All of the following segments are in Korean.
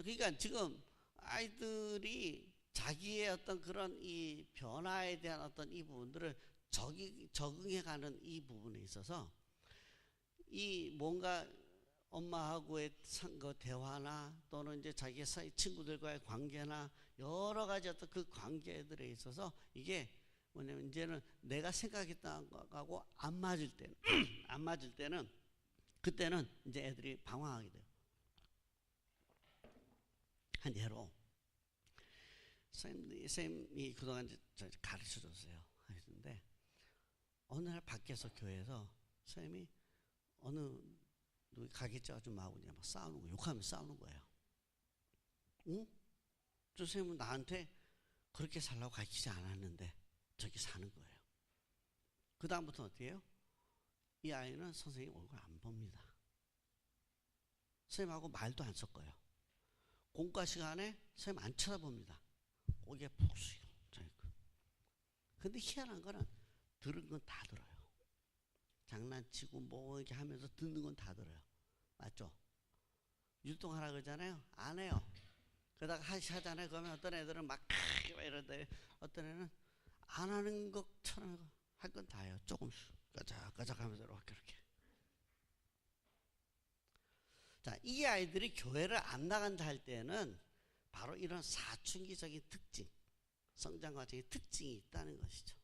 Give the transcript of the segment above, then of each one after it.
그러니까 지금 아이들이 자기의 어떤 그런 이 변화에 대한 어떤 이 부분들을 적응해가는 이 부분에 있어서 이 뭔가 엄마하고의 그 대화나 또는 이제 자기 사이 친구들과의 관계나 여러 가지 어떤 그 관계들에 있어서 이게 뭐냐면 이제는 내가 생각했던 거하고 안 맞을 때는 안 맞을 때는 그때는 이제 애들이 방황하게 돼요. 한 예로 선생님이 그동안 가르쳐 줬어요. 하는데 어느 날 밖에서 교회에서 선생님이 어느 누구 가게자가 좀 하고 막 싸우는 거 욕하면서 싸우는 거예요. 응? 저 선생님은 나한테 그렇게 살라고 가르치지 않았는데 저기 사는 거예요. 그 다음부터 어떻게 해요? 이 아이는 선생님 얼굴 안 봅니다. 선생님하고 말도 안 섞어요. 공과 시간에 선생님 안 쳐다봅니다. 고개 푹 숙이고. 근데 희한한 거는 들은 건 다 들어요. 장난치고 뭐 이렇게 하면서 듣는 건 다 들어요. 맞죠? 율동하라 그러잖아요. 안 해요. 그러다가 하잖아요. 그러면 어떤 애들은 막 이러는데 어떤 애는 안 하는 것처럼 할 건 다 해요. 조금씩 까작까작 하면서 이렇게. 자, 이 아이들이 교회를 안 나간다 할 때는 바로 이런 사춘기적인 특징, 성장 과정의 특징이 있다는 것이죠.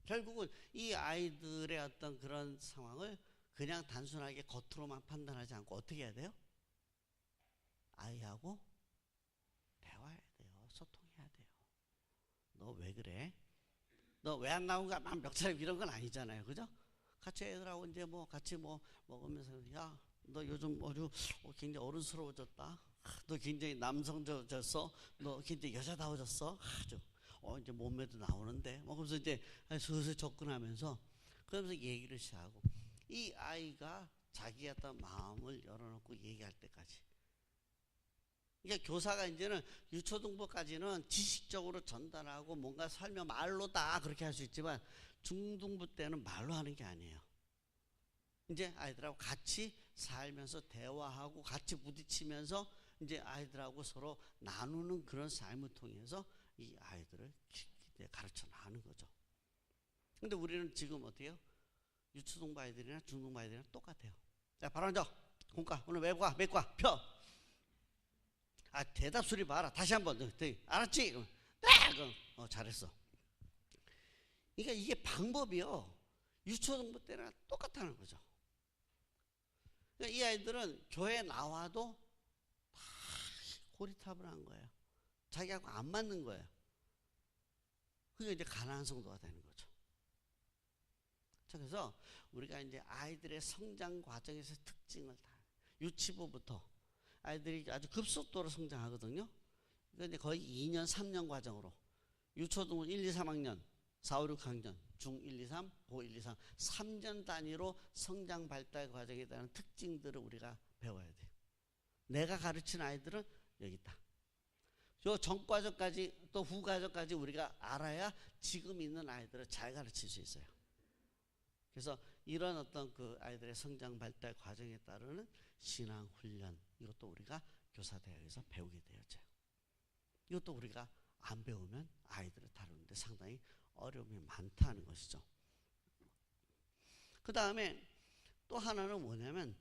결국은 이 아이들의 어떤 그런 상황을 그냥 단순하게 겉으로만 판단하지 않고 어떻게 해야 돼요? 아이하고 대화해야 돼요. 소통해야 돼요. 너 왜 그래? 너 왜 안 나온가? 막 멱살 이런 건 아니잖아요. 그죠? 같이 애들하고 이제 뭐 같이 뭐 먹으면서 야, 너 요즘 아주 굉장히 어른스러워졌다. 너 굉장히 남성적졌어. 너 굉장히 여자다워졌어. 아주 이제 몸매도 나오는데. 뭐 그러면서 이제 슬슬 접근하면서 그러면서 얘기를 시작하고 이 아이가 자기 어떤 마음을 열어놓고 얘기할 때까지. 그러니까 교사가 이제는 유초등부까지는 지식적으로 전달하고 뭔가 설명 말로 다 그렇게 할 수 있지만 중등부 때는 말로 하는 게 아니에요. 이제 아이들하고 같이 살면서 대화하고 같이 부딪히면서 이제 아이들하고 서로 나누는 그런 삶을 통해서 이 아이들을 가르쳐 나가는 거죠. 근데 우리는 지금 어때요? 유초등부 아이들이나 중등부 아이들이랑 똑같아요. 자, 바로 앉아. 공과 오늘 몇 과? 몇 과? 펴. 아, 대답 소리 봐라. 다시 한번. 알았지? 네. 잘했어. 그러니까 이게 방법이요. 유초등부 때랑 똑같다는 거죠. 그러니까 이 아이들은 교회에 나와도 다 고리탑을 한 거예요. 자기하고 안 맞는 거예요. 그게 이제 가난한 성도가 되는 거죠. 그래서 우리가 이제 아이들의 성장 과정에서 특징을 다 유치부부터 아이들이 아주 급속도로 성장하거든요. 그러니까 거의 2년, 3년 과정으로 유초등부 1, 2, 3학년, 4, 5, 6학년, 중 1, 2, 3, 고 1, 2, 3, 3년 단위로 성장 발달 과정에 대한 특징들을 우리가 배워야 돼요. 내가 가르친 아이들은 여기 있다. 저 전과정까지 또 후과정까지 우리가 알아야 지금 있는 아이들을 잘 가르칠 수 있어요. 그래서 이런 어떤 그 아이들의 성장 발달 과정에 따르는 신앙 훈련, 이것도 우리가 교사대학에서 배우게 되었죠. 이것도 우리가 안 배우면 아이들을 다루는데 상당히 어려움이 많다는 것이죠. 그 다음에 또 하나는 뭐냐면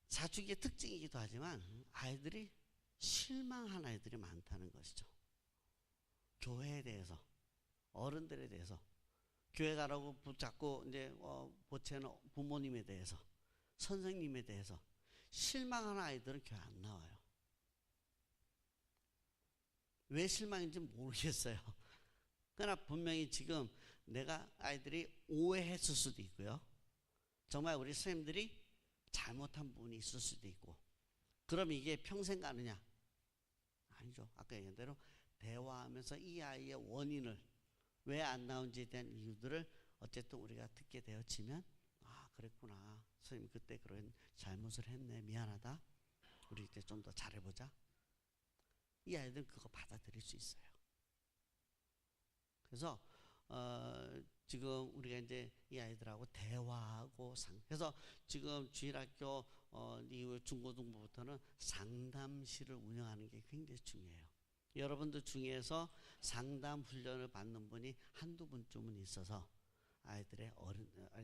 사춘기의 특징이기도 하지만 아이들이 실망한 아이들이 많다는 것이죠. 교회에 대해서, 어른들에 대해서, 교회 가라고 붙잡고 이제 보채는 부모님에 대해서, 선생님에 대해서 실망하는 아이들은 교회 안 나와요. 왜 실망인지 모르겠어요. 그러나 분명히 지금 내가 아이들이 오해했을 수도 있고요. 정말 우리 선생님들이 잘못한 부분이 있을 수도 있고. 그럼 이게 평생 가느냐? 아니죠. 아까 얘기한 대로 대화하면서 이 아이의 원인을 왜 안 나온지에 대한 이유들을 어쨌든 우리가 듣게 되어지면 아, 그랬구나. 선생님 그때 그런 잘못을 했네. 미안하다. 우리 이제 좀 더 잘해보자. 이 아이들은 그거 받아들일 수 있어요. 그래서 지금 우리가 이제 이 아이들하고 대화하고 그래서 지금 주일학교 이후 중고등부부터는 상담실을 운영하는 게 굉장히 중요해요. 여러분들 중에서 상담 훈련을 받는 분이 한두 분쯤은 있어서 아이들의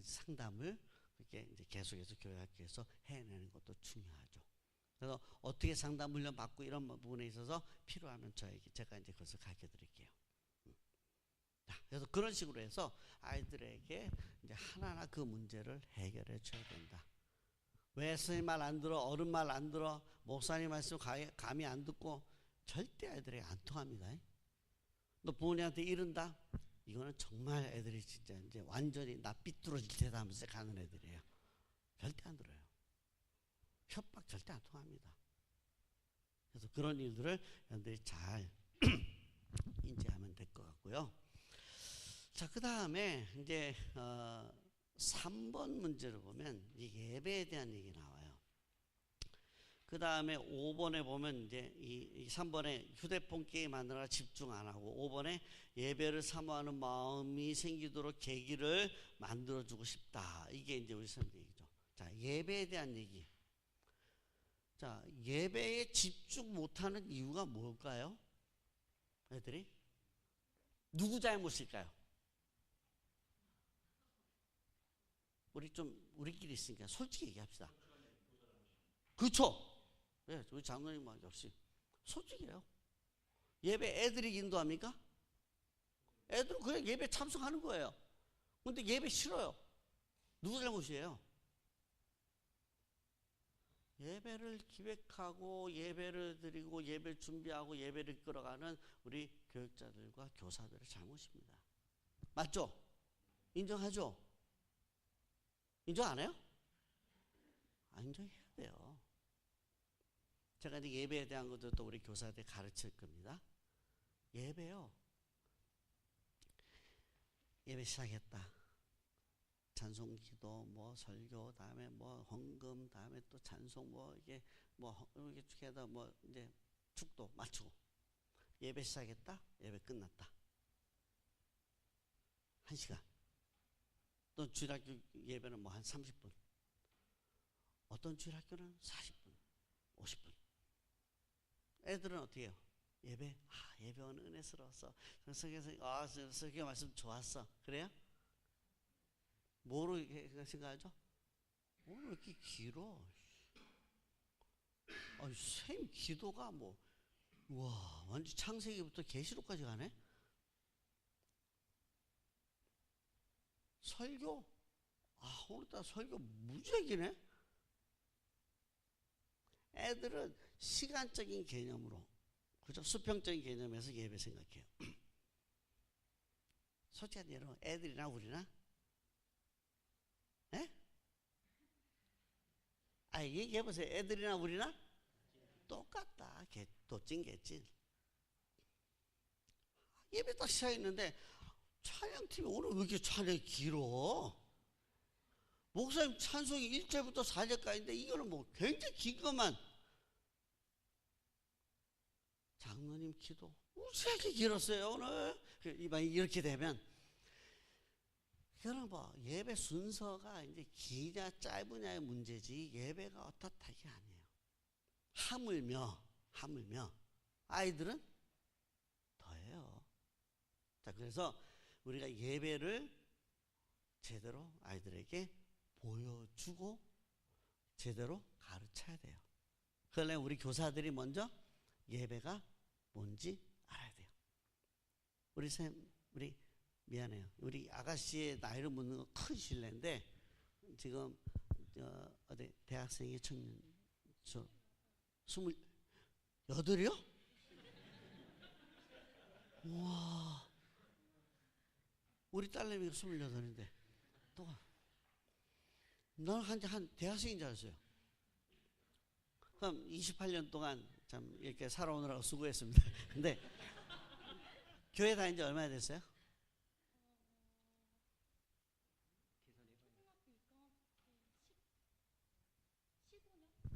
상담을 그렇게 이제 계속해서 교육학교에서 해내는 것도 중요하죠. 그래서 어떻게 상담 훈련 받고 이런 부분에 있어서 필요하면 제가 이제 그것을 가르쳐 드릴게요. 그래서 그런 식으로 해서 아이들에게 이제 하나하나 그 문제를 해결해 줘야 된다. 왜 선생님 말 안 들어? 어른 말 안 들어? 목사님 말씀 감히 안 듣고? 절대 아이들에게 안 통합니다. 너 부모님한테 이른다? 이거는 정말 애들이 진짜 이제 완전히 나 삐뚤어질 테다 하면서 가는 애들이에요. 절대 안 들어요. 협박 절대 안 통합니다. 그래서 그런 일들을 여러분들이 잘 인지하면 될 것 같고요. 자, 그 다음에 이제 3번 문제를 보면 예배에 대한 얘기 나와요. 그 다음에 5번에 보면 이제 이 3번에 휴대폰 게임 하느라 집중 안 하고 5번에 예배를 사모하는 마음이 생기도록 계기를 만들어주고 싶다. 이게 이제 우리 선생님 얘기죠. 자, 예배에 대한 얘기. 자, 예배에 집중 못하는 이유가 뭘까요? 애들이? 누구 잘못일까요? 우리끼리 있으니까 솔직히 얘기합시다. 그렇죠? 네, 우리 장로님 역시 솔직해요. 예배 애들이 인도합니까? 애들은 그냥 예배 참석하는 거예요. 근데 예배 싫어요. 누구 잘못이에요? 예배를 기획하고 예배를 드리고 예배를 준비하고 예배를 끌어가는 우리 교육자들과 교사들의 잘못입니다. 맞죠? 인정하죠? 인정 안 해요? 인정해야 돼요. 제가 이제 예배에 대한 것도 또 우리 교사들 가르칠 겁니다. 예배요. 예배 시작했다. 찬송기도 뭐 설교 다음에 뭐 헌금 다음에 또 찬송 뭐 이게 뭐 이렇게 하다 뭐 이제 축도 맞추고 예배 시작했다. 예배 끝났다. 1시간. 또 주일학교 예배는 뭐 한 30분. 어떤 주일학교는 40분, 50분. 애들은 어떻게 해요? 예배? 예배 오늘 은혜스러웠어. 설교 말씀 좋았어. 그래요? 뭐로 생각하죠? 오늘 왜 이렇게 길어? 선생님 기도가 뭐, 와, 완전 창세기부터 계시록까지 가네? 설교? 오늘따라 설교 무지하기네? 애들은 시간적인 개념으로, 그죠? 수평적인 개념에서 예배 생각해요. 솔직히 여러분, 애들이나 우리나? 예? 얘기해보세요. 애들이나 우리나? 똑같다. 도찐 개찐. 예배 딱 시작했는데, 찬양팀이 오늘 왜 이렇게 찬양이 길어? 목사님 찬송이 1절부터 4절까지인데 이거는 뭐 굉장히 긴 것만. 장로님 기도 무지하게 길었어요 오늘. 이렇게 되면 이거는 뭐 예배 순서가 이제 기냐 짧으냐의 문제지 예배가 어떻다 이게 아니에요. 하물며 아이들은 더해요. 자, 그래서 우리가 예배를 제대로 아이들에게 보여주고 제대로 가르쳐야 돼요. 그러려면 우리 교사들이 먼저 예배가 뭔지 알아야 돼요. 우리 미안해요. 우리 아가씨의 나이를 묻는 건 큰 실례인데 지금 어디 대학생이 청년 28이요? 우와, 우리 딸내미가 28인데 또 나는 한 대학생인 줄 알았어요. 그럼 28년 동안 참 이렇게 살아오느라고 수고했습니다. 근데 교회 다닌 지 얼마나 됐어요?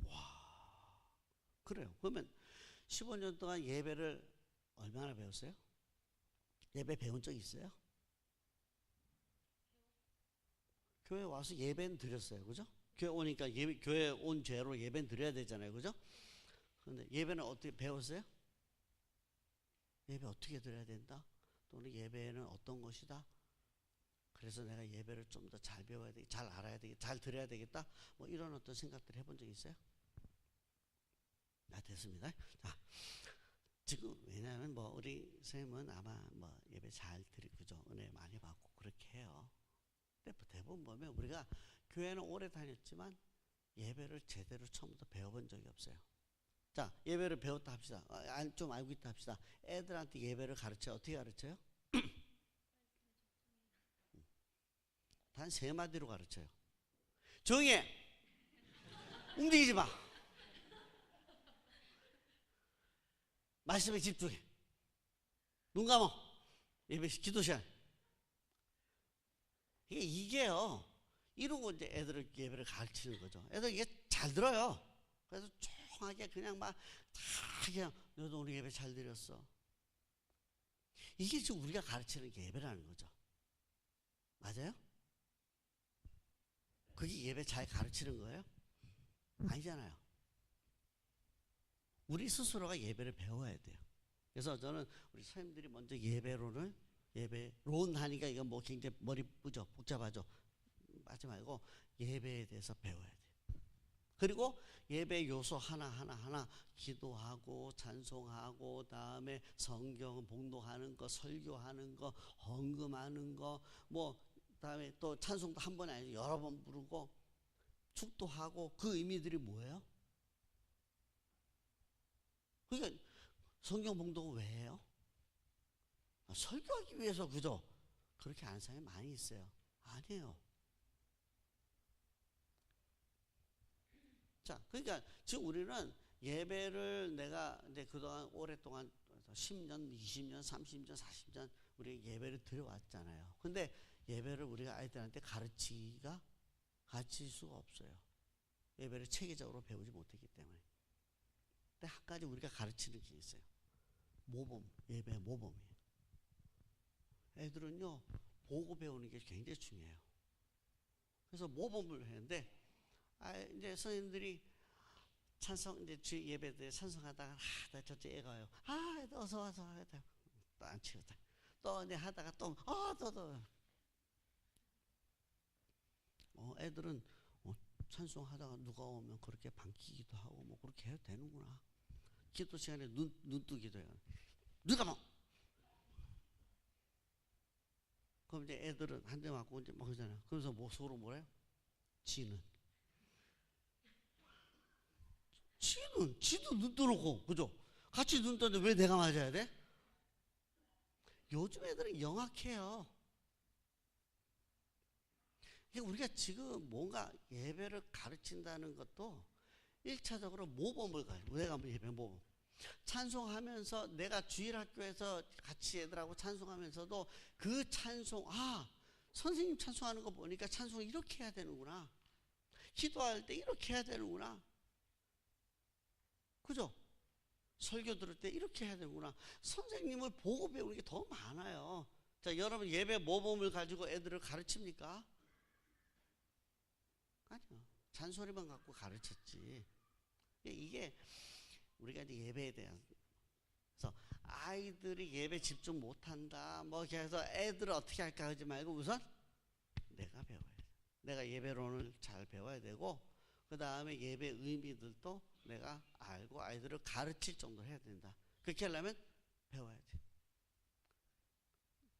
와, 그래요. 그러면 15년 동안 예배를 얼마나 배웠어요? 예배 배운 적 있어요? 교회 와서 예배는 드렸어요. 그죠? 교회 오니까 교회 온 죄로 예배는 드려야 되잖아요. 그죠? 근데 예배는 어떻게 배웠어요? 예배 어떻게 드려야 된다? 또는 예배는 어떤 것이다? 그래서 내가 예배를 좀 더 잘 배워야 되겠다, 잘 알아야 되겠다, 잘 들어야 되겠다, 뭐 이런 어떤 생각들 해본 적 있어요? 됐습니다. 자, 지금 왜냐하면 뭐 우리 선생님은 아마 뭐 예배 잘 드리고 그죠? 은혜 많이 받고 그렇게 해요. 근데 대부분 보면 우리가 교회는 오래 다녔지만 예배를 제대로 처음부터 배워본 적이 없어요. 자, 예배를 배웠다 합시다. 좀 알고 있다 합시다. 애들한테 예배를 가르쳐요. 어떻게 가르쳐요? 단 세 마디로 가르쳐요. 조용히 해. 움직이지 마. 말씀에 집중해. 눈 감아. 예배 기도 시간. 이게요. 이러고 이제 애들을 예배를 가르치는 거죠. 애들 이게 잘 들어요. 그래서 조용하게 그냥 막 다 그냥 너도 우리 예배 잘 드렸어. 이게 지금 우리가 가르치는 게 예배라는 거죠. 맞아요? 그게 예배 잘 가르치는 거예요? 아니잖아요. 우리 스스로가 예배를 배워야 돼요. 그래서 저는 우리 선생님들이 먼저 예배론 하니까 이건 뭐 굉장히 머리 뿌죠, 복잡하죠. 하지 말고 예배에 대해서 배워야 돼요. 그리고 예배 요소 하나 기도하고 찬송하고 다음에 성경 봉독하는 거, 설교하는 거, 헌금하는 거, 뭐 다음에 또 찬송도 한 번에 아니고 여러 번 부르고 축도하고 그 의미들이 뭐예요? 그러니까 성경 봉독은 왜 해요? 설교하기 위해서 그죠? 그렇게 아는 사람이 많이 있어요. 아니에요. 자, 그러니까 지금 우리는 예배를 내가 이제 그동안 오랫동안 10년, 20년, 30년, 40년 우리 예배를 드려왔잖아요. 근데 예배를 우리가 아이들한테 가르칠 수가 없어요. 예배를 체계적으로 배우지 못했기 때문에. 근데 한 가지 우리가 가르치는 게 있어요. 모범, 예배 모범이에요. 애들은요, 보고 배우는 게 굉장히 중요해요. 그래서 모범을 했는데, 이제 선생님들이 이제 주일 예배 때 찬송하다가, 저쪽 애가 와요. 어서 와서. 또 안 치우다. 또 이제 하다가 또. 애들은 찬송하다가 누가 오면 그렇게 반기기도 하고 뭐 그렇게 해도 되는구나. 기도 시간에 눈 뜨기도 해요. 눈 감아. 그럼 이제 애들은 한 대 맞고 이제 막 그러잖아요. 그래서 뭐 서로 뭐래요? 지도 눈 떠놓고, 그죠? 같이 눈 뜨는데 왜 내가 맞아야 돼? 요즘 애들은 영악해요. 우리가 지금 뭔가 예배를 가르친다는 것도 1차적으로 모범을 가지고, 내가 예배 모범. 찬송하면서 내가 주일학교에서 같이 애들하고 찬송하면서도 그 찬송, 선생님 찬송하는 거 보니까 찬송을 이렇게 해야 되는구나. 기도할 때 이렇게 해야 되는구나. 그죠? 설교 들을 때 이렇게 해야 되는구나. 선생님을 보고 배우는 게 더 많아요. 자, 여러분 예배 모범을 가지고 애들을 가르칩니까? 아니요. 잔소리만 갖고 가르쳤지. 이게 우리가 이제 예배에 대한, 그래서 아이들이 예배 집중 못한다 뭐 해서 애들을 어떻게 할까 하지 말고 우선 내가 배워야 돼. 내가 예배론을 잘 배워야 되고, 그 다음에 예배 의미들도 내가 알고 아이들을 가르칠 정도로 해야 된다. 그렇게 하려면 배워야 돼.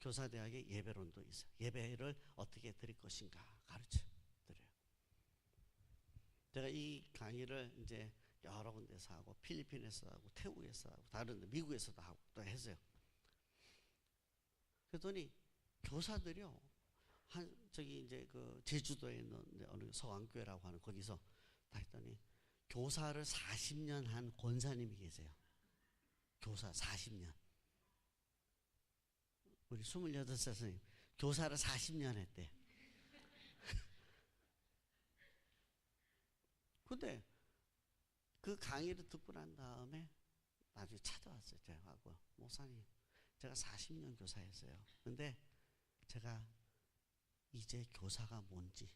교사대학에 예배론도 있어요. 예배를 어떻게 드릴 것인가 가르쳐 드려요. 제가 이 강의를 이제 여러 군데서 하고, 필리핀에서 하고, 태국에서 하고, 다른 데 미국에서도 하고 또 했어요. 그랬더니 교사들이요, 저기 이제 그 제주도에 있는 어느 서강교회라고 하는 거기서 다 했더니 교사를 40년 한 권사님이 계세요. 교사 40년. 우리 28살 선생님 교사를 40년 했대. 근데 그 강의를 듣고 난 다음에 나중에 찾아왔어요. 제가 하고, 목사님 제가 40년 교사했어요. 근데 제가 이제 교사가 뭔지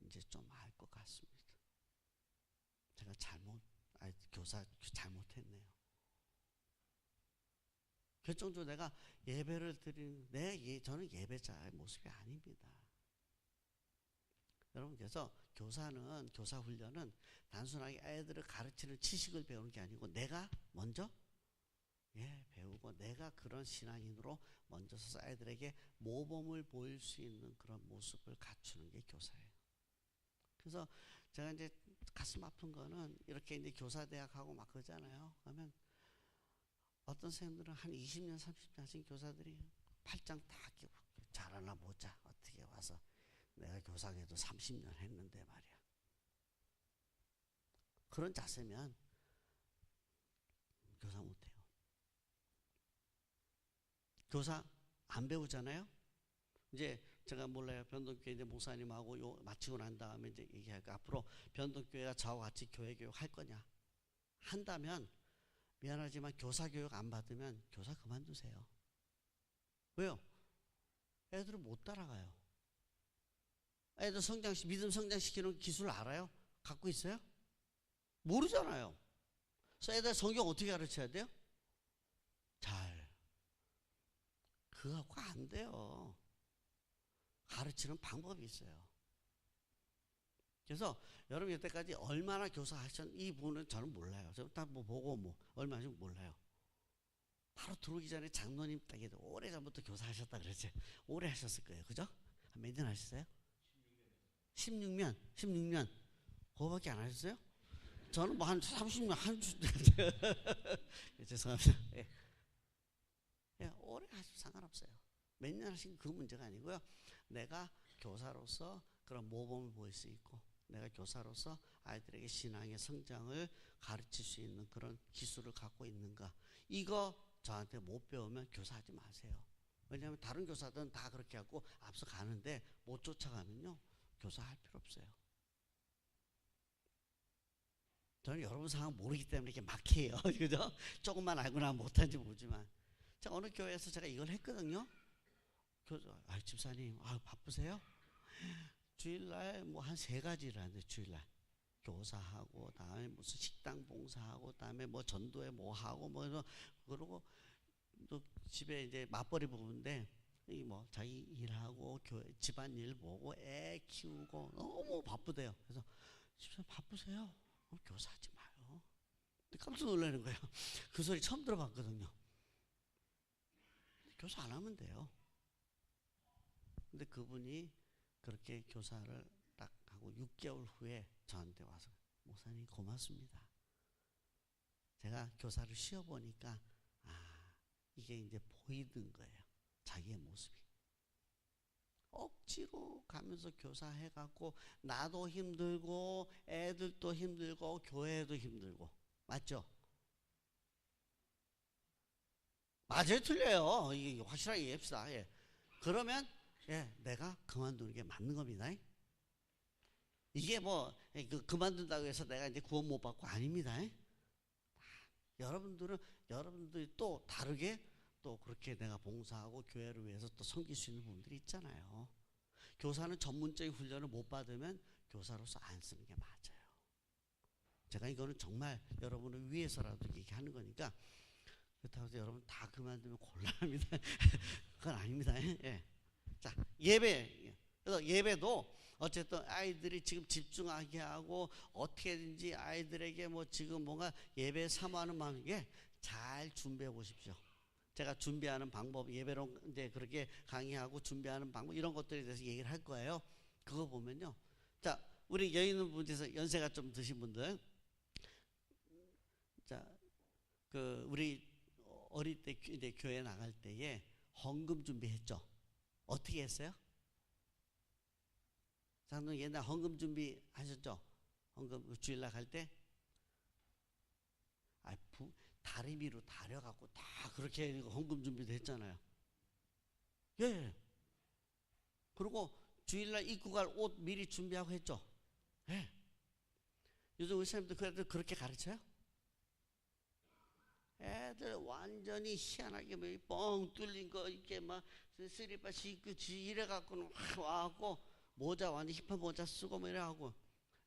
이제 좀 알 것 같습니다. 제가 교사 잘못했네요. 결정적으로 내가 예배를 드리는, 저는 예배자의 모습이 아닙니다. 여러분, 그래서 교사 훈련은 단순하게 아이들을 가르치는 지식을 배우는 게 아니고 내가 먼저 배우고 내가 그런 신앙인으로 먼저 서서 아이들에게 모범을 보일 수 있는 그런 모습을 갖추는 게 교사예요. 그래서 제가 이제 가슴 아픈 거는 이렇게 이제 교사대학하고 막 그러잖아요. 그러면 어떤 선생님들은 한 20년, 30년 하신 교사들이 팔짱 다 끼고 잘하나 보자. 어떻게 와서 내가 교사에도 30년 했는데 말이야. 그런 자세면 교사 못해요. 교사 안 배우잖아요. 이제 제가 몰라요. 변동교회 이제 목사님하고 마치고 난 다음에 이제 얘기할까. 앞으로 변동교회가 저와 같이 교회 교육 할 거냐? 한다면 미안하지만 교사 교육 안 받으면 교사 그만두세요. 왜요? 애들은 못 따라가요. 애들 믿음 성장시키는 기술 알아요? 갖고 있어요? 모르잖아요. 그래서 애들 성경 어떻게 가르쳐야 돼요? 그거 갖고 안 돼요. 가르치는 방법이 있어요. 그래서 여러분 여태까지 얼마나 이 분은 저는 몰라요. 저는 딱 보고 얼마나 좀 몰라요. 바로 들어오기 전에 장로님 딱에도 오래전부터 교사하셨다 그러지. 오래 하셨을 거예요. 그죠? 몇 년 하셨어요? 16년. 그거밖에 안 하셨어요? 저는 뭐 한 30년 죄송합니다. 오래 하셔도 상관없어요. 몇 년 하신 그 문제가 아니고요. 내가 교사로서 그런 모범을 보일 수 있고 내가 교사로서 아이들에게 신앙의 성장을 가르칠 수 있는 그런 기술을 갖고 있는가. 이거 저한테 못 배우면 교사하지 마세요. 왜냐하면 다른 교사들은 다 그렇게 하고 앞서 가는데 못 쫓아가면요. 교사할 필요 없어요. 저는 여러분 상황 모르기 때문에 이렇게 막 해요. 그죠? 조금만 알고 나면 못한지 모르지만. 제가 어느 교회에서 제가 이걸 했거든요. 집사님, 바쁘세요? 주일날 뭐 한 3가지를 하는데, 주일날. 교사하고, 다음에 무슨 식당 봉사하고, 다음에 뭐 전도에 뭐 하고, 그러고 또 집에 이제 맞벌이 부부인데, 뭐 자기 일하고, 집안일 보고, 애 키우고, 너무 바쁘대요. 그래서, 집사님 바쁘세요? 교사하지 마요. 깜짝 놀라는 거예요. 그 소리 처음 들어봤거든요. 교사 안 하면 돼요. 근데 그분이 그렇게 교사를 딱 하고 6개월 후에 저한테 와서 목사님 고맙습니다. 제가 교사를 쉬어보니까 이게 이제 보이던 거예요. 자기의 모습이. 억지로 가면서 교사해갖고 나도 힘들고 애들도 힘들고 교회도 힘들고. 맞죠? 맞아요, 틀려요. 이게 확실하게 얘기합시다. 그러면 내가 그만두는 게 맞는 겁니다. 이게 뭐 그만둔다고 해서 내가 이제 구원 못 받고 아닙니다. 여러분들이 또 다르게 또 그렇게 내가 봉사하고 교회를 위해서 또 섬길 수 있는 부분들이 있잖아요. 교사는 전문적인 훈련을 못 받으면 교사로서 안 쓰는 게 맞아요. 제가 이거는 정말 여러분을 위해서라도 얘기하는 거니까. 그렇다고 해서 여러분 다 그만두면 곤란합니다. 그건 아닙니다. 자, 그래서 예배도 어쨌든 아이들이 지금 집중하게 하고 어떻게든지 아이들에게 뭐 지금 뭔가 예배 사모하는 마음에 잘 준비해 보십시오. 제가 준비하는 방법, 예배로 이제 그렇게 강의하고 준비하는 방법 이런 것들에 대해서 얘기를 할 거예요. 그거 보면요. 자, 우리 여기 있는 분들에서 연세가 좀 드신 분들, 자, 우리 어릴 때 이제 교회 나갈 때에 헌금 준비했죠. 어떻게 했어요? 장로님 옛날 헌금 준비하셨죠? 헌금 주일날 갈 때? 다리미로 다려갖고 다 그렇게 헌금 준비도 했잖아요. 예. 그리고 주일날 입고 갈 옷 미리 준비하고 했죠. 예. 요즘 의사님들 그렇게 가르쳐요? 애들 완전히 희한하게 뻥 뚫린 거 이렇게 막 쓰리빠 신고 이래갖고는 와갖고 모자 완전 힙한 모자 쓰고 뭐 이래 하고.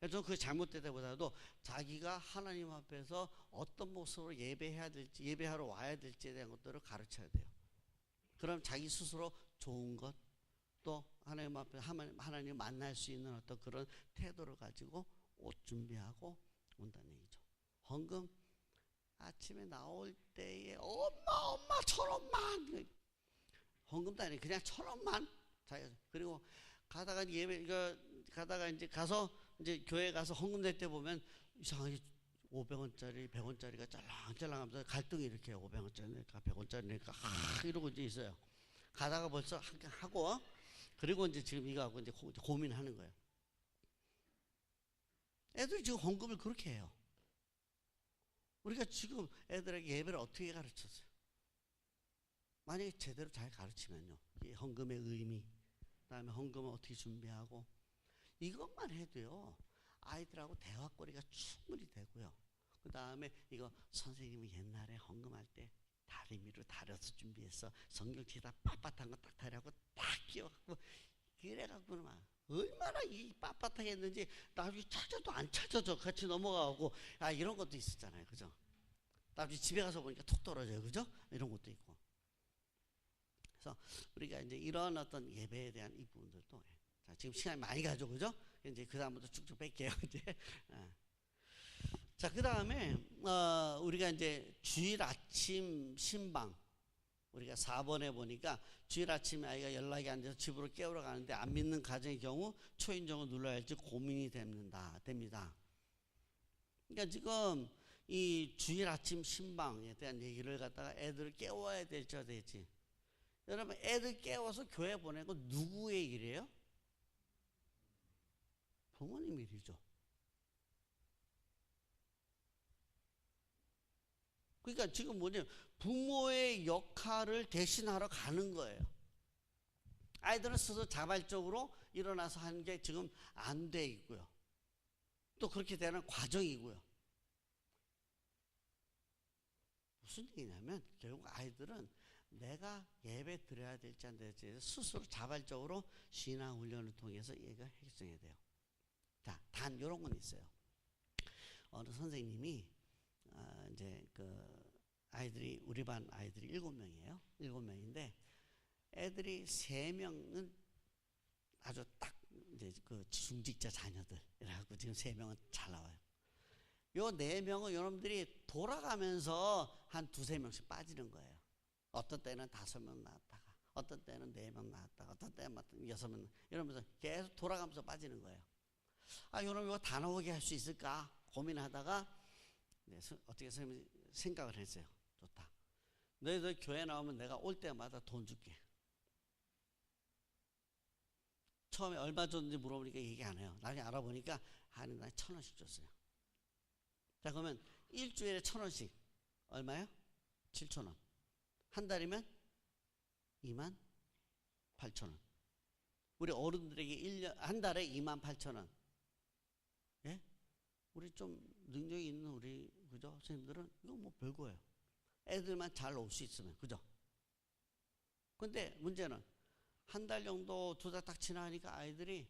그래서 그 잘못되다보다도 자기가 하나님 앞에서 어떤 모습으로 예배해야 될지, 예배하러 와야 될지에 대한 것들을 가르쳐야 돼요. 그럼 자기 스스로 좋은 것, 또 하나님 앞에 하나님 만날 수 있는 어떤 그런 태도를 가지고 옷 준비하고 온다는 얘기죠. 헌금 아침에 나올 때에 엄마 1,000원만, 헌금도 아니에요. 그냥 1,000원만. 그리고 가다가 예배 이거 가다가 이제 가서 이제 교회 가서 헌금 낼 때 보면 이상하게 500원짜리 100원짜리가 짤랑짤랑하면서 갈등이 이렇게 해요. 500원짜리 낼까 100원짜리 낼까 이러고 이제 있어요. 가다가 벌써 하고, 그리고 이제 지금 이거 하고 이제 고민하는 거예요. 애들이 지금 헌금을 그렇게 해요. 우리가 지금 애들에게 예배를 어떻게 가르쳤어요? 만약에 제대로 잘 가르치면요, 이 헌금의 의미, 그다음에 헌금을 어떻게 준비하고, 이것만 해도요 아이들하고 대화거리가 충분히 되고요. 그 다음에 이거 선생님이 옛날에 헌금할 때 다리 위로 다려서 준비해서 성경책 다 빳빳한 거 딱 다리하고 딱 끼워갖고 그래갖고는 막 얼마나 이 빳빳하게 했는지 나중에 찾아도 안 찾아져. 같이 넘어가고 이런 것도 있었잖아요. 그죠? 나중에 집에 가서 보니까 톡 떨어져요. 그죠? 이런 것도 있고. 그래서 우리가 이제 이런 어떤 예배에 대한 이 부분들도, 자, 지금 시간이 많이 가죠. 그죠? 이제 그 다음부터 쭉쭉 뺄게요. 이제. 자, 그 다음에 우리가 이제 주일 아침 신방, 우리가 4번에 보니까 주일 아침에 아이가 연락이 안 돼서 집으로 깨우러 가는데 안 믿는 가정의 경우 초인종을 눌러야 할지 고민이 됩니다. 그러니까 지금 이 주일 아침 신방에 대한 얘기를 갖다가 애들을 깨워야 될지 어야 될지. 여러분, 애들 깨워서 교회 보내는 건 누구의 일이에요? 부모님 일이죠. 그러니까 지금 뭐냐면 부모의 역할을 대신하러 가는 거예요. 아이들은 스스로 자발적으로 일어나서 하는 게 지금 안 돼 있고요. 또 그렇게 되는 과정이고요. 무슨 얘기냐면 결국 아이들은 내가 예배 드려야 될지 안 될지 스스로 자발적으로 신앙 훈련을 통해서 얘가 결정해야 돼요. 자, 단 이런 건 있어요. 어느 선생님이 이제 그 아이들이, 우리 반 아이들이 7명이에요. 7명인데 애들이 3명은 아주 딱 이제 그 중직자 자녀들. 이래갖고 지금 3명은 잘 나와요. 요 4명은 여러분들이 돌아가면서 한 2-3명씩 빠지는 거예요. 어떤 때는 5명 나왔다가, 어떤 때는 4명 나왔다가, 어떤 때는 6명, 이러면서 계속 돌아가면서 빠지는 거예요. 여러분 이거 다 나오게 할 수 있을까 고민하다가 어떻게 선생님이 생각을 했어요. 좋다. 너희들 교회 나오면 내가 올 때마다 돈 줄게. 처음에 얼마 줬는지 물어보니까 얘기 안 해요. 나중에 알아보니까 한 달에 1,000원씩 줬어요. 자, 그러면 일주일에 1,000원씩 얼마요? 7,000원. 한 달이면 28,000원. 우리 어른들에게 한 달에 28,000원. 예? 우리 좀 능력이 있는 우리, 그죠? 선생님들은 이거 뭐 별거예요. 애들만 잘 올 수 있으면, 그죠? 근데 문제는 한 달 정도, 2달 딱 지나니까 아이들이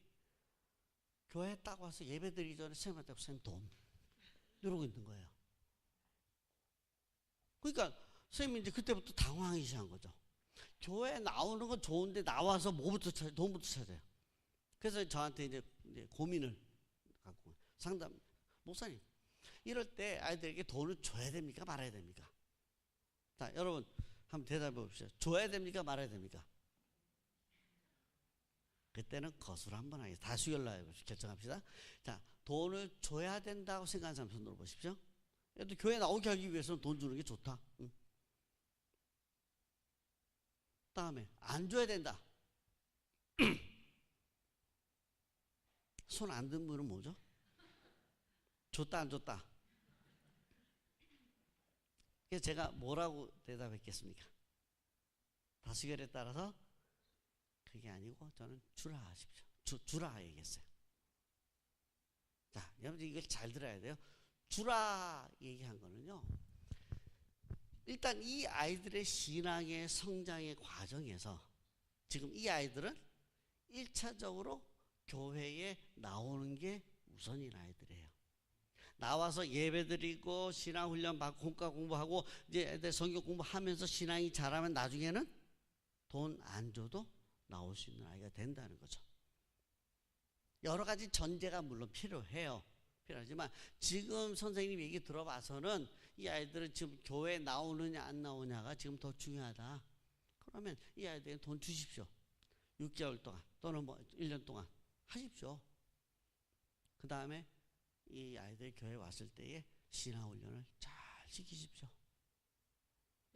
교회 딱 와서 예배 드리기 전에 선생님한테 선생님 돈 이러고 있는 거예요. 그러니까 선생님이 이제 그때부터 당황하기 시작한 거죠. 교회 나오는 건 좋은데 나와서 돈부터 찾아요. 그래서 저한테 이제 고민을 갖고 상담, 목사님 이럴 때 아이들에게 돈을 줘야 됩니까 말아야 됩니까? 자, 여러분 한번 대답해 봅시다. 줘야 됩니까 말아야 됩니까? 그때는 거수를 한번 하겠습니다. 다수결로 결정합시다. 자, 돈을 줘야 된다고 생각하는 사람 손 들어보십시오. 또 교회 나오게 하기 위해서는 돈 주는 게 좋다. 응. 다음에 안 줘야 된다. 손 안 든 분은 뭐죠? 줬다 안 줬다. 그래서 제가 뭐라고 대답했겠습니까? 다수결에 따라서 그게 아니고 저는 주라 하십시오. 주라 얘기했어요. 자, 여러분 이걸 잘 들어야 돼요. 주라 얘기한 거는요, 일단 이 아이들의 신앙의 성장의 과정에서 지금 이 아이들은 1차적으로 교회에 나오는 게 우선인 아이들이에요. 나와서 예배드리고 신앙훈련 받고 공과 공부하고 이제 애들 성경 공부하면서 신앙이 자라면 나중에는 돈 안 줘도 나올 수 있는 아이가 된다는 거죠. 여러 가지 전제가 물론 필요하지만 지금 선생님 얘기 들어봐서는 이 아이들은 지금 교회 나오느냐 안 나오냐가 지금 더 중요하다. 그러면 이 아이들에게 돈 주십시오. 6개월 동안 또는 뭐 1년 동안 하십시오. 그 다음에 이 아이들이 교회 왔을 때에 신앙훈련을 잘 시키십시오.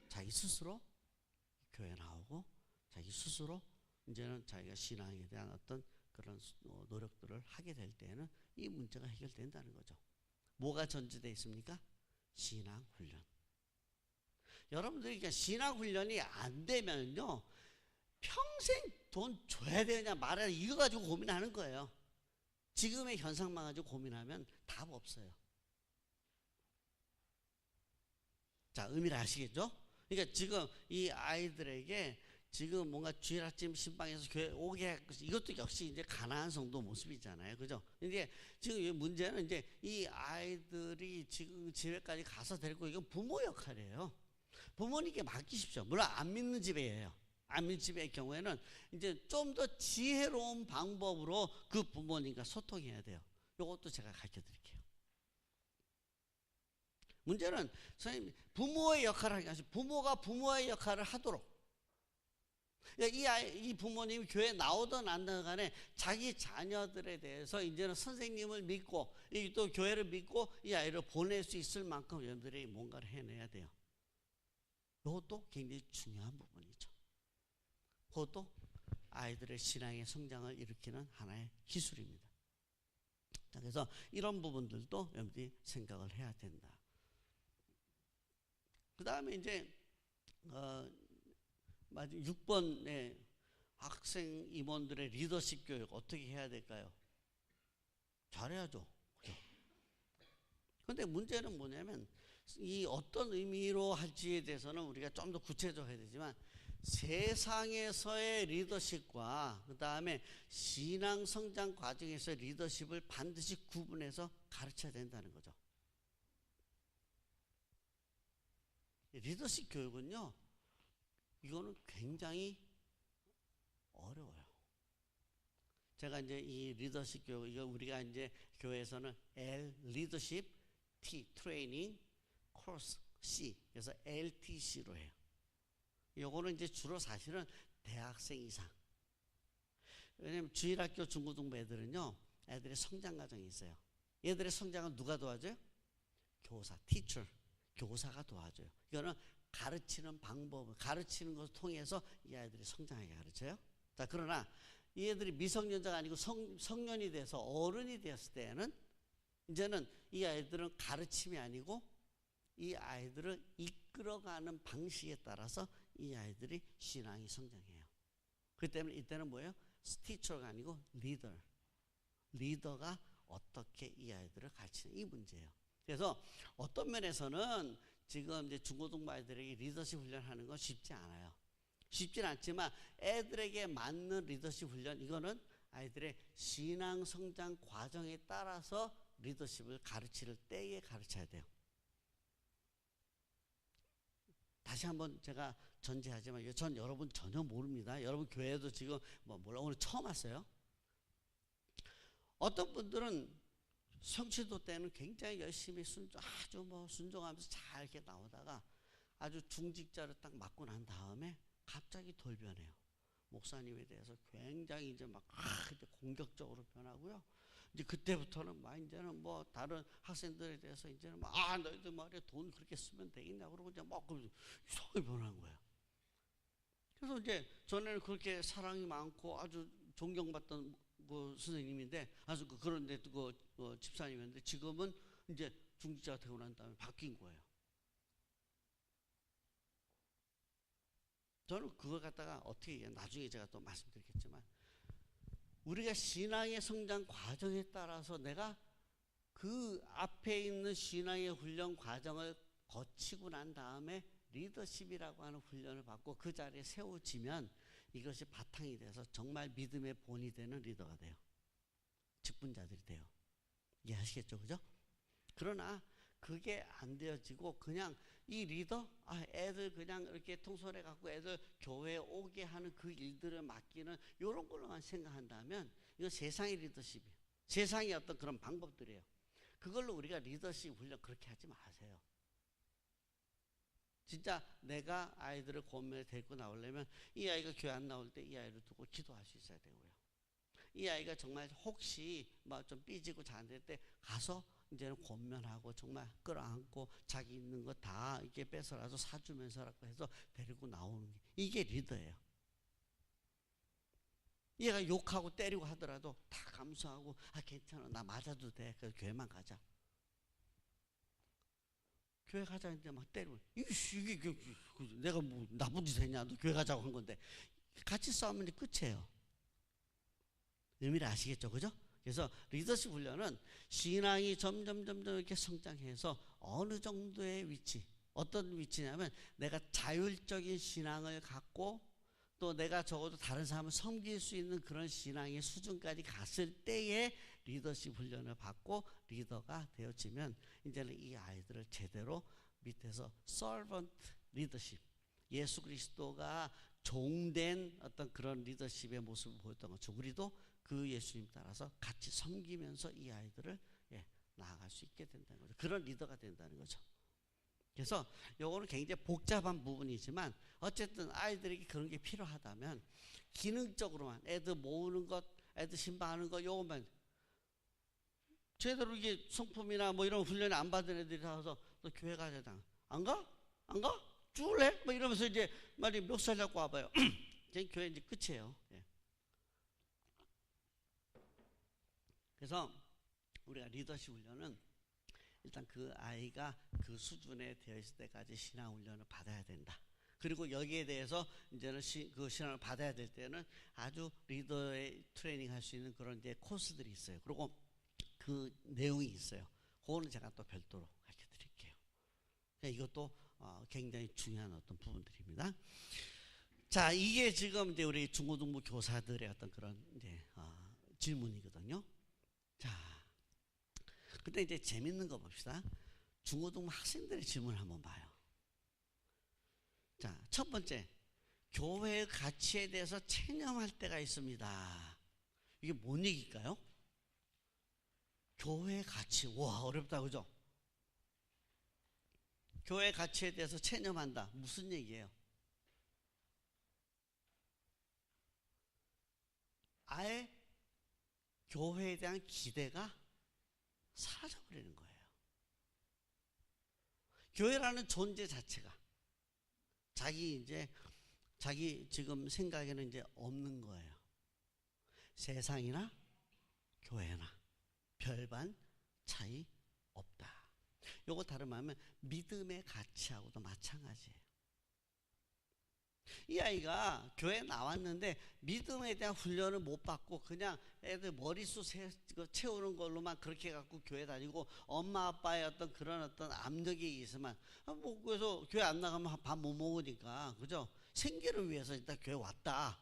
자기 스스로 교회 나오고 자기 스스로 이제는 자기가 신앙에 대한 어떤 그런 노력들을 하게 될 때에는 이 문제가 해결된다는 거죠. 뭐가 전제되어 있습니까? 신앙훈련. 여러분들이 그러니까 신앙훈련이 안 되면요 평생 돈 줘야 되냐 말아야 되냐 이거 가지고 고민하는 거예요. 지금의 현상만 가지고 고민하면 답 없어요. 자, 의미를 아시겠죠? 그러니까 지금 이 아이들에게 지금 뭔가 주일 아침 신방에서 교회 오게 이것도 역시 이제 가난한 성도 모습이잖아요. 그죠? 이제 지금 문제는 이제 이 아이들이 지금 집에까지 가서 데리고 이건 부모 역할이에요. 부모님께 맡기십시오. 물론 안 믿는 집이에요. 안 믿는 집의 경우에는 이제 좀 더 지혜로운 방법으로 그 부모님과 소통해야 돼요. 이것도 제가 가르쳐 드릴게요. 문제는 선생님 부모의 역할을 하기 위해서 부모가 부모의 역할을 하도록 이 부모님이 교회 나오든 안 나오든 간에 자기 자녀들에 대해서 이제는 선생님을 믿고 또 교회를 믿고 이 아이를 보낼 수 있을 만큼 여러분들이 뭔가를 해내야 돼요. 이것도 굉장히 중요한 부분이죠. 그것도 아이들의 신앙의 성장을 일으키는 하나의 기술입니다. 그래서 이런 부분들도 여러분들이 생각을 해야 된다. 그 다음에 이제 6번에 학생 임원들의 리더십 교육 어떻게 해야 될까요? 잘해야죠. 그런데 문제는 뭐냐면 이 어떤 의미로 할지에 대해서는 우리가 좀 더 구체적으로 해야 되지만 세상에서의 리더십과 그 다음에 신앙 성장 과정에서의 리더십을 반드시 구분해서 가르쳐야 된다는 거죠. 리더십 교육은요, 이거는 굉장히 어려워요. 제가 이제 이 리더십 교육, 이거 우리가 이제 교회에서는 L 리더십, T 트레이닝, 코스 C, 그래서 LTC로 해요. 요거는 이제 주로 사실은 대학생 이상. 왜냐면 주일학교 중고등부 애들은요, 애들의 성장 과정이 있어요. 얘들의 성장은 누가 도와줘요? 교사, teacher, 교사가 도와줘요. 이거는 가르치는 방법, 가르치는 것을 통해서 이 아이들이 성장하게 가르쳐요. 자, 그러나 이 애들이 미성년자가 아니고 성년이 돼서 어른이 되었을 때는 이제는 이 아이들은 가르침이 아니고 이 아이들을 이끌어가는 방식에 따라서 이 아이들이 신앙이 성장해요. 그렇기 때문에 이때는 뭐예요? 티처가 아니고 리더가 어떻게 이 아이들을 가르치는 이 문제예요. 그래서 어떤 면에서는 지금 이제 중고등부 아이들에게 리더십 훈련하는 건 쉽지 않아요. 쉽진 않지만 애들에게 맞는 리더십 훈련, 이거는 아이들의 신앙 성장 과정에 따라서 리더십을 가르칠 때에 가르쳐야 돼요. 다시 한번 제가 전제하지만 전 여러분 전혀 모릅니다. 여러분 교회도 지금 몰라 오늘 처음 왔어요. 어떤 분들은 성취도 때는 굉장히 열심히 아주 순종하면서 잘 이렇게 나오다가 아주 중직자를 딱 맡고 난 다음에 갑자기 돌변해요. 목사님에 대해서 굉장히 이제 이제 공격적으로 변하고요. 이제 그때부터는 이제는 다른 학생들에 대해서 이제는 너희들 말이야 돈 그렇게 쓰면 되겠냐 그러고 이제 이상하게 변한 거예요. 그래서 이제 전에는 그렇게 사랑이 많고 아주 존경받던 선생님인데 아주 그런데 집사님이었는데 지금은 이제 중직자가 되고 난 다음에 바뀐 거예요. 저는 그걸 갖다가 어떻게 나중에 제가 또 말씀드리겠지만 우리가 신앙의 성장 과정에 따라서 내가 그 앞에 있는 신앙의 훈련 과정을 거치고 난 다음에 리더십이라고 하는 훈련을 받고 그 자리에 세워지면 이것이 바탕이 돼서 정말 믿음의 본이 되는 리더가 돼요. 직분자들이 돼요. 이해하시겠죠? 그죠? 그러나 그게 안 되어지고 그냥 이 리더, 애들 그냥 이렇게 통솔해 갖고 애들 교회에 오게 하는 그 일들을 맡기는 이런 걸로만 생각한다면 이건 세상의 리더십이에요. 세상의 어떤 그런 방법들이에요. 그걸로 우리가 리더십 훈련 그렇게 하지 마세요. 진짜 내가 아이들을 권면에 데리고 나오려면 이 아이가 교회 안 나올 때 이 아이를 두고 기도할 수 있어야 되고요. 이 아이가 정말 혹시 막 좀 삐지고 잘 안 될 때 가서 이제는 권면하고 정말 끌어안고 자기 있는 거 다 이렇게 뺏어라도 사주면서라고 해서 데리고 나오는 게 이게 리더예요. 얘가 욕하고 때리고 하더라도 다 감수하고 괜찮아 나 맞아도 돼 그래서 교회만 가자. 교회 가자 했는데 막 때리고 이게 내가 뭐 나쁜 짓 했냐 너 교회 가자고 한 건데 같이 싸우면 끝이에요. 의미를 아시겠죠? 그죠? 그래서 리더십 훈련은 신앙이 점점 이렇게 성장해서 어느 정도의 위치, 어떤 위치냐면 내가 자율적인 신앙을 갖고 또 내가 적어도 다른 사람을 섬길 수 있는 그런 신앙의 수준까지 갔을 때에 리더십 훈련을 받고 리더가 되어지면 이제는 이 아이들을 제대로 밑에서 servant 리더십, 예수 그리스도가 종된 어떤 그런 리더십의 모습을 보였던 거죠. 우리도 그 예수님 따라서 같이 섬기면서 이 아이들을 나아갈 수 있게 된다는 거죠. 그런 리더가 된다는 거죠. 그래서 요거는 굉장히 복잡한 부분이지만 어쨌든 아이들에게 그런 게 필요하다면 기능적으로만 애들 모으는 것, 애들 신방하는 것 요것만 제대로 이게 성품이나 뭐 이런 훈련을 안 받은 애들이 나와서 너 교회 가자 안 가? 안 가? 죽을래? 뭐 이러면서 이제 말이 멱살 잡고 와봐요. 교회 이제 끝이에요. 그래서 우리가 리더십 훈련은 일단 그 아이가 그 수준에 되어 있을 때까지 신앙 훈련을 받아야 된다. 그리고 여기에 대해서 이제는 그 신앙을 받아야 될 때는 아주 리더의 트레이닝 할 수 있는 그런 이제 코스들이 있어요. 그리고 그 내용이 있어요. 그거는 제가 또 별도로 가르쳐 드릴게요. 이것도 굉장히 중요한 어떤 부분들입니다. 자, 이게 지금 이제 우리 중고등부 교사들의 어떤 그런 이제 질문이거든요. 자, 근데 이제 재밌는 거 봅시다. 중고등부 학생들의 질문을 한번 봐요. 자, 첫 번째, 교회의 가치에 대해서 체념할 때가 있습니다. 이게 뭔 얘기일까요? 교회의 가치, 와 어렵다 그죠? 교회의 가치에 대해서 체념한다. 무슨 얘기예요? 아예 교회에 대한 기대가 사라져버리는 거예요. 교회라는 존재 자체가 자기 지금 생각에는 이제 없는 거예요. 세상이나 교회나 별반 차이 없다. 요거 다른 말하면 믿음의 가치하고도 마찬가지예요. 이 아이가 교회에 나왔는데 믿음에 대한 훈련을 못 받고 그냥 애들 머릿수 채우는 걸로만 그렇게 갖고 교회 다니고 엄마 아빠의 어떤 그런 어떤 압력이 있으면 뭐 그래서 교회 안 나가면 밥 못 먹으니까 그죠? 생계를 위해서 일단 교회 왔다.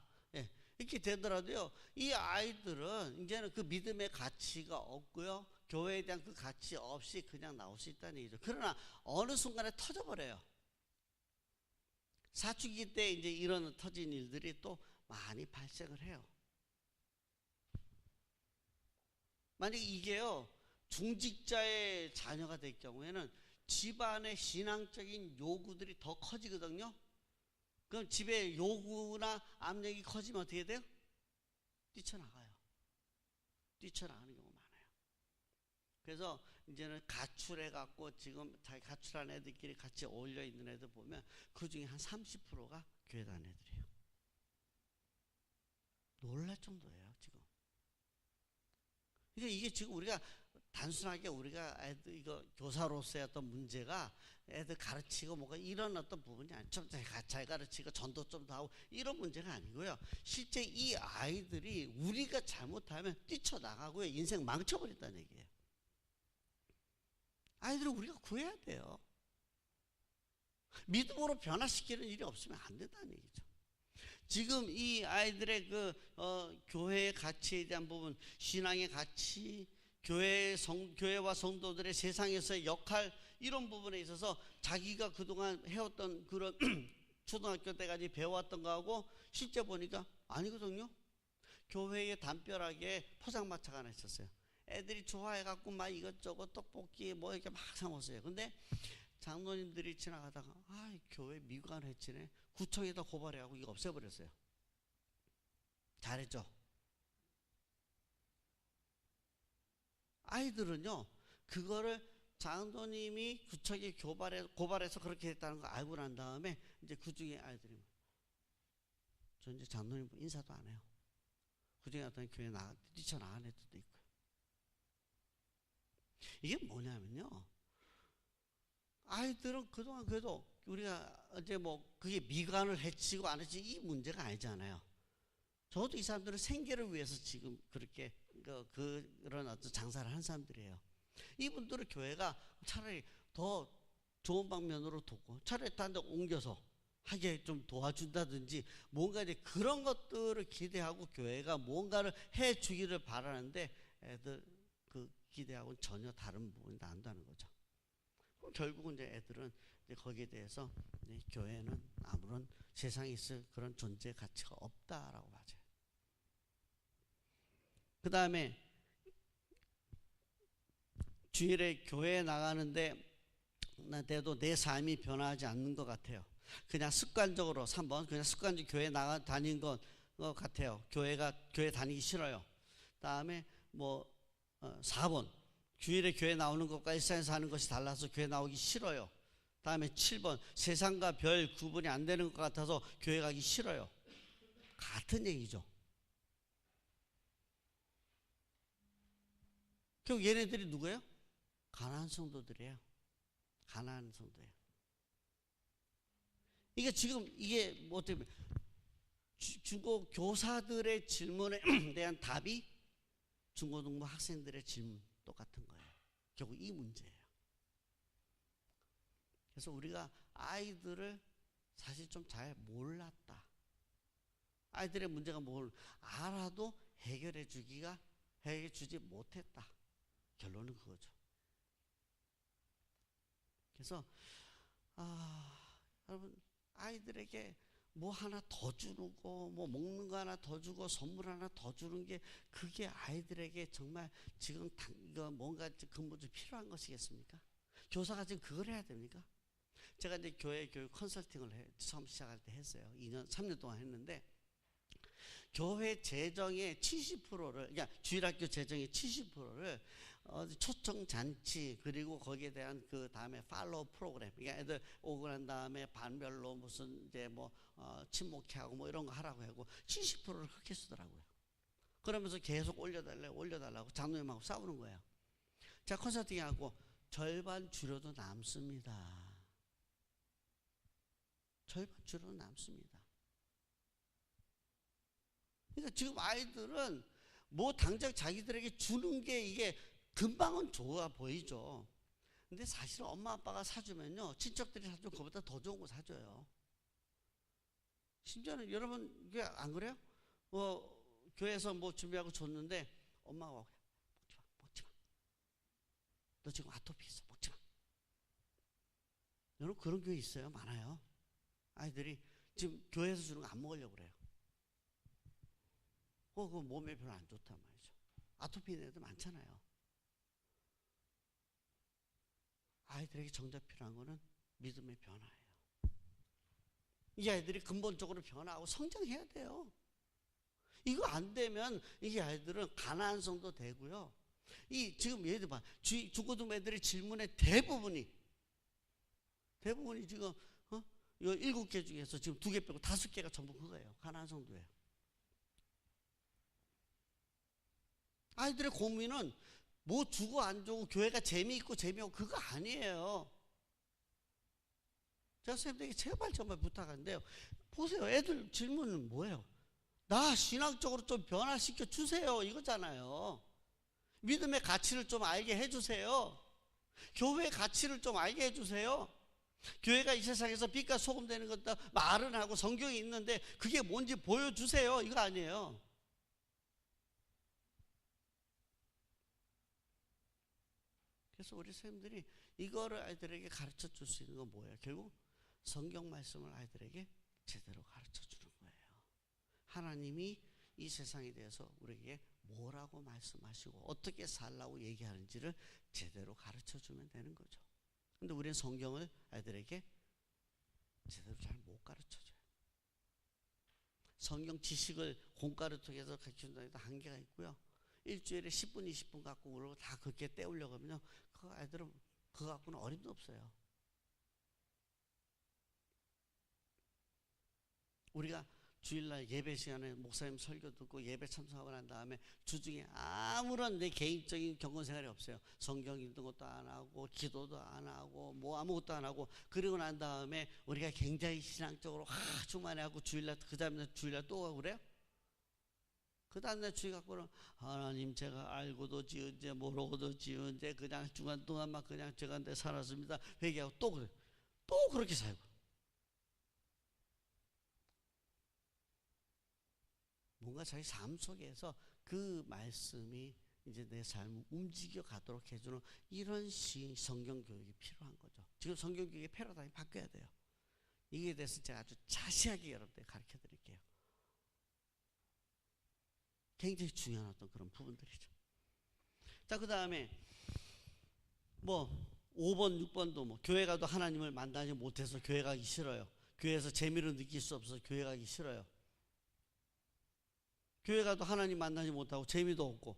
이렇게 되더라도요 이 아이들은 이제는 그 믿음의 가치가 없고요 교회에 대한 그 가치 없이 그냥 나올 수 있다는 얘기죠. 그러나 어느 순간에 터져버려요. 사춘기 때 이제 이런 터진 일들이 또 많이 발생을 해요. 만약에 이게요 중직자의 자녀가 될 경우에는 집안의 신앙적인 요구들이 더 커지거든요. 그럼 집에 요구나 압력이 커지면 어떻게 돼요? 뛰쳐나가요. 뛰쳐나가는 경우가 많아요. 그래서 이제는 가출해 갖고 지금 자기 가출한 애들끼리 같이 어울려 있는 애들 보면 그 중에 한 30%가 교회 다니는 애들이에요. 놀랄 정도예요 지금. 그러니까 이게 지금 우리가 단순하게 우리가 애들 이거 교사로서의 어떤 문제가 애들 가르치고 뭐가 이런 어떤 부분이 아니죠. 좀 잘 가르치고 전도 좀 더 하고 이런 문제가 아니고요. 실제 이 아이들이 우리가 잘못하면 뛰쳐나가고요. 인생 망쳐버린다는 얘기예요. 아이들을 우리가 구해야 돼요. 믿음으로 변화시키는 일이 없으면 안 된다는 얘기죠. 지금 이 아이들의 교회의 가치에 대한 부분, 신앙의 가치, 교회와 성도들의 세상에서의 역할, 이런 부분에 있어서 자기가 그동안 해왔던 그런 초등학교 때까지 배워왔던 거하고 실제 보니까 아니거든요. 교회에 담벼락에 포장마차가 하나 있었어요. 애들이 좋아해갖고 막 이것저것 떡볶이 뭐 이렇게 막 사먹었어요. 근데 장로님들이 지나가다가 교회 미관을 해치네, 구청에다 고발해가고 이거 없애버렸어요. 잘했죠. 아이들은요 그거를 장로님이 구청에 고발해서 그렇게 했다는 거 알고 난 다음에 이제 그 중에 아이들이 저 이제 장로님 인사도 안 해요. 그 중에 어떤 교회 뛰쳐나간 애들도 있고요. 이게 뭐냐면요, 아이들은 그동안 그래도 우리가 이제 뭐 그게 미관을 해치고 안 해치고 이 문제가 아니잖아요. 저도 이 사람들은 생계를 위해서 지금 그렇게 그런 어떤 장사를 한 사람들이에요. 이분들은 교회가 차라리 더 좋은 방면으로 돕고 차라리 다른 데 옮겨서 하게 좀 도와준다든지 뭔가 이제 그런 것들을 기대하고 교회가 뭔가를 해주기를 바라는데 애들 그 기대하고는 전혀 다른 부분이 난다는 거죠. 그럼 결국은 이제 애들은 이제 거기에 대해서 이제 교회는 아무런 세상에 있을 그런 존재 가치가 없다라고 맞아요. 그 다음에 주일에 교회에 나가는데 나도 내 삶이 변하지 않는 것 같아요. 그냥 습관적으로 3번 그냥 습관적으로 교회 다닌 것 같아요. 교회 다니기 싫어요. 다음에 4번 주일에 교회 나오는 것과 일상에서 하는 것이 달라서 교회 나오기 싫어요. 다음에 7번 세상과 별 구분이 안 되는 것 같아서 교회 가기 싫어요. 같은 얘기죠. 결국 얘네들이 누구예요? 가난한 성도들이에요. 가난한 성도예요. 이게 지금 이게 뭐 때문에 중고 교사들의 질문에 대한 답이 중고등부 학생들의 질문 똑같은 거예요. 결국 이 문제예요. 그래서 우리가 아이들을 사실 좀 잘 몰랐다. 아이들의 문제가 뭘 알아도 해결해 주지 못했다. 결론은 그거죠. 그래서 여러분 아이들에게 뭐 하나 더 주고 뭐 먹는 거 하나 더 주고 선물 하나 더 주는 게 그게 아이들에게 정말 지금 뭔가 근본적으로 필요한 것이겠습니까? 교사가 지금 그걸 해야 됩니까? 제가 이제 교회 교육 컨설팅을 처음 시작할 때 했어요. 3년 동안 했는데 교회 재정의 70%를 그러니까 주일학교 재정의 70%를 초청 잔치 그리고 거기에 대한 그 다음에 팔로우 프로그램, 그러니까 애들 오고 난 다음에 반별로 무슨 이제 친목회하고 뭐 이런 거 하라고 하고 70%를 그렇게 쓰더라고요. 그러면서 계속 올려달라고 장로님하고 싸우는 거예요. 제가 컨설팅하고 절반 줄여도 남습니다. 절반 줄여도 남습니다. 그러니까 지금 아이들은 뭐 당장 자기들에게 주는 게 이게 금방은 좋아 보이죠. 근데 사실은 엄마 아빠가 사주면요 친척들이 사주면 그보다 더 좋은 거 사줘요. 심지어는 여러분 이게 안 그래요? 교회에서 뭐 준비하고 줬는데 엄마가 먹지 마. 너 지금 아토피 있어. 먹지 마. 여러분 그런 교회 있어요. 많아요. 아이들이 지금 교회에서 주는 거 안 먹으려고 그래요. 그거 몸에 별로 안 좋단 말이죠. 아토피 있는 애들 많잖아요. 아이들에게 정작 필요한 거는 믿음의 변화예요. 이 아이들이 근본적으로 변화하고 성장해야 돼요. 이거 안 되면 이 아이들은 가난한 성도 되고요. 지금 얘들 봐. 중고등 애들의 질문의 대부분이 지금 7개 중에서 지금 2개 빼고 5개가 전부 그거예요. 가난한 성도예요. 아이들의 고민은 뭐 주고 안 주고 교회가 재미있고 재미없고 그거 아니에요. 제가 선생님들에게 제발 부탁하는데요. 보세요. 애들 질문은 뭐예요? 나 신앙적으로 좀 변화시켜 주세요. 이거잖아요. 믿음의 가치를 좀 알게 해주세요. 교회의 가치를 좀 알게 해주세요. 교회가 이 세상에서 빛과 소금 되는 것도 말은 하고 성경이 있는데 그게 뭔지 보여주세요. 이거 아니에요. 그래서 우리 선생님들이 이거를 아이들에게 가르쳐 줄 수 있는 건 뭐예요? 결국 성경 말씀을 아이들에게 제대로 가르쳐 주는 거예요. 하나님이 이 세상에 대해서 우리에게 뭐라고 말씀하시고 어떻게 살라고 얘기하는지를 제대로 가르쳐 주면 되는 거죠. 근데 우리는 성경을 아이들에게 제대로 잘 못 가르쳐 줘요. 성경 지식을 공과를 통해서 가르쳐준다는 데 한계가 있고요. 일주일에 10분, 20분 갖고 그러고 다 그렇게 때우려고 하면요. 그 아이들은 그거 갖고는 어림도 없어요. 우리가 주일날 예배 시간에 목사님 설교 듣고 예배 참석하고 난 다음에 주중에 아무런 내 개인적인 경건 생활이 없어요. 성경 읽는 것도 안 하고 기도도 안 하고 뭐 아무것도 안 하고 그리고 난 다음에 우리가 굉장히 신앙적으로 아주 많이 하고 주일날 그 다음날 주일날 또 가고 그래요? 그 다음날 주일 갖고는 하나님 제가 알고도 지은 죄 모르고도 지은 죄 그냥 주간 동안만 그냥 제가 내 살았습니다 회개하고 또 그래 또 그렇게 살고 뭔가 자기 삶 속에서 그 말씀이 이제 내 삶을 움직여 가도록 해주는 이런 성경 교육이 필요한 거죠. 지금 성경 교육의 패러다임이 바뀌어야 돼요. 이에 대해서 제가 아주 자세하게 여러분들 가르쳐 드릴게요. 굉장히 중요한 어떤 그런 부분들이죠. 자, 그 다음에 뭐 5번, 6번도 뭐 교회 가도 하나님을 만나지 못해서 교회 가기 싫어요. 교회에서 재미를 느낄 수 없어서 교회 가기 싫어요. 교회 가도 하나님 만나지 못하고 재미도 없고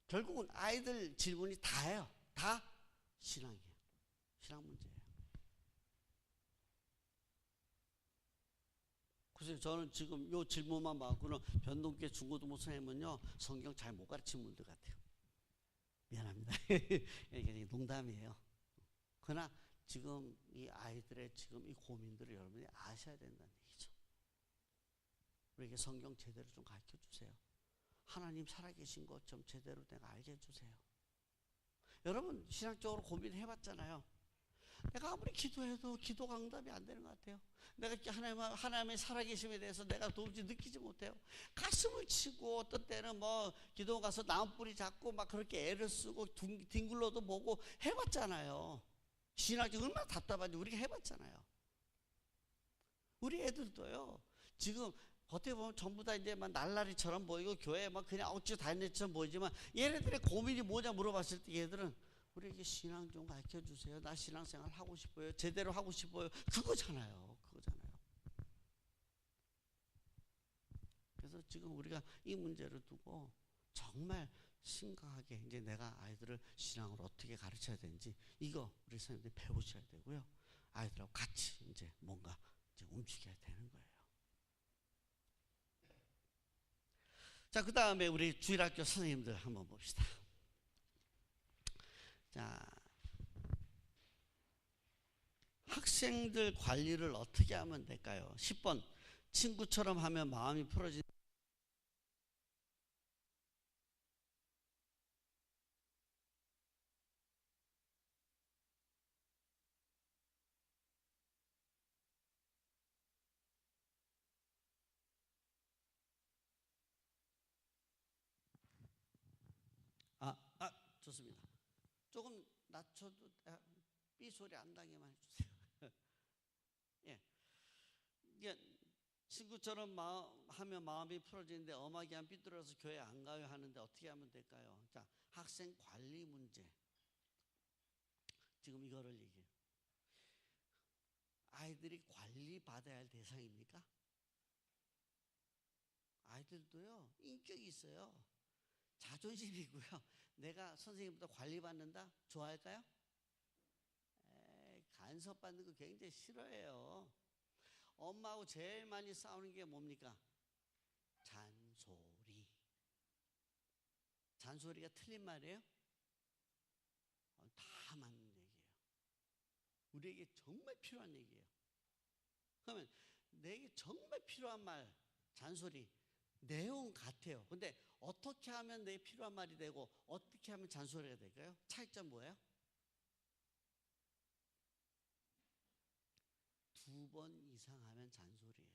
결국은 아이들 질문이 다예요. 다 신앙이에요. 신앙 문제예요. 그래서 저는 지금 요 질문만 받고는 변동계 중고등부 선생님은요 성경 잘 못 가르치는 분들 같아요. 미안합니다. 이게 농담이에요. 그러나 지금 이 아이들의 지금 이 고민들을 여러분이 아셔야 된다는 얘기죠. 우리에게 성경 제대로 좀 가르쳐 주세요. 하나님 살아계신 것 좀 제대로 내가 알게 해주세요. 여러분 신학적으로 고민해봤잖아요. 내가 아무리 기도해도 기도가 응답이 안 되는 것 같아요. 내가 하나님의 살아계심에 대해서 내가 도무지 느끼지 못해요. 가슴을 치고 어떤 때는 뭐 기도 가서 나무뿌리 잡고 막 그렇게 애를 쓰고 뒹굴러도 보고 해봤잖아요. 신학적 얼마나 답답한지 우리가 해봤잖아요. 우리 애들도요. 지금 어떻게 보면 전부 다 이제 막 날라리처럼 보이고 교회에 막 그냥 어찌 다니처럼 보이지만 얘네들의 고민이 뭐냐 물어봤을 때 얘들은 우리에게 신앙 좀 가르쳐 주세요. 나 신앙생활 하고 싶어요. 제대로 하고 싶어요. 그거잖아요. 그래서 지금 우리가 이 문제를 두고 정말 심각하게 이제 내가 아이들을 신앙을 어떻게 가르쳐야 되는지 이거 우리 선생님들이 배우셔야 되고요. 아이들하고 같이 이제 뭔가 이제 움직여야 되는 거예요. 자, 그 다음에 우리 주일학교 선생님들 한번 봅시다. 자, 학생들 관리를 어떻게 하면 될까요? 10번 친구처럼 하면 마음이 풀어진 좋습니다. 조금 낮춰도 삐 소리 안 나게만 해주세요. 예, 이게 친구처럼 하면 마음이 풀어지는데 엄하게 한 삐뚤어서 교회 안 가요 하는데 어떻게 하면 될까요? 자, 학생 관리 문제. 지금 이거를 얘기해요. 아이들이 관리받아야 할 대상입니까? 아이들도요 인격이 있어요. 자존심이 있고요. 내가 선생님보다 관리받는다? 좋아할까요? 간섭받는 거 굉장히 싫어해요. 엄마하고 제일 많이 싸우는 게 뭡니까? 잔소리. 잔소리가 틀린 말이에요? 다 맞는 얘기예요. 우리에게 정말 필요한 얘기예요. 그러면 내게 정말 필요한 말, 잔소리, 내용 같아요. 근데 어떻게 하면 내 필요한 말이 되고 어떻게 하면 잔소리가 될까요? 차이점 뭐예요? 2번 이상 하면 잔소리예요.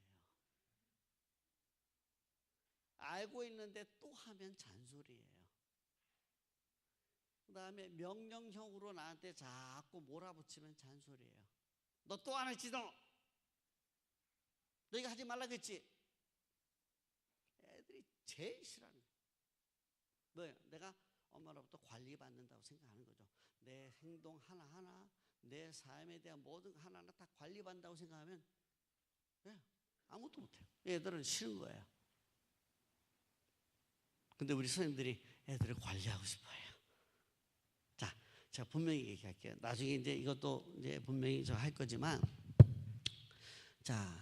알고 있는데 또 하면 잔소리예요. 그 다음에 명령형으로 나한테 자꾸 몰아붙이면 잔소리예요. 너 또 안 했지 너? 너 이거 하지 말라 그랬지? 애들이 제일 싫어하는 거예요. 뭐예요? 내가 엄마로부터 관리받는다고 생각하는 거죠. 내 행동 하나하나, 내 삶에 대한 모든 하나하나 다 관리받는다고 생각하면 아무것도 못해요. 애들은 싫은 거예요. 근데 우리 선생님들이 애들을 관리하고 싶어요. 자, 제가 분명히 얘기할게요. 나중에 이제 이것도 이제 분명히 저 할 거지만, 자,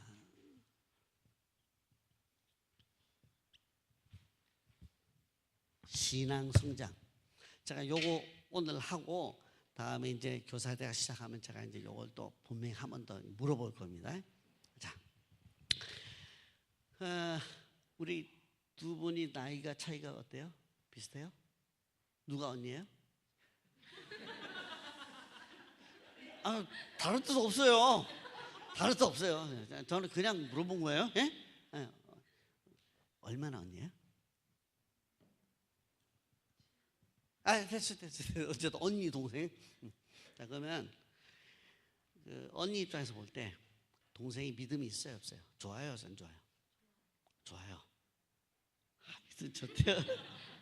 신앙 성장. 제가 요거 오늘 하고 다음에 이제 교사대학 시작하면 제가 이제 요걸 또 분명히 한 번 더 물어볼 겁니다. 자, 우리 두 분이 나이가 차이가 어때요? 비슷해요? 누가 언니예요? 아, 다를 뜻 없어요. 다를 뜻 없어요. 저는 그냥 물어본 거예요. 예? 예. 얼마나 언니예요? 아, 됐어. 어쨌든 언니 동생. 자, 그러면 그 언니 입장에서 볼 때 동생이 믿음이 있어요, 없어요? 좋아요, 안 좋아요? 좋아요. 믿음 좋대요.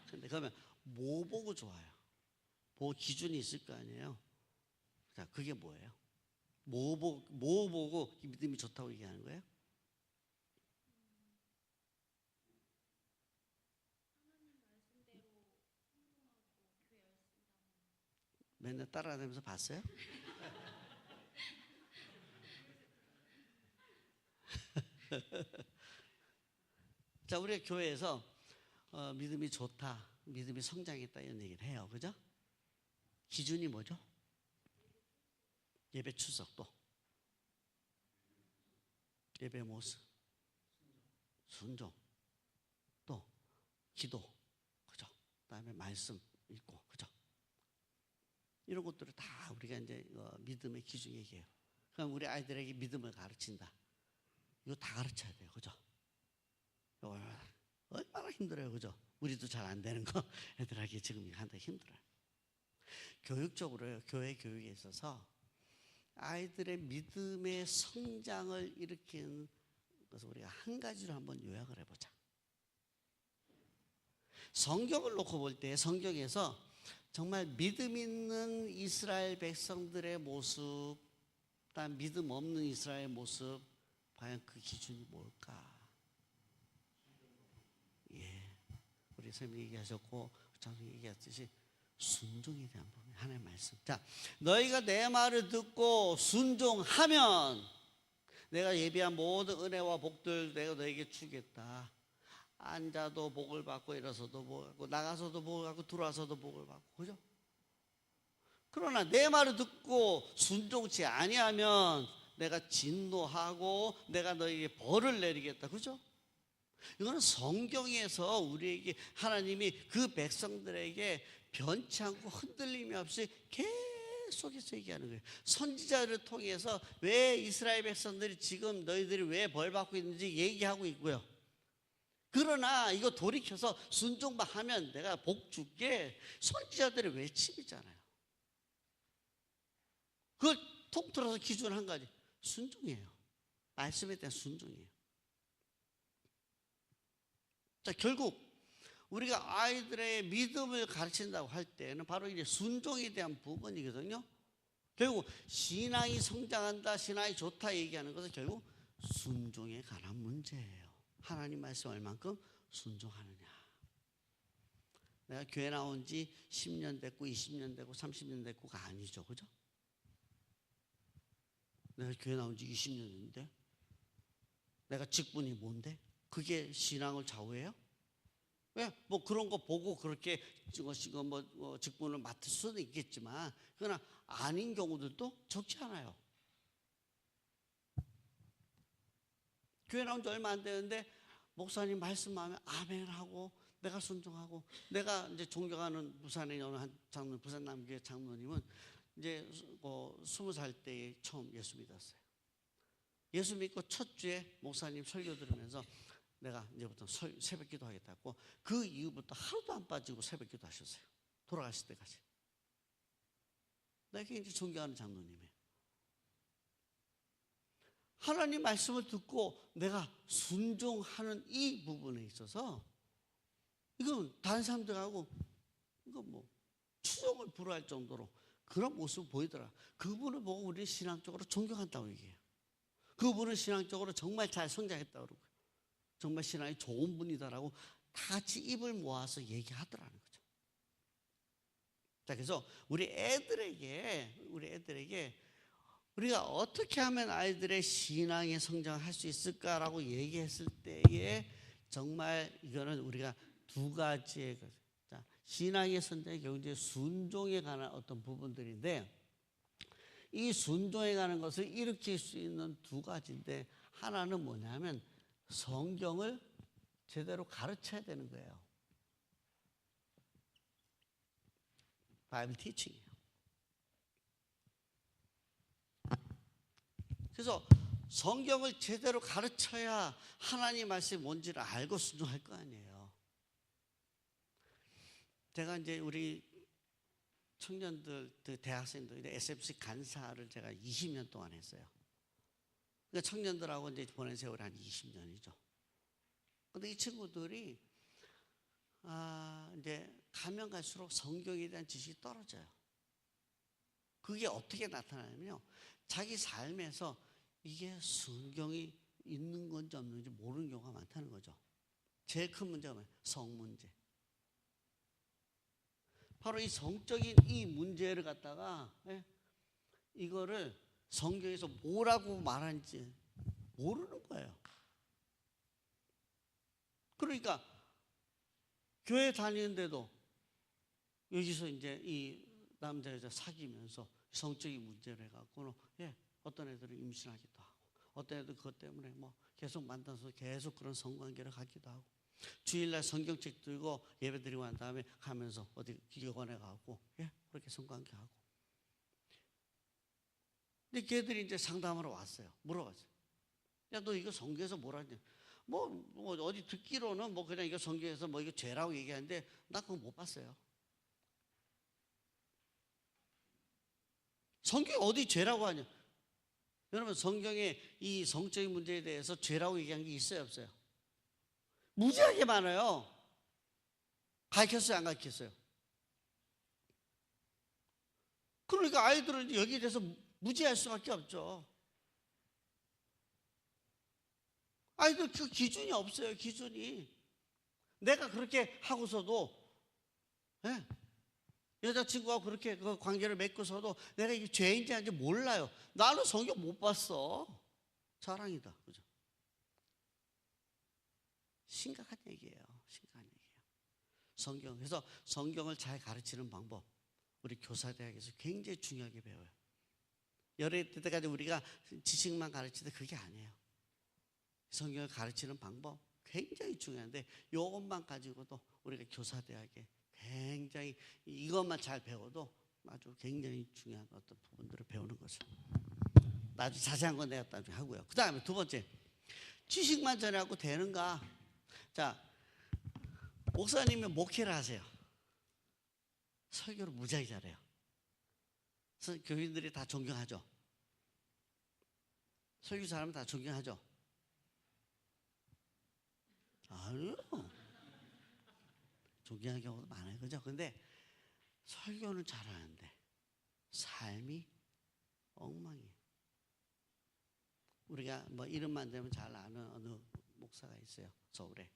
근데 그러면 뭐 보고 좋아요? 뭐 기준이 있을 거 아니에요? 자, 그게 뭐예요? 뭐 보고 믿음이 좋다고 얘기하는 거예요? 맨날 따라다니면서 봤어요? 자, 우리 교회에서 믿음이 좋다, 믿음이 성장했다 이런 얘기를 해요. 그죠? 기준이 뭐죠? 예배 출석도, 예배 모습, 순종, 또 기도, 그죠? 그다음에 말씀 읽고, 그죠? 이런 것들을 다 우리가 이제 믿음의 기준 얘기해요. 그럼 우리 아이들에게 믿음을 가르친다. 이거 다 가르쳐야 돼요, 그죠? 얼마나 힘들어요, 그죠? 우리도 잘 안 되는 거 애들에게 지금 한다 힘들어요. 교육적으로요, 교회 교육에 있어서 아이들의 믿음의 성장을 일으키는 것을 우리가 한 가지로 한번 요약을 해보자. 성경을 놓고 볼 때 성경에서 정말 믿음 있는 이스라엘 백성들의 모습, 단 믿음 없는 이스라엘 모습, 과연 그 기준이 뭘까? 예, 우리 선생님이 얘기하셨고 장로님이 얘기했듯이 순종에 대한 부분, 하나님의 말씀. 자, 너희가 내 말을 듣고 순종하면 내가 예비한 모든 은혜와 복들 내가 너에게 주겠다. 앉아도 복을 받고 일어서도 복을 받고 나가서도 복을 받고 들어와서도 복을 받고, 그죠? 그러나 내 말을 듣고 순종치 아니하면 내가 진노하고 내가 너에게 벌을 내리겠다, 그죠? 이거는 성경에서 우리에게 하나님이 그 백성들에게 변치 않고 흔들림이 없이 계속해서 얘기하는 거예요. 선지자를 통해서 왜 이스라엘 백성들이 지금 너희들이 왜 벌 받고 있는지 얘기하고 있고요. 그러나 이거 돌이켜서 순종만 하면 내가 복 줄게, 선지자들의 외침이잖아요. 그걸 통틀어서 기준 한 가지, 순종이에요. 말씀에 대한 순종이에요. 자, 결국 우리가 아이들의 믿음을 가르친다고 할 때는 바로 이제 순종에 대한 부분이거든요. 결국 신앙이 성장한다, 신앙이 좋다 얘기하는 것은 결국 순종에 관한 문제예요. 하나님 말씀 얼만큼 순종하느냐. 내가 교회 나온 지 10년 됐고 20년 됐고 30년 됐고가 아니죠, 그죠? 내가 교회 나온 지 20년 됐는데 내가 직분이 뭔데? 그게 신앙을 좌우해요? 왜? 뭐 그런 거 보고 그렇게 직분을 맡을 수도 있겠지만 그러나 아닌 경우들도 적지 않아요. 교회 나온 지 얼마 안 되는데 목사님 말씀하면 아멘 하고 내가 순종하고, 내가 이제 존경하는 부산의 어느 한 장로님, 부산 남교회 장로님은 이제 20살 때 처음 예수 믿었어요. 예수 믿고 첫 주에 목사님 설교 들으면서 내가 이제부터 새벽 기도 하겠다고 그 이후부터 하루도 안 빠지고 새벽 기도 하셨어요. 돌아가실 때까지. 내가 굉장히 존경하는 장로님이에요. 하나님 말씀을 듣고 내가 순종하는 이 부분에 있어서 이건 다른 사람들하고 이건 뭐 추종을 불허할 정도로 그런 모습을 보이더라. 그분을 보고 우리는 신앙적으로 존경한다고 얘기해요. 그분은 신앙적으로 정말 잘 성장했다고 그러고요. 정말 신앙이 좋은 분이다라고 다 같이 입을 모아서 얘기하더라는 거죠. 자, 그래서 우리 애들에게 우리가 어떻게 하면 아이들의 신앙의 성장을 할 수 있을까라고 얘기했을 때에 정말 이거는 우리가 두 가지의 것. 자, 신앙의 성장의 경우에 순종에 관한 어떤 부분들인데 이 순종에 관한 것을 일으킬 수 있는 두 가지인데 하나는 뭐냐면 성경을 제대로 가르쳐야 되는 거예요. 바이블 티칭이에요. 그래서 성경을 제대로 가르쳐야 하나님 말씀이 뭔지를 알고 순종할 거 아니에요. 제가 이제 우리 청년들, 대학생들, SMC 간사를 제가 20년 동안 했어요. 그러니까 청년들하고 이제 보낸 세월이 한 20년이죠. 근데 이 친구들이 이제 가면 갈수록 성경에 대한 지식이 떨어져요. 그게 어떻게 나타나냐면요. 자기 삶에서 이게 성경이 있는 건지 없는지 모르는 경우가 많다는 거죠. 제일 큰 문제가 뭐예요? 성 문제. 바로 이 성적인 이 문제를 갖다가 이거를 성경에서 뭐라고 말하는지 모르는 거예요. 그러니까 교회 다니는데도 여기서 이제 이 남자 여자 사귀면서 성적인 문제를 해갖고는 어떤 애들은 임신하기도 하고 어떤 애들은 그것 때문에 뭐 계속 만나서 계속 그런 성관계를 갖기도 하고 주일날 성경책 들고 예배 드리고 난 다음에 가면서 어디 기도원에 가고 그렇게 성관계하고. 근데 걔들이 이제 상담하러 왔어요. 물어봤어요. 야, 너 이거 성경에서 뭐라 했냐? 뭐 어디 듣기로는 뭐 그냥 이거 성경에서 뭐 이거 죄라고 얘기하는데 나 그거 못 봤어요. 성경이 어디 죄라고 하냐? 여러분 성경에 이 성적인 문제에 대해서 죄라고 얘기한 게 있어요 없어요? 무지하게 많아요. 가르쳤어요 안 가르쳤어요? 그러니까 아이들은 여기에 대해서 무지할 수밖에 없죠. 아이들 그 기준이 없어요. 기준이. 내가 그렇게 하고서도 여자친구하고 그렇게 그 관계를 맺고서도 내가 이게 죄인지 아닌지 몰라요. 나는 성경 못 봤어. 자랑이다. 그죠? 심각한 얘기예요. 심각한 얘기예요. 그래서 성경을 잘 가르치는 방법, 우리 교사대학에서 굉장히 중요하게 배워요. 열애 때까지 우리가 지식만 가르치는데 그게 아니에요. 성경을 가르치는 방법 굉장히 중요한데 이것만 가지고도 우리가 교사대학에 굉장히 이것만 잘 배워도 아주 굉장히 중요한 어떤 부분들을 배우는 거죠. 아주 자세한 건 내가 나중에 하고요. 그 다음에 두 번째, 지식만 전하고 되는가? 자, 목사님이 목회를 하세요. 설교를 무지하게 잘해요. 교인들이 다 존경하죠. 설교 잘하면 다 존경하죠. 아니요. 존경하는 경우도 많아요. 그죠? 근데 설교는 잘하는데 삶이 엉망이에요. 우리가 뭐 이름만 되면 잘 아는 어느 목사가 있어요. 서울에.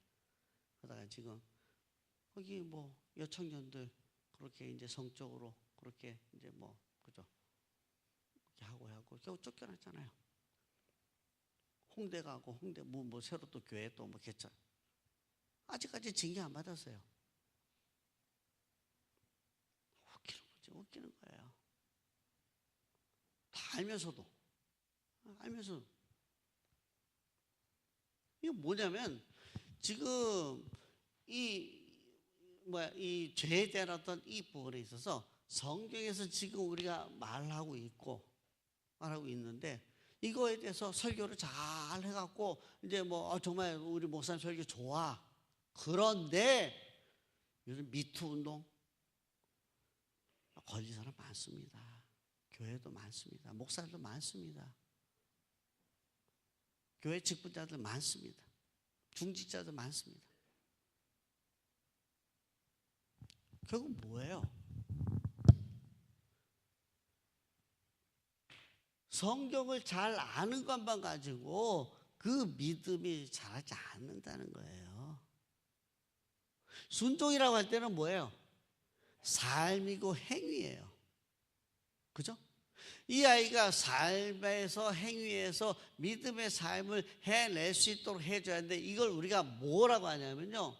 그러다가 지금 거기 뭐 여청년들 그렇게 이제 성적으로 그렇게 이제 뭐 그죠? 그렇게 하고 겨우 쫓겨났잖아요. 홍대 가고 홍대 뭐 새로 또 교회 또 뭐 개천. 아직까지 징계 안 받았어요. 웃기는 거예요. 다 알면서도 이게 뭐냐면 지금 이 죄에 대한 어떤 이 부분에 있어서 성경에서 지금 우리가 말하고 있는데 이거에 대해서 설교를 잘 해갖고 이제 뭐 정말 우리 목사님 설교 좋아. 그런데 요즘 미투 운동 걸린 사람 많습니다. 교회도 많습니다. 목사들도 많습니다. 교회 직분자들 많습니다. 중직자들 많습니다. 결국 뭐예요? 성경을 잘 아는 것만 가지고 그 믿음이 자라지 않는다는 거예요. 순종이라고 할 때는 뭐예요? 삶이고 행위예요. 그죠? 이 아이가 삶에서 행위에서 믿음의 삶을 해낼 수 있도록 해줘야 하는데 이걸 우리가 뭐라고 하냐면요.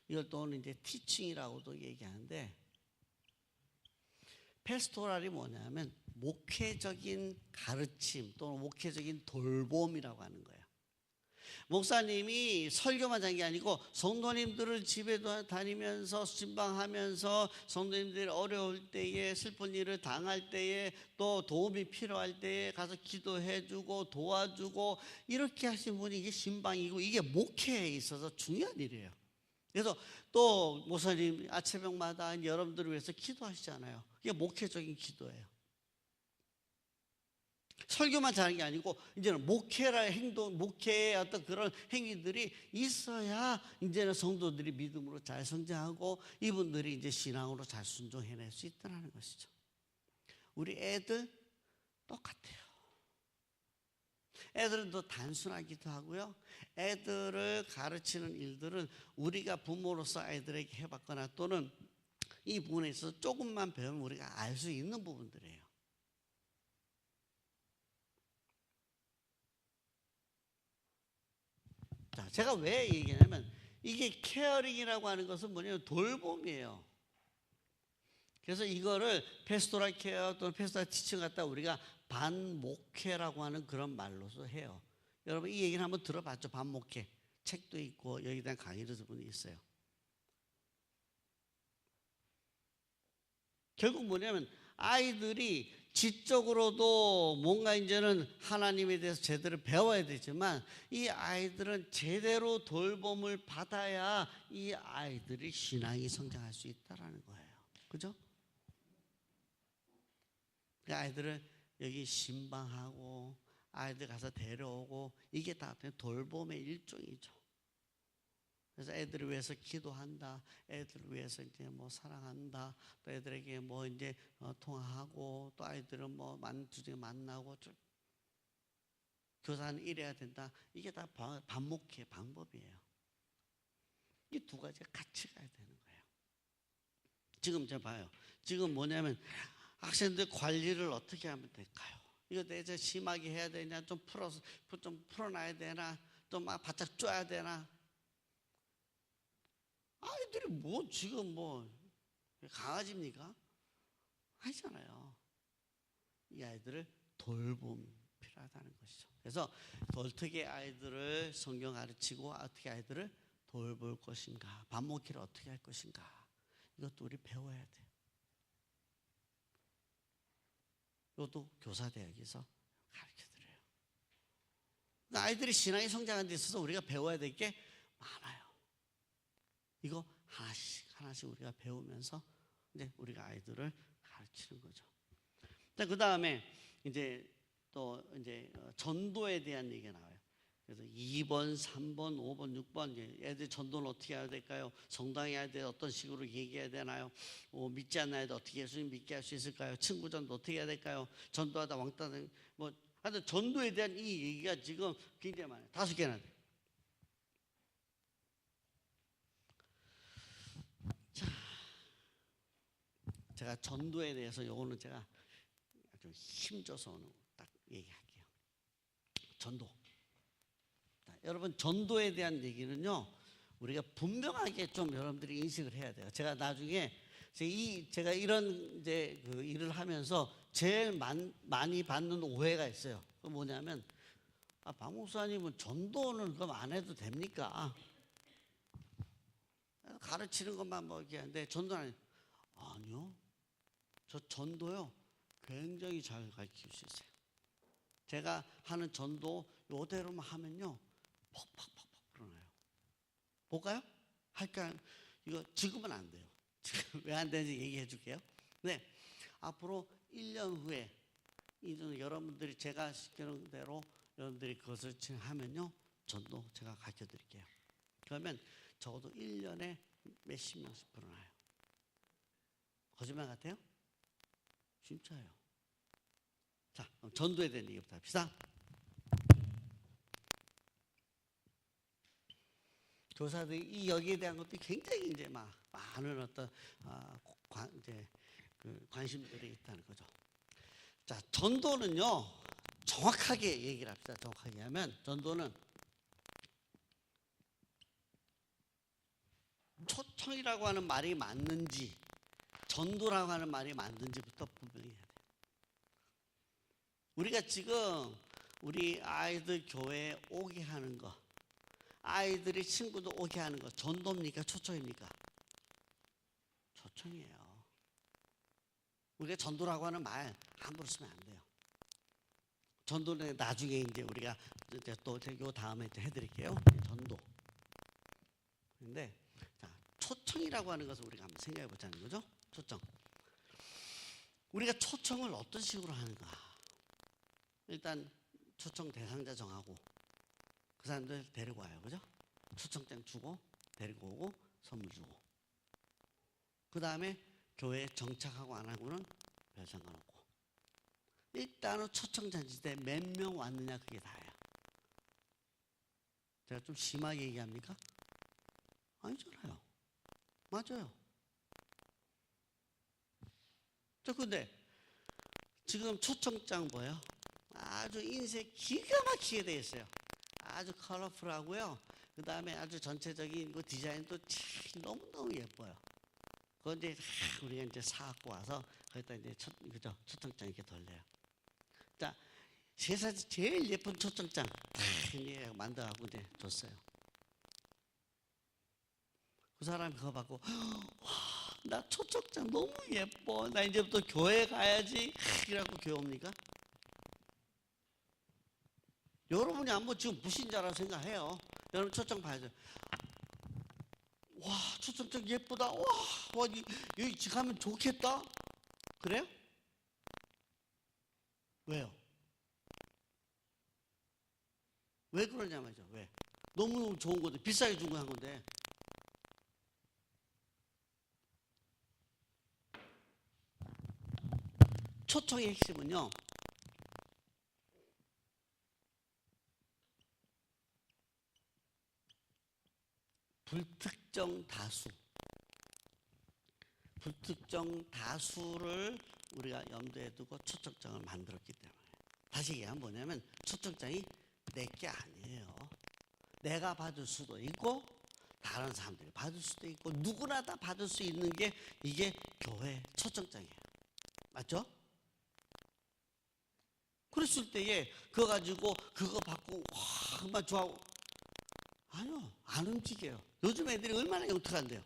이걸 또는 이제 티칭이라고도 얘기하는데 페스토랄이 뭐냐면 목회적인 가르침 또는 목회적인 돌봄이라고 하는 거예요. 목사님이 설교만 한 게 아니고 성도님들을 집에 다니면서 신방하면서 성도님들이 어려울 때에 슬픈 일을 당할 때에 또 도움이 필요할 때에 가서 기도해주고 도와주고 이렇게 하신 분이 이게 신방이고 이게 목회에 있어서 중요한 일이에요. 그래서 또 목사님 아침명마다 여러분들을 위해서 기도하시잖아요. 이게 목회적인 기도예요. 설교만 잘하는 게 아니고 이제는 목회라의 행동, 목회의 어떤 그런 행위들이 있어야 이제는 성도들이 믿음으로 잘 성장하고 이분들이 이제 신앙으로 잘 순종해낼 수 있다는 것이죠. 우리 애들 똑같아요. 애들은 더 단순하기도 하고요. 애들을 가르치는 일들은 우리가 부모로서 아이들에게 해봤거나 또는 이 부분에 있어서 조금만 배우면 우리가 알 수 있는 부분들이에요. 자, 제가 왜 얘기하냐면 이게 케어링이라고 하는 것은 뭐냐면 돌봄이에요. 그래서 이거를 페스토랄 케어 또는 페스토랄 티칭 갖다 우리가 반목회라고 하는 그런 말로서 해요. 여러분 이 얘기는 한번 들어봤죠? 반목회. 책도 있고 여기에 대한 강의도 들은 분이 있어요. 결국 뭐냐면 아이들이 지적으로도 뭔가 이제는 하나님에 대해서 제대로 배워야 되지만 이 아이들은 제대로 돌봄을 받아야 이 아이들이 신앙이 성장할 수 있다는 거예요. 그죠? 그 아이들을 여기 신방하고 아이들 가서 데려오고 이게 다 돌봄의 일종이죠. 그래서 애들을 위해서 기도한다. 애들을 위해서 이제 뭐 사랑한다. 또 애들에게 뭐 이제 통화하고 또 아이들은 뭐 주중에 만나고 교사는 이래야 된다. 이게 다 반목회 방법이에요. 이 두 가지가 같이 가야 되는 거예요. 지금 제가 봐요. 지금 뭐냐면 학생들 관리를 어떻게 하면 될까요? 이거 내가 심하게 해야 되냐? 좀 풀어놔야 되나? 좀 막 바짝 쪼야 되나? 아이들이 뭐 지금 뭐 강아지입니까? 아니잖아요. 이 아이들을 돌봄 필요하다는 것이죠. 그래서 어떻게 아이들을 성경 가르치고 어떻게 아이들을 돌볼 것인가, 반목회를 어떻게 할 것인가, 이것도 우리 배워야 돼요. 이것도 교사대학에서 가르쳐드려요. 그러니까 아이들이 신앙이 성장하는 데 있어서 우리가 배워야 될 게 많아요. 이거 하나씩 우리가 배우면서 이제 우리가 아이들을 가르치는 거죠. 자, 그 다음에 이제 또 이제 전도에 대한 얘기가 나와요. 그래서 2번, 3번, 5번, 6번 애들 전도는 어떻게 해야 될까요? 성당에 해야 돼 어떤 식으로 얘기해야 되나요? 믿지 않는 아이들 어떻게 예수님 믿게 할 수 있을까요? 친구 전도 어떻게 해야 될까요? 전도하다 왕따 뭐 하여튼 전도에 대한 이 얘기가 지금 굉장히 많아요. 5개나 돼요. 자, 제가 전도에 대해서 요거는 제가 좀 힘줘서 딱 얘기할게요. 전도. 여러분 전도에 대한 얘기는요 우리가 분명하게 좀 여러분들이 인식을 해야 돼요. 제가 나중에 제가 이런 이제 그 일을 하면서 제일 많이 받는 오해가 있어요. 그 뭐냐면 박 목사님은 전도는 그럼 안 해도 됩니까? 가르치는 것만 뭐 이렇게 하는데 전도는 아니요. 저 전도요 굉장히 잘 가르칠 수 있어요. 제가 하는 전도 요대로만 하면요 퍽퍽퍽퍽 불어나요. 볼까요? 할까요? 이거 지금은 안 돼요. 지금 왜 안 되는지 얘기해 줄게요. 네, 앞으로 1년 후에 여러분들이 제가 시키는 대로 여러분들이 그것을 하면요 전도 제가 가르쳐 드릴게요. 그러면 적어도 1년에 몇십 명씩 불어나요. 거짓말 같아요? 진짜예요. 자, 그럼 전도에 대한 얘기부터 합시다. 교사들이 이 여기에 대한 것도 굉장히 이제 많은 어떤 관심들이 있다는 거죠. 자, 전도는요 정확하게 얘기를 합시다. 정확하게 하면 전도는 초청이라고 하는 말이 맞는지 전도라고 하는 말이 맞는지부터 분명히 해야 돼요. 우리가 지금 우리 아이들 교회에 오게 하는 거, 아이들이 친구도 오게 하는 거 전도입니까? 초청입니까? 초청이에요. 우리가 전도라고 하는 말 함부로 쓰면 안 돼요. 전도는 나중에 이제 우리가 또 요 다음에 해드릴게요. 전도. 근데 자, 초청이라고 하는 것을 우리가 한번 생각해 보자는 거죠. 초청. 우리가 초청을 어떤 식으로 하는가? 일단 초청 대상자 정하고 그 사람들 데리고 와요, 그죠? 초청장 주고 데리고 오고 선물 주고. 그 다음에 교회에 정착하고 안 하고는 별 상관없고. 일단은 초청잔치 때 몇 명 왔느냐 그게 다예요. 제가 좀 심하게 얘기합니까? 아니잖아요. 맞아요. 저 근데 지금 초청장 뭐예요? 아주 인쇄 기가 막히게 돼 있어요. 아주 컬러풀하고요. 그 다음에 아주 전체적인 그 디자인도 참 너무너무 예뻐요. 그건 이제 우리가 이제 사갖고 와서 거기다 이제 그죠? 초청장 이렇게 돌려요. 자, 세상에 제일 예쁜 초청장 만들어갖고 이제 줬어요. 그 사람이 그거 받고 와, 나 초청장 너무 예뻐. 나 이제부터 교회 가야지. 이라고 교회 옵니까? 여러분이 한번 지금 무신자라고 생각해요. 여러분 초청 봐야죠. 와, 초청장 예쁘다. 와, 여기 가면 좋겠다. 그래요? 왜요? 왜 그러냐 말이죠. 왜? 너무너무 좋은 건데, 비싸게 준 거 한 건데. 초청의 핵심은요, 불특정 다수를 우리가 염두에 두고 초청장을 만들었기 때문에. 다시 얘기하면 뭐냐면 초청장이 내게 아니에요. 내가 받을 수도 있고 다른 사람들이 받을 수도 있고 누구나 다 받을 수 있는 게 이게 교회 초청장이에요. 맞죠? 그랬을 때에 그거 가지고 그거 받고 와 정말 좋아하고 아니요 안 움직여요. 요즘 애들이 얼마나 영특한데요.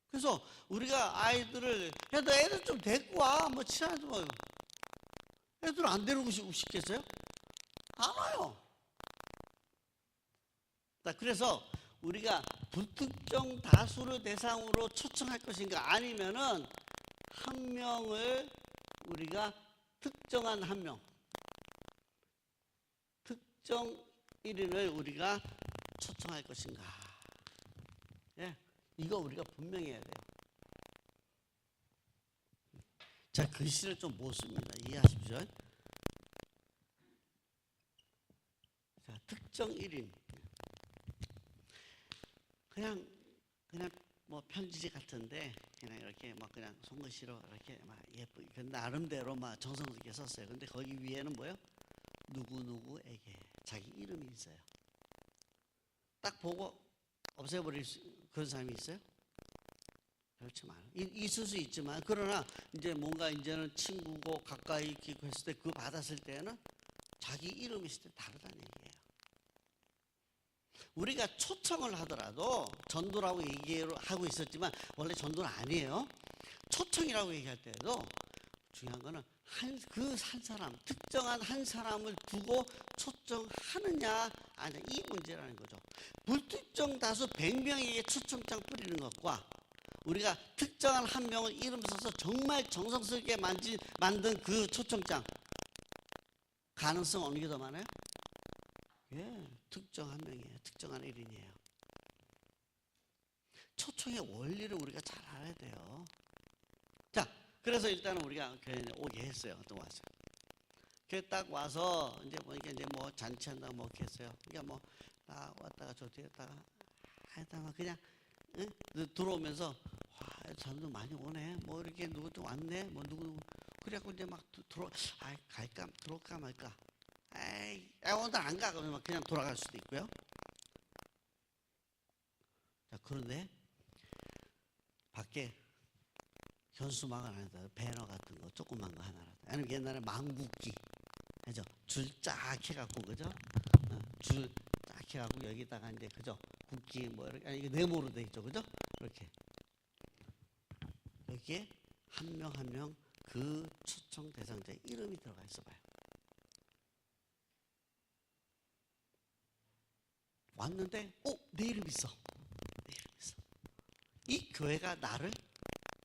그래서 우리가 아이들을 야 너 애들 좀 데리고 와 뭐 친하지 뭐 애들 안 데리고 싶겠어요? 안 와요. 자, 그래서 우리가 불특정 다수를 대상으로 초청할 것인가 아니면은 한 명을 우리가 특정한 한 명 특정 1인을 우리가 초청할 것인가. 예, 이거 우리가 분명히 해야 돼요. 자, 글씨를 좀 못 씁니다. 이해하십시오. 자, 특정 1인. 그냥 뭐 편지 같은데 그냥 이렇게 막 그냥 손글씨로 이렇게 막 예쁘게 나름대로 막 정성스럽게 썼어요. 근데 거기 위에는 뭐요? 누구누구에게 자기 이름이 있어요. 딱 보고 없애버릴 그런 사람이 있어요? 그렇지 않아요. 있을 수 있지만 그러나 이제 뭔가 이제는 친구고 가까이 있고 했을 때 그거 받았을 때는 자기 이름이 있을 때 다르다는 얘기예요. 우리가 초청을 하더라도 전도라고 얘기하고 있었지만 원래 전도는 아니에요. 초청이라고 얘기할 때도 중요한 거는 그 한 사람, 특정한 한 사람을 두고 초청하느냐 아니냐 이 문제라는 거죠. 불특정 다수 100명에게 초청장 뿌리는 것과 우리가 특정한 한 명을 이름 써서 정말 정성스럽게 만든 그 초청장, 가능성 어느 게 더 많아요? 예, 특정 한 명이에요. 특정한 일인이에요. 초청의 원리를 우리가 잘 알아야 돼요. 자, 그래서 일단은 우리가 교회에 오게 했어요. 또 왔어요. 교회 딱 와서 이제 보니까 이제 뭐 잔치한다고 뭐 이렇게 했어요. 그러니까 뭐 딱 왔다가 저 뒤에다가 하다가 그냥 응? 들어오면서 와, 사람도 많이 오네. 뭐 이렇게 누구도 왔네. 뭐 누구 그래갖고 이제 막 갈까 들어올까 말까. 에이, 오늘 안 가. 그러면 그냥 돌아갈 수도 있고요. 자, 그런데 밖에 현수막은 아니다. 배너 같은 거 조그만 거 하나라도. 아니면 옛날에 망국기, 그죠? 줄 쫙 해갖고 그죠? 줄 쫙 해갖고 여기다가 이제 그죠? 국기 뭐 이렇게 아니 이게 네모로 돼 있죠, 그죠? 이렇게 여기에 한 명 한 명 그 초청 대상자의 이름이 들어가 있어 봐요. 왔는데, 내 이름 있어. 내 이름 있어. 이 교회가 나를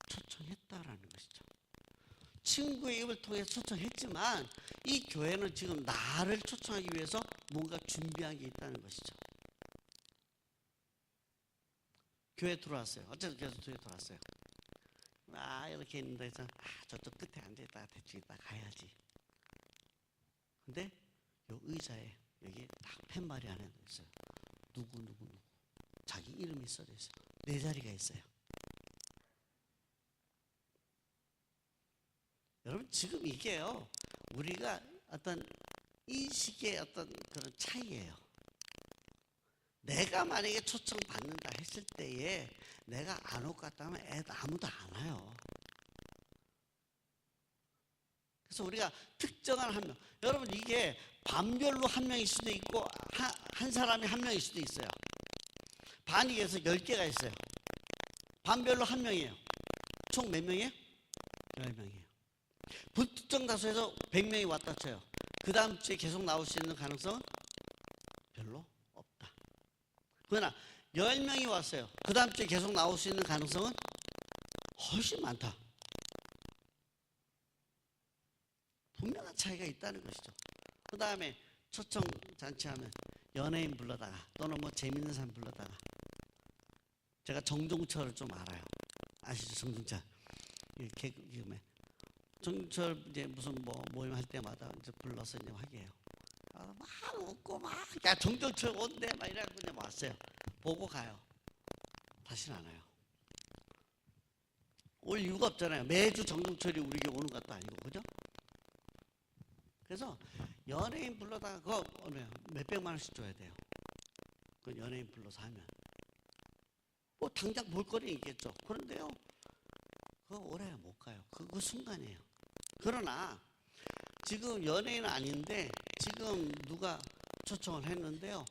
초청했다라는 것이죠. 친구의 입을 통해 초청했지만 이 교회는 지금 나를 초청하기 위해서 뭔가 준비한 게 있다는 것이죠. 교회 들어왔어요. 어쨌든 계속 교회 들어왔어요. 이렇게 있는데 저쪽 끝에 앉아있다가 대충 있다가 가야지. 근데 요 의자에 여기 딱 팻말이 안에 있어요. 누구 자기 이름이 써져 있어요. 네 자리가 있어요. 여러분 지금 이게요 우리가 어떤 인식의 어떤 그런 차이예요. 내가 만약에 초청 받는다 했을 때에 내가 안 올 것 같다면 아무도 안 와요. 그래서 우리가 특정한 한 명, 여러분 이게 반별로 한 명일 수도 있고 한 사람이 한 명일 수도 있어요. 반익에서 10개가 있어요. 반별로 한 명이에요. 총 몇 명이에요? 10명이에요. 불특정 다수에서 100명이 왔다 쳐요. 그 다음 주에 계속 나올 수 있는 가능성은 별로 없다. 그러나 10명이 왔어요. 그 다음 주에 계속 나올 수 있는 가능성은 훨씬 많다. 분명한 차이가 있다는 것이죠. 그 다음에 초청 잔치하면 연예인 불러다가 또는 뭐 재밌는 사람 불러다가, 제가 정종철을 좀 알아요. 아시죠? 정종철. 개그맨. 정철 이제 무슨 뭐 모임 할 때마다 이제 불러서 이제 하게 해요. 막 웃고 야 정철 온대 막 이래갖고 이제 왔어요. 보고 가요. 다시는 안 와요. 올 이유가 없잖아요. 매주 정종철이 우리에게 오는 것도 아니고, 그죠? 그래서 연예인 불러다가 그거 몇백만 원씩 줘야 돼요. 그 연예인 불러서 하면 뭐 당장 볼거리 있겠죠. 그런데요 그거 오래 못 가요. 그 순간이에요. 그러나 지금 연예인은 아닌데 지금 누가 초청을 했는데요,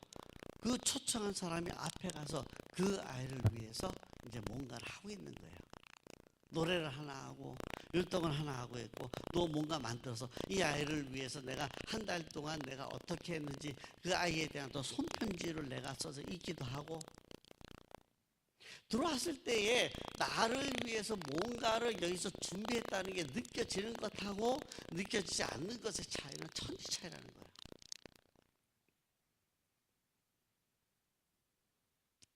그 초청한 사람이 앞에 가서 그 아이를 위해서 이제 뭔가를 하고 있는 거예요. 노래를 하나 하고 율동을 하나 하고 있고 또 뭔가 만들어서 이 아이를 위해서 내가 한 달 동안 내가 어떻게 했는지 그 아이에 대한 또 손편지를 내가 써서 읽기도 하고, 들어왔을 때에 나를 위해서 뭔가를 여기서 준비했다는 게 느껴지는 것하고 느껴지지 않는 것의 차이는 천지 차이라는 거예요.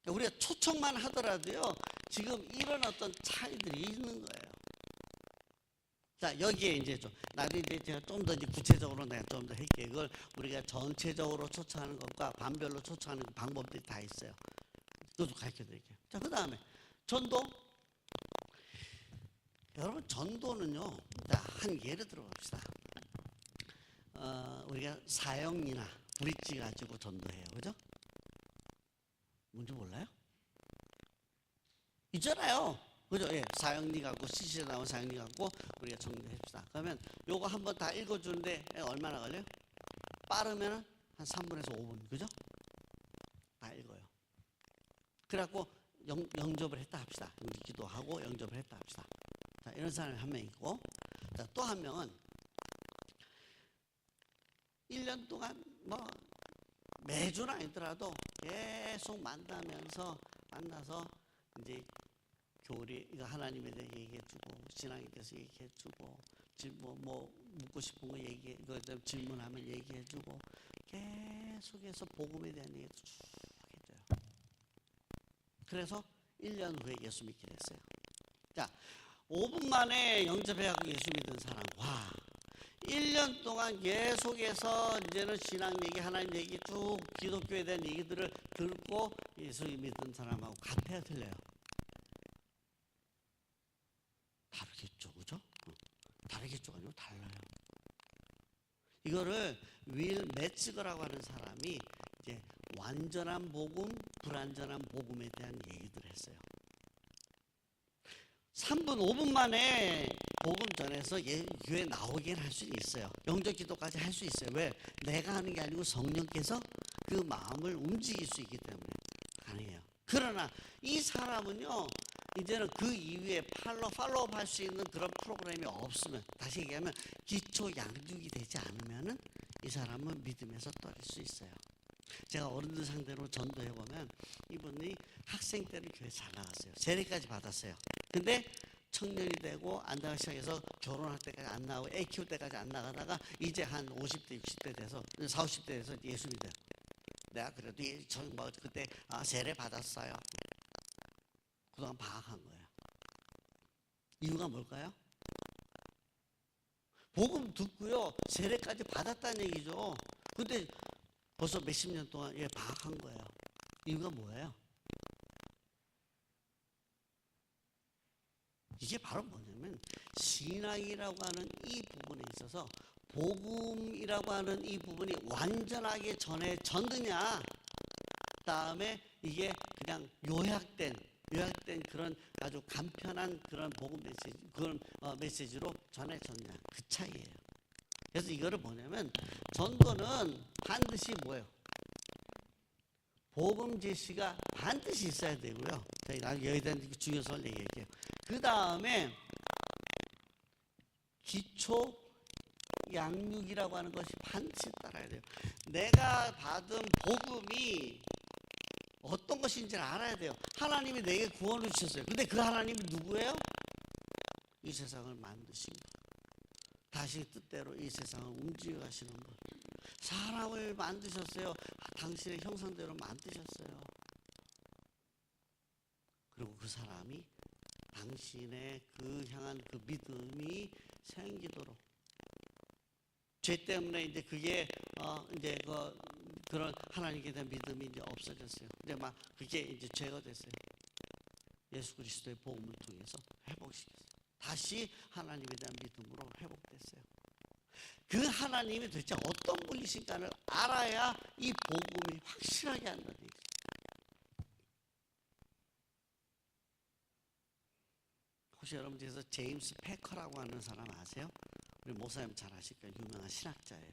우리가 초청만 하더라도요 지금 이런 어떤 차이들이 있는 거예요. 자, 여기에 이제 좀 나중에 제가 좀 더 구체적으로 내가 좀 더 할게요. 이걸 우리가 전체적으로 초청하는 것과 반별로 초청하는 방법들이 다 있어요. 그것도 가르쳐 드릴게요. 자, 그 다음에 전도. 여러분 전도는요, 한 예를 들어 봅시다. 우리가 사형리나 브릿지 가지고 전도해요. 그죠? 뭔지 몰라요? 있잖아요. 그죠? 예, 사형리 갖고 CC에 나온 사형리 갖고 우리가 정리합시다. 그러면 요거 한번 다 읽어주는데 얼마나 걸려요? 빠르면 한 3분에서 5분. 그죠? 다 읽어요. 그래갖고 영접을 했다 합시다. 기도하고 영접을 했다 합시다. 자, 이런 사람이 한 명 있고, 또 한 명은 1년 동안 뭐 매주는 아니더라도 계속 만나서 이제 교리, 이거 하나님에 대해 얘기해주고, 신앙에 대해서 얘기해주고, 뭐 묻고 싶은 거 이거 질문하면 얘기해주고, 계속해서 복음에 대한 얘기도 쭉 해줘요. 그래서 1년 후에 예수 믿게 됐어요. 자, 5분 만에 영접해갖고 예수 믿은 사람과 1년 동안 계속해서 이제는 신앙 얘기, 하나님 얘기 쭉 기독교에 대한 얘기들을 듣고 예수 믿은 사람하고 같아요, 틀려요? 다르겠죠, 그죠? 다르겠죠, 아니고 달라요. 이거를 윌 매츠거라고 하는 사람이 이제 완전한 복음, 불완전한 복음에 대한 얘기들을 했어요. 3분, 5분 만에 복음 전해서 교회 나오긴 할 수 있어요. 영접 기도까지 할 수 있어요. 왜? 내가 하는 게 아니고 성령께서 그 마음을 움직일 수 있기 때문에 가능해요. 그러나 이 사람은요, 이제는 그 이후에 팔로우업 할 수 있는 그런 프로그램이 없으면, 다시 얘기하면 기초 양육이 되지 않으면은 이 사람은 믿음에서 떨어질 수 있어요. 제가 어른들 상대로 전도해보면 이분이 학생 때는 교회 잘 나갔어요. 세례까지 받았어요. 근데 청년이 되고 안 나가기 시작해서 결혼할 때까지 안 나가고 애 키울 때까지 안 나가다가 이제 한 50대, 60대 돼서 40, 50대 돼서 예수 믿어요. 내가 그래도 그때 세례 받았어요. 그동안 방학한 거예요. 이유가 뭘까요? 복음 듣고요, 세례까지 받았다는 얘기죠. 근데 벌써 몇십 년 동안 방학한 거예요. 이유가 뭐예요? 이게 바로 뭐냐면 신앙이라고 하는 이 부분에 있어서 복음이라고 하는 이 부분이 완전하게 전해졌느냐, 다음에 이게 그냥 요약된 그런 아주 간편한 그런 복음 메시지, 그런 메시지로 전해졌냐, 그 차이예요. 그래서 이거를 뭐냐면 전도는 반드시 뭐예요? 복음 제시가 반드시 있어야 되고요. 여기에 대한 중요성을 얘기할게요. 그 다음에 기초 양육이라고 하는 것이 반드시 따라야 돼요. 내가 받은 복음이 어떤 것인지를 알아야 돼요. 하나님이 내게 구원을 주셨어요. 근데 그 하나님이 누구예요? 이 세상을 만드신 분, 다시 뜻대로 이 세상을 움직여 가시는 분, 사람을 만드셨어요. 당신의 형상대로 만드셨어요. 그리고 그 사람이 당신의 그 향한 그 믿음이 생기도록, 죄 때문에 이제 그게 이제 그런 하나님께 대한 믿음이 이제 없어졌어요. 근데 막 그게 이제 죄가 됐어요. 예수 그리스도의 복음을 통해서 회복시켰어요. 다시 하나님에 대한 믿음으로 회복됐어요. 그 하나님이 도대체 어떤 분이신가를 알아야 이 복음이 확실하게 한다는 얘기죠. 혹시 여러분께서 제임스 패커라고 하는 사람 아세요? 우리 목사님 잘 아실 거예요. 유명한 신학자예요.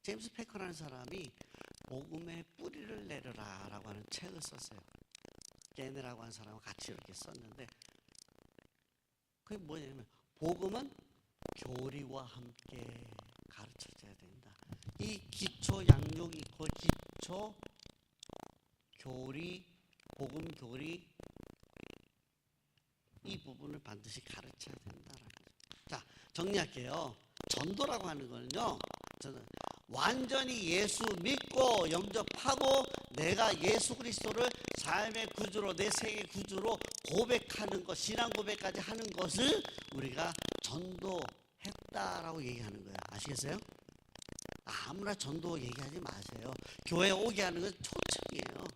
제임스 패커라는 사람이 복음의 뿌리를 내려라 라고 하는 책을 썼어요. 게네라고 하는 사람과 같이 이렇게 썼는데, 그게 뭐냐면 복음은 교리와 함께 가르쳐져야 된다. 이 기초 양육 이퀄 기초 교리, 복음 교리, 이 부분을 반드시 가르쳐야 된다라는 거죠. 자, 정리할게요. 전도라고 하는 거는요, 저는 완전히 예수 믿고 영접하고 내가 예수 그리스도를 삶의 구주로, 내 생의 구주로 고백하는 것, 신앙 고백까지 하는 것을 우리가 전도했다라고 얘기하는 거예요. 아시겠어요? 아무나 전도 얘기하지 마세요. 교회 오게 하는 건 초청이에요.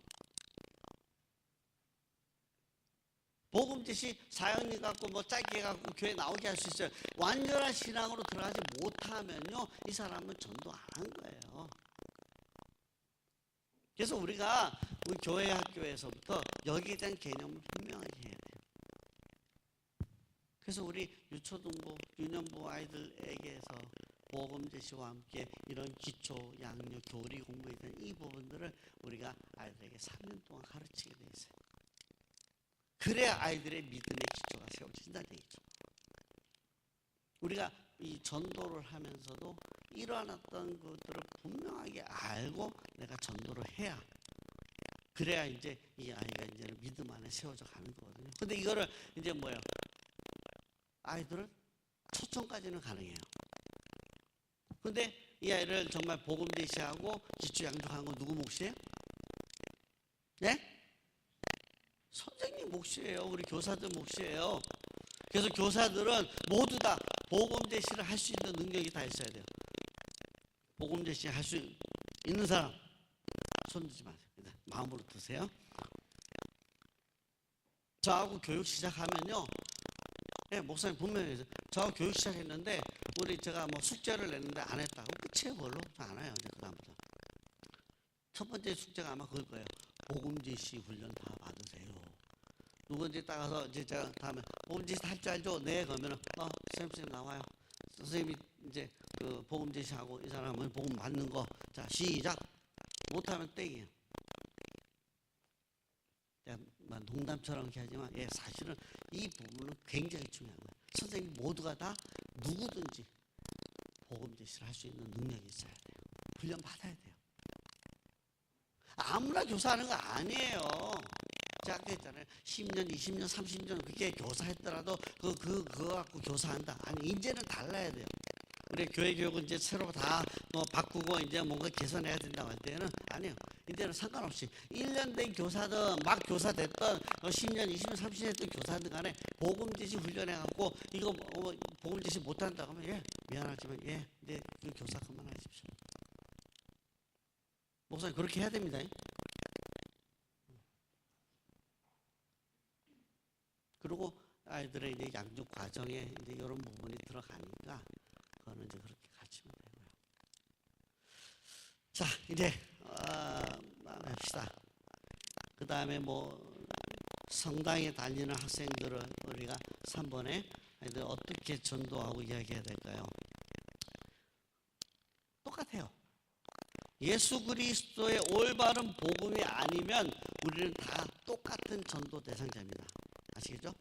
복음 뜻이 사연이 갖고 뭐 짧게 갖고 교회 나오게 할 수 있어요. 완전한 신앙으로 들어가지 못하면요, 이 사람은 전도 안 한 거예요. 그래서 우리가 우리 교회 학교에서부터 여기에 대한 개념을 분명하게 해야 돼요. 그래서 우리 유초등부, 유년부 아이들에게서 복음 제시와 함께 이런 기초, 양육, 교리 공부에 대한 이 부분들을 우리가 아이들에게 3년 동안 가르치게 돼 있어요. 그래야 아이들의 믿음의 기초가 세워진다는 얘기죠. 우리가 이 전도를 하면서도 이러한 어떤 것들을 분명하게 알고 내가 전도를 해야, 그래야 이제 이 아이가 이제는 믿음 안에 세워져 가는 거거든요. 근데 이거를 이제 뭐예요? 아이들은 초청까지는 가능해요. 근데 이 아이를 정말 복음 제시하고 기초 양육하는 건 누구 몫이에요? 네? 선생님 몫이에요. 우리 교사들 몫이에요. 그래서 교사들은 모두 다 복음 제시를 할 수 있는 능력이 다 있어야 돼요. 복음 제시 할 수 있는 사람 손 들지 마세요. 마음으로 드세요. 저하고 교육 시작하면요, 네, 목사님 분명히 저하고 교육 시작했는데 제가 뭐 숙제를 냈는데 안 했다고 끝이에요. 그걸로 안 해요. 이제 그다음부터 첫 번째 숙제가 아마 그걸 거예요. 복음 제시 훈련 다 받으세요. 누군지 따가서 이제 제가 다음에 복음 제시 할 줄 알죠? 네. 그러면은 선생님 나와요. 선생님이 이제 그 복음 제시하고 이 사람은 복음 받는 거, 자 시작. 못하면 땡이에요. 농담처럼 이렇게 하지만 사실은 이 부분은 굉장히 중요한 거예요. 선생님 모두가 다 누구든지 복음 제시를 할 수 있는 능력이 있어야 돼요. 훈련 받아야 돼요. 아무나 교사하는 거 아니에요. 제가 아까 했잖아요. 10년, 20년, 30년 그게 교사했더라도 그거 갖고 교사한다. 아니, 이제는 달라야 돼요. 우리 교회 교육은 이제 새로 다 바꾸고 이제 뭔가 개선해야 된다고 할 때는 아니요. 이제는 상관없이 1년 된 교사든 막 교사 됐던 10년, 20년, 30년 했던 교사든 간에 복음 제시 훈련해갖고 이거 복음 제시 못한다고 하면 미안하지만 네, 그 교사 그만하십시오. 목사님 그렇게 해야 됩니다. 그리고 아이들의 이제 양육 과정에 이제 이런 부분이 들어가니까 그거는 이제 그렇게 가르치면 되고요. 자, 이제 합시다. 그 다음에 성당에 다니는 학생들을 우리가 3번에 아이들 어떻게 전도하고 이야기해야 될까요? 똑같아요. 예수 그리스도의 올바른 복음이 아니면 우리는 다 똑같은 전도 대상자입니다. 아시겠죠?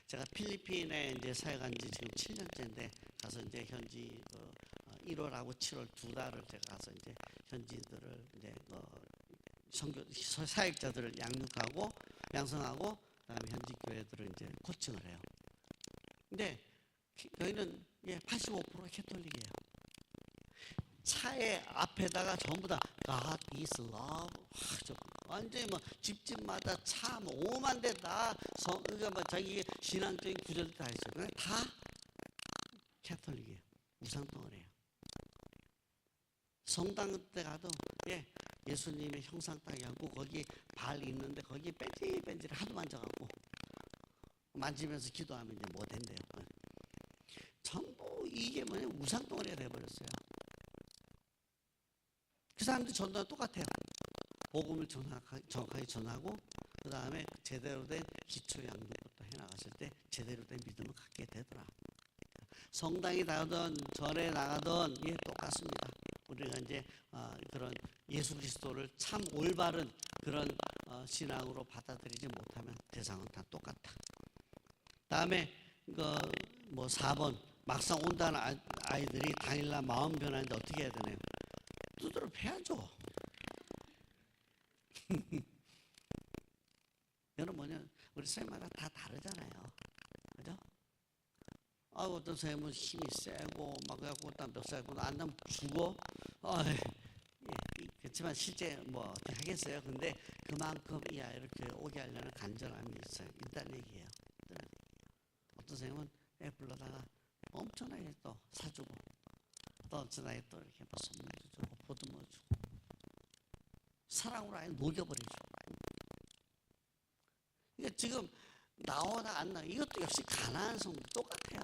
제가 필리핀에 이제 사역한 지 지금 7년째인데 가서 이제 현지 1월하고 7월 2달을 제가 가서 이제 현지들을 이제 사역자들을 양육하고 양성하고 그다음에 현지 교회들을 이제 코칭을 해요. 근데 저희는 85% 캐톨릭이에요. 차의 앞에다가 전부 다 God is love. 완전히 집집마다 차 5만 대 다 그러니까 자기 신앙적인 구절들 다 있어요. 다 캐톨릭이에요. 우상덩어리예요. 성당 때 가도 예수님의 형상 따기 하고 거기 발 있는데 거기 뺀질뺀질 하도 만져갖고 만지면서 기도하면 이제 뭐 된대요. 전부 이게 우상덩어리가 돼버렸어요. 그 사람들 전도는 똑같아요. 복음을 정확하게 전하고 그 다음에 제대로 된 기초 양육부터 해나갔을 때 제대로 된 믿음을 갖게 되더라. 성당에 나가든 절에 나가든 똑같습니다. 우리가 이제 그런 예수 그리스도를 참 올바른 그런 신앙으로 받아들이지 못하면 대상은 다 똑같다. 다음에 4번 막상 온다는 아이들이 당일날 마음 변하는데 어떻게 해야 되나요? 두드려 패야죠. 여러분 우리 선생님마다 다 다르잖아요. 그죠? 어떤 선생님은 힘이 세고 막 그래갖고 몇 살고 안 나면 죽어. 그렇지만 실제 어떻게 하겠어요. 근데 그만큼 이 아이를 교회 오게 하려는 간절함이 있어요. 일단 얘기해요. 어떤 선생님은 애 불러다가 엄청나게 또 사주고 또 엄청나게 또 이렇게 선물도 주고 보듬어 주고 사랑으로 아예 녹여버리죠. 그러니까 지금 나오나 안 나오나 이것도 역시 가난한 성도 똑같아요.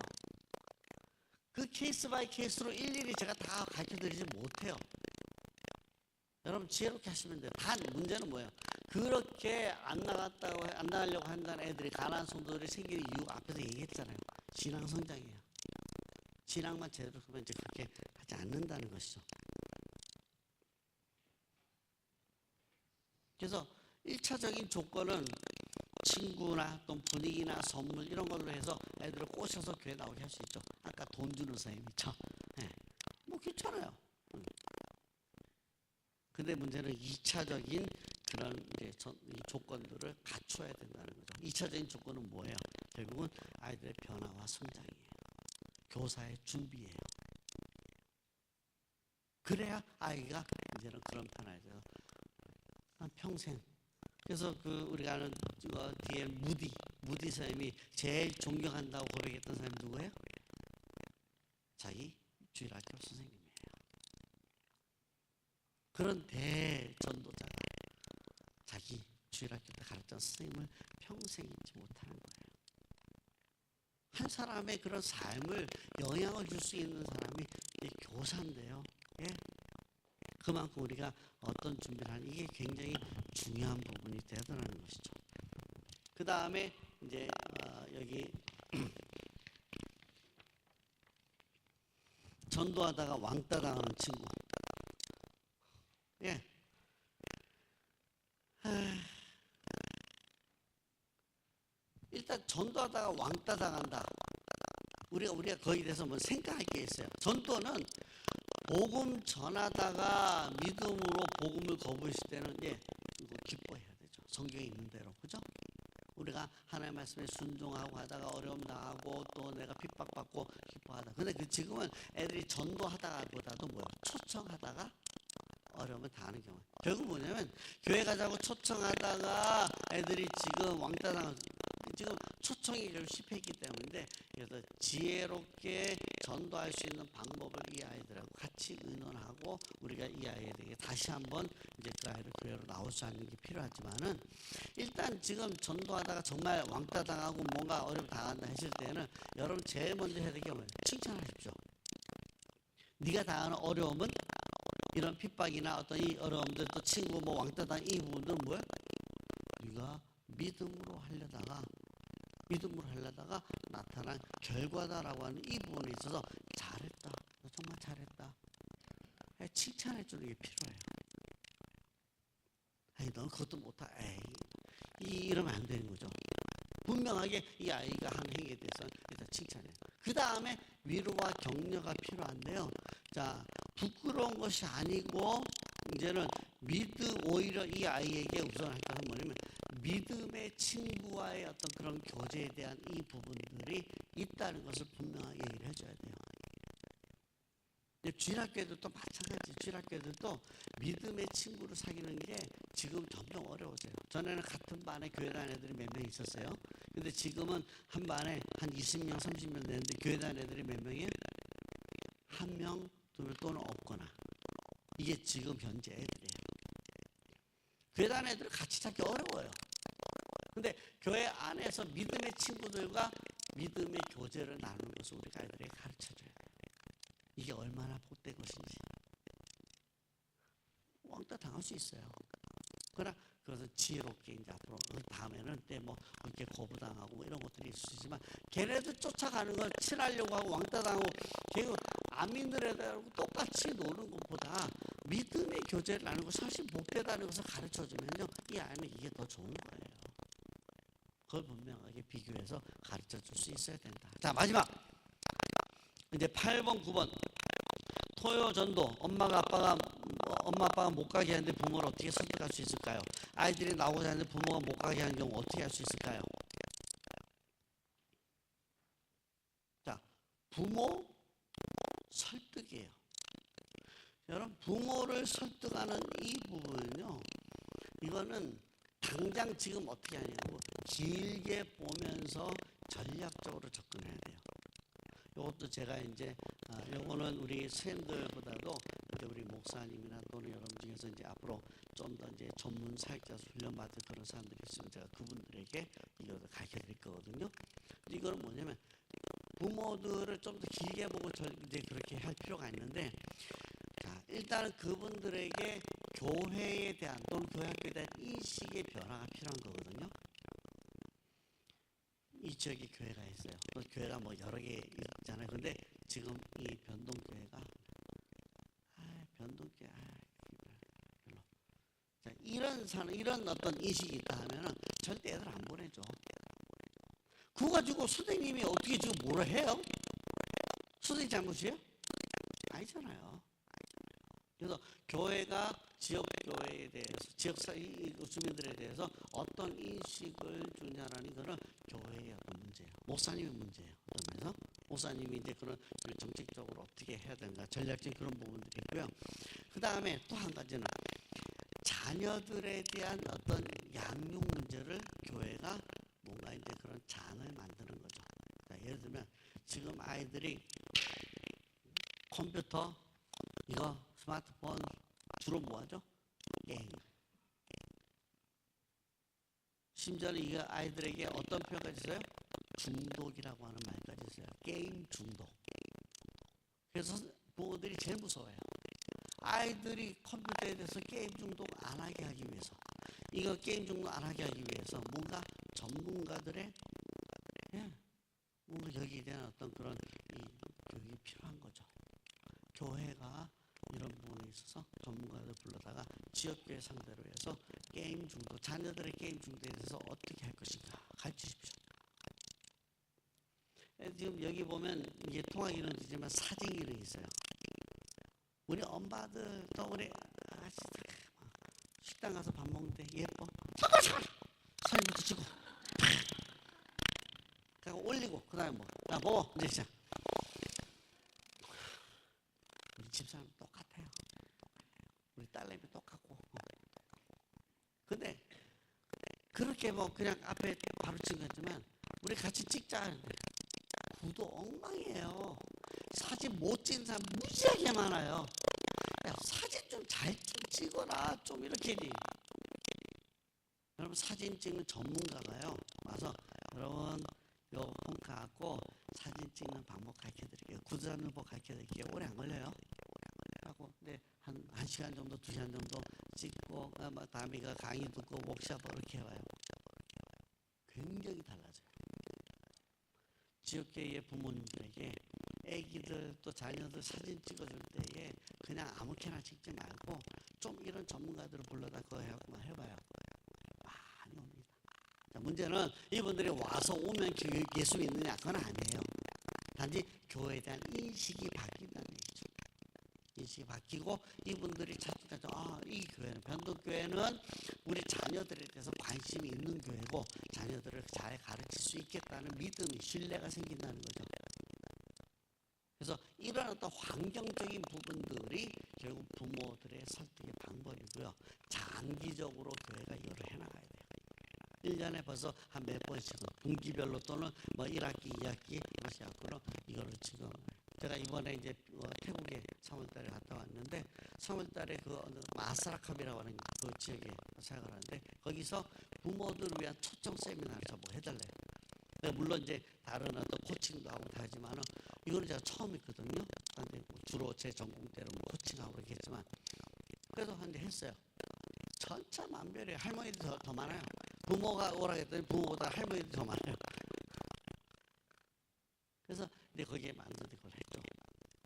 그 케이스 바이 케이스로 일일이 제가 다 가르쳐드리지 못해요. 여러분 지혜롭게 하시면 돼요. 단 문제는 뭐예요? 그렇게 안 나가려고 한다는 애들이 가난한 성도들이 생기는 이유가 앞에서 얘기했잖아요. 신앙 성장이에요. 진학만 제대로 하면 이제 그렇게 하지 않는다는 것이죠. 그래서 1차적인 조건은 친구나 또 분위기나 선물 이런 걸로 해서 애들을 꼬셔서 교회 나오게 할 수 있죠. 아까 돈 주는 선생님 있죠. 네. 뭐 괜찮아요. 근데 문제는 2차적인 그런 이제 이 조건들을 갖춰야 된다는 거죠. 2차적인 조건은 뭐예요? 결국은 아이들의 변화와 성장이에요. 교사의 준비예요. 그래야 아이가 이제는 그런 변화에 대해서 평생. 그래서 우리가 아는 뒤에 무디 선생님이 제일 존경한다고 고백했던 사람이 누구예요? 자기 주일학교 선생님이에요. 그런 대전도자가 자기 주일학교 때 가르쳤던 선생님을 평생 잊지 못하는 거예요. 한 사람의 그런 삶을 영향을 줄 수 있는 사람이 교사인데요. 예? 그만큼 우리가 어떤 준비를 하는 이게 굉장히 중요한 부분이 되더라는 것이죠. 그 다음에 이제 여기 전도하다가 왕따 당하는 친구. 예. 일단 전도하다가 왕따 당한다. 우리가 거기에 대해서 뭐 생각할 게 있어요. 전도는 복음 전하다가 믿음으로 복음을 거부했을 때는 이거 기뻐해야 되죠. 성경에 있는 대로. 그죠? 우리가 하나님의 말씀에 순종하고 하다가 어려움 당하고 또 내가 핍박받고 기뻐하다. 근데 지금은 애들이 전도하다가보다도 뭐야? 초청하다가 어려움을 당하는 경우. 결국 뭐냐면 교회 가자고 초청하다가 애들이 지금 왕따 당하고 지금 초청이 결국 실패했기 때문인데, 그래서 지혜롭게 전도할 수 있는 방법을 이 아이들하고 같이 의논하고 우리가 이 아이에게 다시 한번 이제 그 아이를 교회로 나오지 않는 게 필요하지만은, 일단 지금 전도하다가 정말 왕따 당하고 뭔가 어려움 당한다 했을 때는 여러분 제일 먼저 해야 될 게 뭐예요? 칭찬하십시오. 네가 당하는 어려움은, 이런 핍박이나 어떤 이 어려움들, 또 친구 뭐 왕따 당한 이 부분들은 뭐예요? 네가 믿음으로 하려다가 나타난 결과다라고 하는 이 부분에 있어서 잘했다, 너 정말 잘했다, 칭찬해 주는 게 필요해요. 에이, 넌 그것도 못하, 이러면 안 되는 거죠. 분명하게 이 아이가 한 행위에 대해서 일단 칭찬해요. 그 다음에 위로와 격려가 필요한데요. 자, 부끄러운 것이 아니고 이제는 오히려 이 아이에게 우선 할 것은 뭐냐면 믿음의 친구와의 어떤 그런 교제에 대한 이 부분들이 있다는 것을 분명하게 얘기를 해줘야 돼요. 주일학교에도 마찬가지. 주일학교에도 믿음의 친구를 사귀는 게 지금 점점 어려워져요. 전에는 같은 반에 교회 다니는 애들이 몇 명 있었어요. 근데 지금은 한 반에 한 20명, 30명 되는데 교회 다니는 애들이 몇 명이에요? 한 명, 두 명 또는 없거나. 이게 지금 현재 애들이에요. 교회 다니는 애들을 같이 찾기 어려워요. 근데 교회 안에서 믿음의 친구들과 믿음의 교제를 나누는 것을 우리가 아이들에게 가르쳐줘야 돼요. 이게 얼마나 복된 것인지. 왕따 당할 수 있어요. 그러나 그것은 지혜롭게 이제 앞으로 다음에는 뭐 이렇게 거부당하고 뭐 이런 것들이 있을 수 있지만, 걔네들 쫓아가는 걸 친하려고 하고 왕따 당하고 결국 안 믿는 애들하고 똑같이 노는 것보다 믿음의 교제를 나누는 거 사실 복되다는 것을 가르쳐주면요, 이 아이는 이게 더 좋은 거예요. 그걸 분명하게 비교해서 가르쳐 줄 수 있어야 된다. 자, 마지막 이제 8번, 9번 토요 전도. 엄마 아빠가 못 가게 하는데 부모를 어떻게 설득할 수 있을까요? 아이들이 나오고자 하는데 부모가 못 가게 하는 경우 어떻게 할 수 있을까요? 자, 부모 설득이에요. 여러분, 부모를 설득하는 이 부분은요, 이거는 당장 지금 어떻게 하냐고 길게 보면서 전략적으로 접근해야 돼요. 이것도 제가 이제 요거는 우리 선생님들보다도 우리 목사님이나 또는 여러분 중에서 이제 앞으로 좀 더 이제 전문 사역자서 훈련 받을 그런 사람들이 있으면 제가 그분들에게 이걸 가르쳐 드릴 거거든요. 이거는 뭐냐면 부모들을 좀 더 길게 보고 이제 그렇게 할 필요가 있는데, 자, 일단은 그분들에게 교회에 대한 또는 교회 학교에 대한 인식의 변화가 필요한 거거든요. 이 지역에 교회가 있어요. 또 교회가 뭐 여러 개 있잖아요. 근데 지금 이 변동교회가 변동교회 별로. 자, 이런 어떤 인식이 있다 하면은 절대 애들 안 보내죠. 그거 가지고 선생님이 어떻게 지금 뭐라 해요? 선생님 잘못이에요? 아니잖아요. 그래서 교회가 지역 교회에 대해서 지역 주민들에 대해서 어떤 인식을 주냐라는 거는 교회의 어떤 문제예요. 목사님의 문제예요. 그러면서 목사님이 이제 그런 정책적으로 어떻게 해야 되는가 전략적인 그런 부분들이 있고요. 그 다음에 또 한 가지는 자녀들에 대한 어떤 양육 문제를 교회가 뭔가 이제 그런 장을 만드는 거죠. 자, 예를 들면 지금 아이들이 컴퓨터, 이거 스마트폰 주로 뭐 하죠? 게임. 심지어는 이게 아이들에게 어떤 표현까지 있어요? 중독이라고 하는 말까지 있어요. 게임 중독. 그래서 부모들이 제일 무서워해요. 아이들이 컴퓨터에 대해서 게임 중독 안 하게 하기 위해서, 이거 게임 중독 안 하게 하기 위해서 뭔가 전문가들의 뭔가 여기에 대한 어떤 그런 교육이 필요한 거죠. 교회가 이런 부분에 있어서 전문가들 불러다가 지역교회 상대로 해서 게임 중독, 자녀들의 게임 중독에 대해서 어떻게 할 것인가 가르치십시오. 지금 여기 보면 이게 통화 기능도 있지만 사진 기능이 있어요. 우리 엄마들 또 우리 아저씨들 식당 가서 밥 먹는데 예뻐. 사진부터 찍고 그리고 올리고 그 다음에 야 먹어 이제 시작. 우리 집사람 똑같아요. 우리 딸내미 똑같고. 근데 그렇게 그냥 앞에 바로 찍은 거지만 우리 같이 찍자 하는데 구도 엉망이에요. 사진 못 찍는 사람 무지하게 많아요. 야, 사진 좀 잘 찍어라. 좀 이렇게. 여러분 사진 찍는 전문가가요. 와서 여러분 요 폰 갖고 사진 찍는 방법 가르쳐드릴게요. 구두 잡는 법 가르쳐드릴게요. 오래 안 걸려요. 하고 근데 한 1시간 정도 2시간 정도 찍고 다음에 강의 듣고 워크숍 이렇게 해봐요. 굉장히 달라져요. 지역계의 부모님들에게 애기들 또 자녀들 사진 찍어줄 때에 그냥 아무렇게나 찍지 말고 좀 이런 전문가들을 불러다 그거 해봐요. 많이 옵니다. 자, 문제는 이분들이 와서 오면 예수가 있느냐 그건 아니에요. 단지 교회에 대한 인식이 바뀐다는 얘기죠. 인식이 바뀌고 이분들이 찾죠. 이 교회는 변동교회는 우리 자녀들에 대해서 관심이 있는 교회고 자녀들을 잘 가르칠 수 있겠다는 믿음이 신뢰가 생긴다는 거죠. 그래서 이런 어떤 환경적인 부분들이 결국 부모들의 설득의 방법이고요. 장기적으로 교회가 이거를 해나가야 돼요. 1년에 벌써 한 몇 번씩은 분기별로 또는 1학기, 2학기 이렇게 갖고는 이거를 지금 제가 이번에 이제 태국에 3월달에 갔다 왔는데 3월달에 그 마사라캅이라고 하는 그 지역에 생각을 하는데 거기서 부모들을 위한 초청 세미나를 저보고 해달래요. 물론 이제 다른 어떤 코칭도 하고 다 하지만은 이거는 제가 처음 했거든요. 근데 주로 제 전공 때는 코칭하고 이렇게 했지만 그래도 한데 했어요. 천차만별이에요. 할머니들이 더 많아요. 부모가 오라 했더니 부모보다 할머니들이 더 많아요. 그래서 근데 거기에 만들어서 그걸 했죠.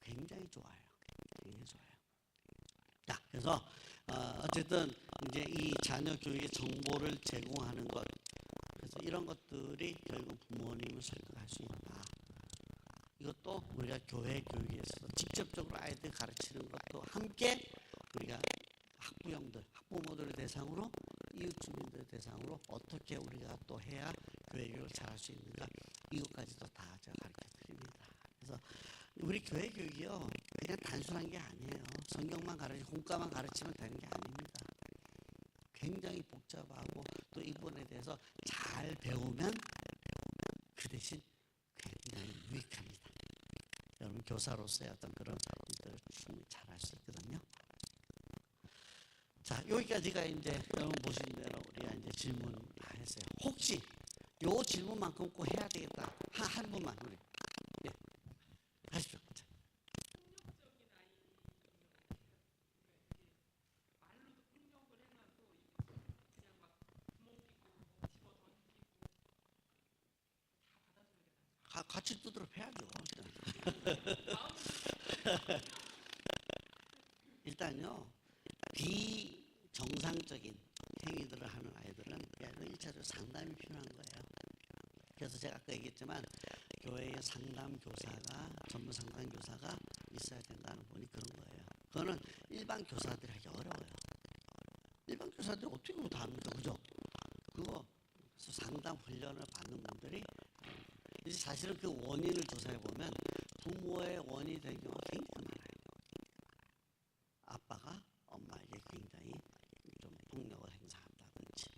굉장히 좋아요. 굉장히 좋아요. 자, 그래서 어쨌든 이제 이 자녀 교육의 정보를 제공하는 것, 그래서 이런 것들이 결국 부모님을 설득할 수 있다. 이것도 우리가 교회 교육에 있어서 직접적으로 아이들 가르치는 것도 함께 우리가 학부형들, 학부모들을 대상으로 이웃 주민들 대상으로 어떻게 우리가 또 해야 교회 교육을 잘할 수 있는가 이것까지도 다 제가 가르쳐 드립니다. 그래서 우리 교회 교육이요 그냥 단순한 게 아니에요. 성경만 가르치고 공과만 가르치면 되는 게 아닙니다. 굉장히 복잡하고 또 이 부분에 대해서 잘 배우면 그 대신 굉장히 유익합니다. 여러분 교사로서의 어떤 그런 일들을 충분히 잘할 수 있거든요. 자, 여기까지가 이제 여러분 보신 대로 우리가 이제 질문 다 했어요. 혹시 요 질문만큼 꼭 해야 되겠다. 한 분만 우리 하십시오. 같이 두드려 패야죠. 일단요, 비정상적인 행위들을 하는 아이들은 1차적으로 상담이 필요한 거예요. 그래서 제가 아까 얘기했지만 교회에 상담 교사가, 전문 상담 교사가 있어야 된다는 분이 그런 거예요. 그거는 일반 교사들이 하기 어려워요. 일반 교사들이 어떻게 그거 다 합니까? 그죠? 그거 상담 훈련을 받는 분들이 이제 사실은 그 원인을 조사해 보면 부모의 원인이 된 경우가 굉장히 많아요. 아빠가 엄마에게 굉장히 좀 폭력을 행사한다든지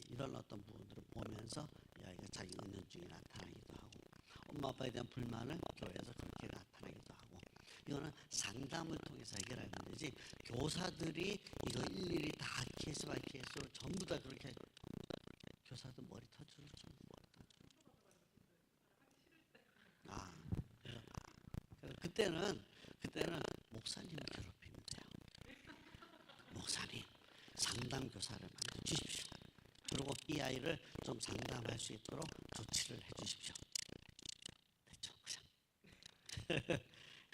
이런 어떤 부분들을 보면서 이 아이가 자기 은연중에 나타나기도 하고, 엄마 아빠에 대한 불만을 교회에서 그렇게 나타나기도 하고, 이거는 상담을 통해서 해결해야 되지, 교사들이 이거 일일이 다 케이스 바이 케이스로 전부 다 그렇게 교사도 머리 터질 줄 아, 그때는 목사님을 괴롭히면 돼요. 목사님, 상담 교사를 만들어 주십시오. 그리고 이 아이를 좀 상담할 수 있도록 조치를 해 주십시오. 됐죠? 그냥.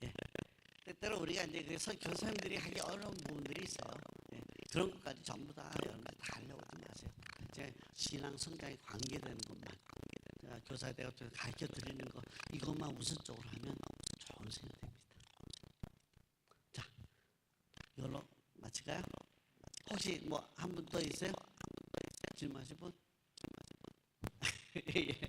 예. 때때로 우리가 이제 교사님들이 하기 어려운 부분들이 있어요. 예. 그런 것까지 전부 다 여러분들 다 하려고 하지 마세요. 제 신앙 성장에 관계되는 것만, 제가 교사에 대해 가르쳐 드리는 거, 이것만 우선적으로 하면 좋은 생각이 됩니다. 자, 이걸로 마칠까요? 혹시 뭐 한 분 더 있어요? 질문하실 분? 예.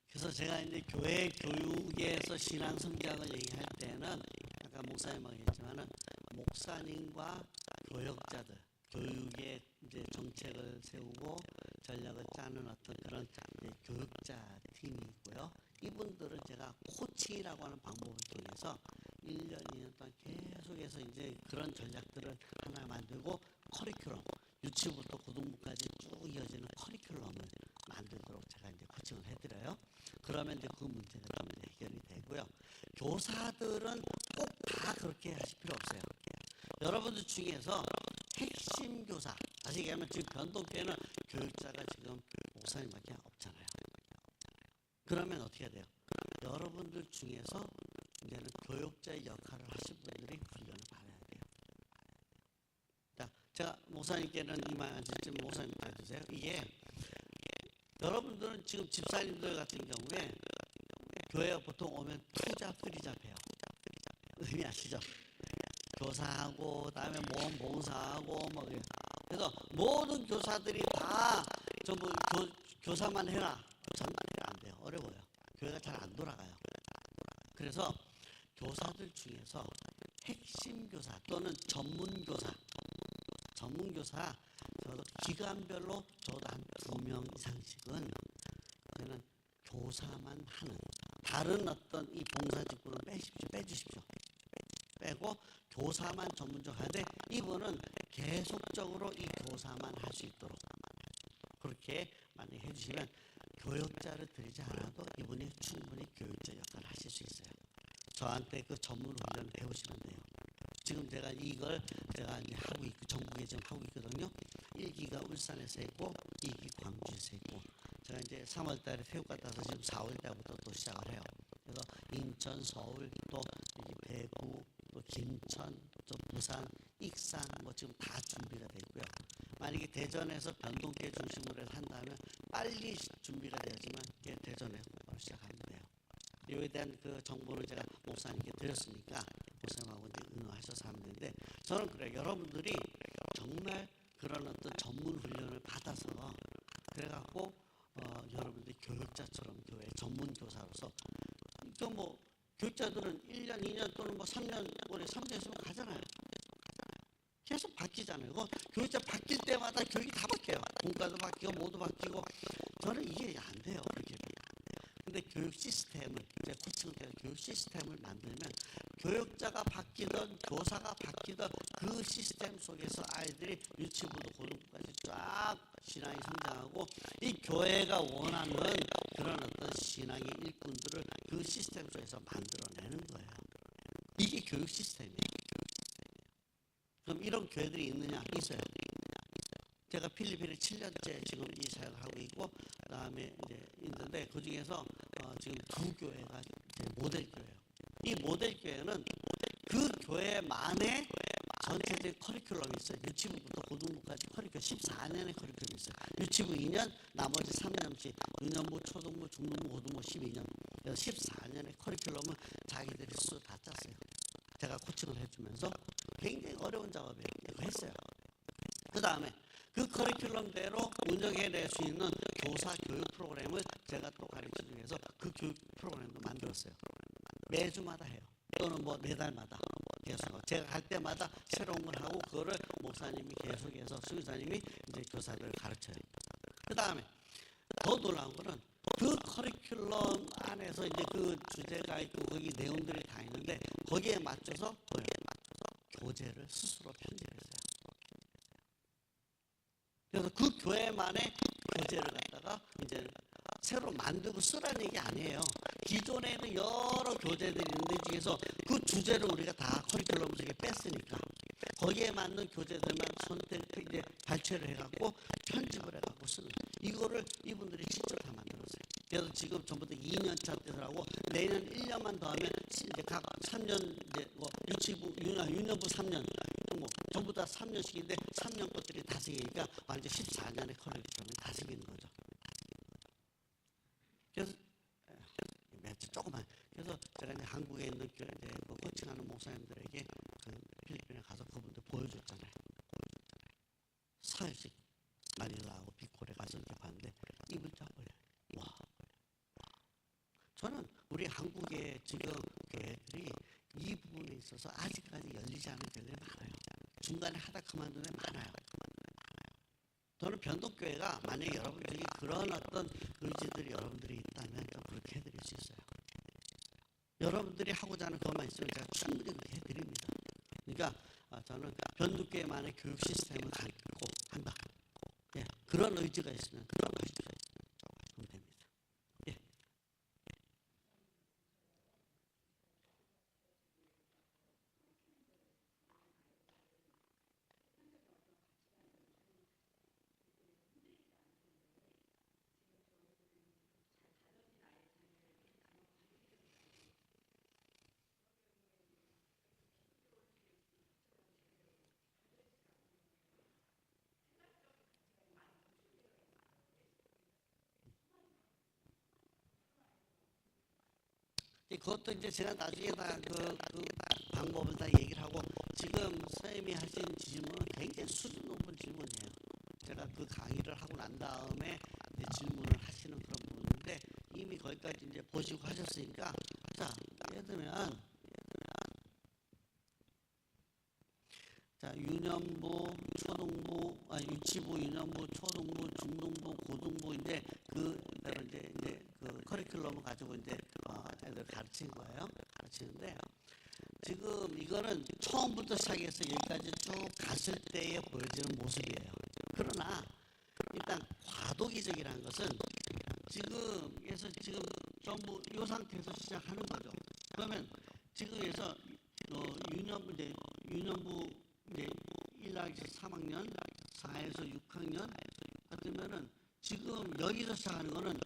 그래서 제가 이제 교회 교육에서 신앙 성장을 얘기할 때는 아까 목사님하고 했지만은 목사님과 교역자들, 교육의 이제 정책을 세우고 전략을 짜는 어떤 그런 교육자 팀이 있고요. 이분들은 제가 코치라고 하는 방법을 통해서 1년, 2년 동안 계속해서 이제 그런 전략들을 하나 만들고 커리큘럼, 유치부터 고등부까지 쭉 이어지는 커리큘럼을 만들도록 제가 이제 코칭을 해드려요. 그러면 이제 그 문제가 좀 이제 해결이 되고요. 교사들은 꼭 다 그렇게 하실 필요 없어요. 여러분들 중에서 핵심 교사, 다시 얘기하면 지금 변동교회는 교육자가 지금 목사님밖에 없잖아요. 그러면 어떻게 해야 돼요? 여러분들 중에서 이제는 교육자의 역할을 하신 분들이 훈련을 받아야 돼요. 자, 제가 목사님께는 이만 앉으시면 목사님 봐주세요. 이게 여러분들은 지금 집사님들 같은 경우에 교회에 보통 오면 투잡, 쓰리잡해요. 의미 아시죠? 교사하고 그다음에 봉사하고 뭐 그래서 모든 교사들이 다 전부 교사만 해라. 전부 안 돼요. 어려워요. 교회가 잘 안 돌아가요. 그래서 교사들 중에서 핵심 교사 또는 전문 교사 저도 기간별로 저도 한 2명 이상씩은 저는 교사만 하는, 다른 어떤 이 봉사 직분을 빼주십시오. 빼고 교사만 전문적으로 하되 이분은 계속적으로 이 교사만 할 수 있도록 그렇게 만약에 해주시면 교육자를 들이지 않아도 이분이 충분히 교육자 역할을 하실 수 있어요. 저한테 그 전문 훈련을 배우시면 돼요. 지금 제가 이걸 제가 이제 하고 있고 전국에 지금 하고 있거든요. 1기가 울산에서 했고 2기 광주에서 했고, 제가 이제 3월달에 태국 갔다 와서 지금 4월달부터 또 시작을 해요. 그래서 인천, 서울, 또 여기 대구, 또 김천, 또 부산, 익산 뭐 지금 다 준비가 되고요. 만약에 대전에서 변동계 중심으로 해서 한다면 빨리 준비가 되지만 대전에서 바로 시작하면 돼요. 이에 대한 그 정보를 제가 목사님께 드렸으니까 목사님하고 이제 의논하셔서 하면 되는데, 저는 그래요. 여러분들이 정말 그런 어떤 전문 훈련을 받아서 그래갖고 여러분들이 교육자처럼 교회 전문 교사로서, 또 뭐 교육자들은 1년, 2년 또는 뭐 3년, 올해 3년 있으면 가잖아요. 계속 바뀌잖아요. 교육자 바뀔 때마다 교육이 다 바뀌어요. 문과도 바뀌고 뭐도 바뀌고. 저는 이게 안 돼요. 그렇게. 근데 교육 시스템을, 이제 코칭을 때문에 교육 시스템을 만들면 교육자가 바뀌던 교사가 바뀌던 그 시스템 속에서 아이들이 유치부도 고등부까지 쫙 신앙이 성장하고 이 교회가 원하는 그런 어떤 신앙의 일꾼들을 그 시스템 속에서 만들어내는 거예요. 이게 교육 시스템이에요. 그럼 이런 교회들이 있느냐? 있어요. 제가 필리핀에 7년째 지금 이 사역을 하고 있고, 그 다음에 이제 있는데 그 중에서 지금 두 교회가 이제 모델 교회예요. 이 모델 교회는 그 교회만의 전체적인 커리큘럼이 있어요. 유치부부터 고등부까지 커리큘럼 14년의 커리큘럼이 있어요. 유치부 2년, 나머지 3년씩 유년부, 초등부, 중등부, 고등부 12년. 그래서 14년의 커리큘럼을 자기들이 스스로 다 짰어요. 제가 코칭을 해주면서 굉장히 어려운 작업이에요. 이거 했어요. 그 다음에 그 커리큘럼대로 운영해낼 수 있는 교사 교육 프로그램을 제가 또 가르치기 위해서 그 교육 프로그램도 만들었어요. 매주마다 해요. 또는 뭐 매달마다 계속 제가 갈 때마다 새로운 걸 하고 그거를 목사님이 계속해서 수교사님이 이제 교사들을 가르쳐요. 그 다음에 더 놀라운 거는 그 커리큘럼 안에서 이제 그 주제가 있고 거기 내용들이 다 있는데 거기에 맞춰서 교재를 스스로 편집했어요. 그래서 그 교회만의 교재를 갖다가 이제 새로 만들고 쓰라는 얘기 아니에요. 기존에 있는 여러 교재들이 있는데 중에서 그 주제를 우리가 다 커리큘럼 속에 뺐으니까 거기에 맞는 교재들만 선택 이제 발췌를 해갖고 편집을 해갖고 쓰는 이거를 이분들이 직접 다 만들었어요. 그래서 지금 전부 다 2년차 때들하고 내년 1년만 더 하면 이제 각 3년 이제 뭐 유치부 유년부 3년 뭐 전부 다 3년씩인데 3년 것들이 다섯개니까 완전 14년의 커리큘럼이 다섯개인 거죠. 그래서 조금만 그래서 제가 이제 한국에 있는 교회 그 코칭하는 목사님들에게 그 필리핀에 가서 그분들 보여줬잖아요. 사흘씩 마닐라하고 비콜에 가서 이렇게 봤는데 입을 쫙 벌려요. 와. 저는 우리 한국의 지금 교회들이 이 부분에 있어서 아직까지 열리지 않은 교회들이 많아요. 중간에 하다 그만둔 데 많아요. 저는 변동교회가 만약에 여러분들이 그런 어떤 의지들이 여러분들이 있다면 좀 그렇게 해드릴 수 있어요. 여러분들이 하고자 하는 것만 있으면 제가 충분히 그렇게 해드립니다. 그러니까 저는 변동교회만의 교육 시스템을 갖고 한다. 예, 그런 의지가 있으면 그런 의지가 있으면 됩니다. 예. 그것도 이제 제가 나중에 다 그 방법을 다 얘기를 하고 지금 선생님이 하신 질문은 굉장히 수준 높은 질문이에요. 제가 그 강의를 하고 난 다음에 이제 질문을 하시는 그런 부분인데 이미 거기까지 이제 보시고 하셨으니까 자 예를 들면 자 유년부, 초등부, 유치부, 유년부, 초등부, 중등부, 고등부 이제 그대로 이제 그 커리큘럼을 가지고 이제 애들 가르치는 거예요. 가르치는데 지금 이거는 처음부터 시작해서 여기까지 쭉 갔을 때에 보여지는 모습이에요. 그러나 일단 과도기적이라는 것은 지금에서 지금 전부 이 상태에서 시작하는 거죠. 그러면 지금에서 유년부 이제 1학기에서 3학년, 4에서 6학년 같으면은 지금 여기서 시작하는 거는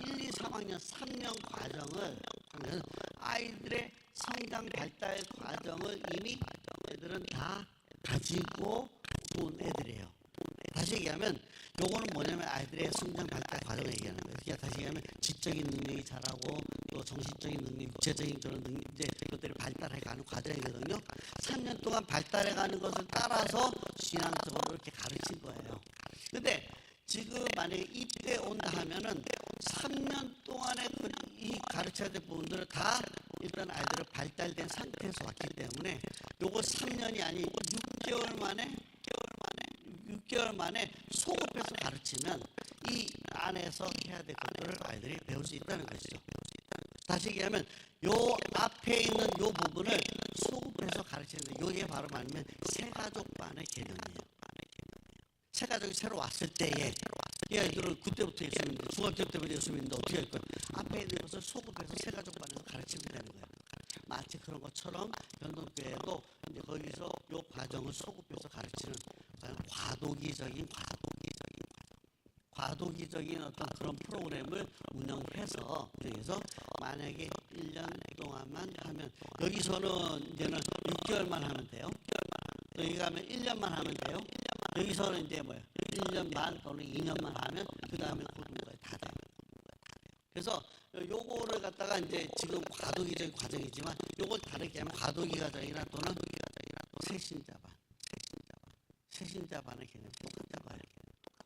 1, 2, 3학년 3년 과정을 하면 아이들의 성장 발달 과정을 이미 애들은 다 가지고 온 애들이에요. 다시 얘기하면 요거는 뭐냐면 아이들의 성장 발달 과정을 얘기하는 거예요. 그러니까 다시 얘기하면 지적인 능력이 자라고 또 정신적인 능력, 육체적인 그런 능력 이제 그것들이 발달해가는 과정이거든요. 3년 동안 발달해가는 것을 따라서 신앙적으로 이렇게 가르친 거예요. 근데 지금 만약에 이때 온다 하면은 3년 동안에 이 가르쳐야 될 부분들을 다 일단 아이들을 발달된 상태에서 왔기 때문에 요거 3년이 아닌 6개월 만에 소급해서 가르치면 이 안에서 해야 될 것들을 아이들이 배울 수 있다는 것이죠. 다시 얘기하면 요 앞에 있는 요 부분을 소급해서 가르치는데 요게 바로 말하면 새가족반의 개념이에요. 새가족이 새로 왔을 때에 이 아이들은 그때부터 예수님인데 중학교 때부터 예수님인데 어떻게 할 거야? 앞에 있는 것을 소급해서 새가족반에서 가르치면 되는 거예요. 마치 그런 것처럼 변동교회도 이제 거기서 요 과정을 소급해서 가르치는 과도기적인 어떤 그런 프로그램을 운영해서 그래서 만약에 1년 동안만 하면 여기서는 이제는 6개월만 하면 돼요. 여기 가면 1년만 하면 돼요. 여기서는 이제 뭐예요? 1년 반 또는 2년만 하면 그 다음에 고등부가 다 돼요. 그래서 요거를 갖다가 이제 지금 과도기적인 과정이지만 요걸 다르게 하면 과도기 과정이나 또는 세신자반의 개념이 똑같다고 해요.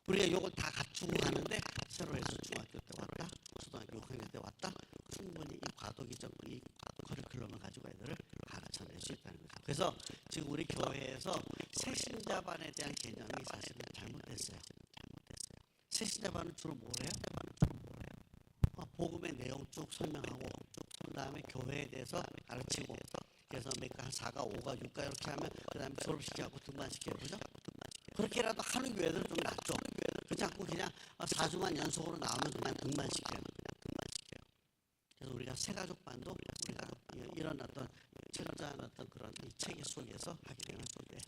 우리가 요걸 다 갖추고 가는데 새로 해서 중학교 때 왔다, 초등학교 6학년 때 왔다, 충분히 이 과도기적 이 커리큘럼을 가지고 애들을 가르쳐낼 수 있다는 거죠. 그래서 지금 우리 교회에서 세신자반에 대한 개념이 사실은 잘못됐어요. 세신자반은 주로 뭐래요? 복음의 내용 쭉 설명하고 그 다음에 교회에 대해서 가르치고 그래서 몇가 4가 5가 6가 이렇게 하면 그 다음에 졸업시키고 등반시켜요. 그죠? 그렇게라도 하는 교회들은 좀 낫죠. 그렇지 않고 그냥 4주만 연속으로 나오면 그만 등반시켜요. 그래서 우리가 새가족반도 우리가 이런 어떤 철저한 어떤 그런 이 체계 속에서 하게 되는 거예요.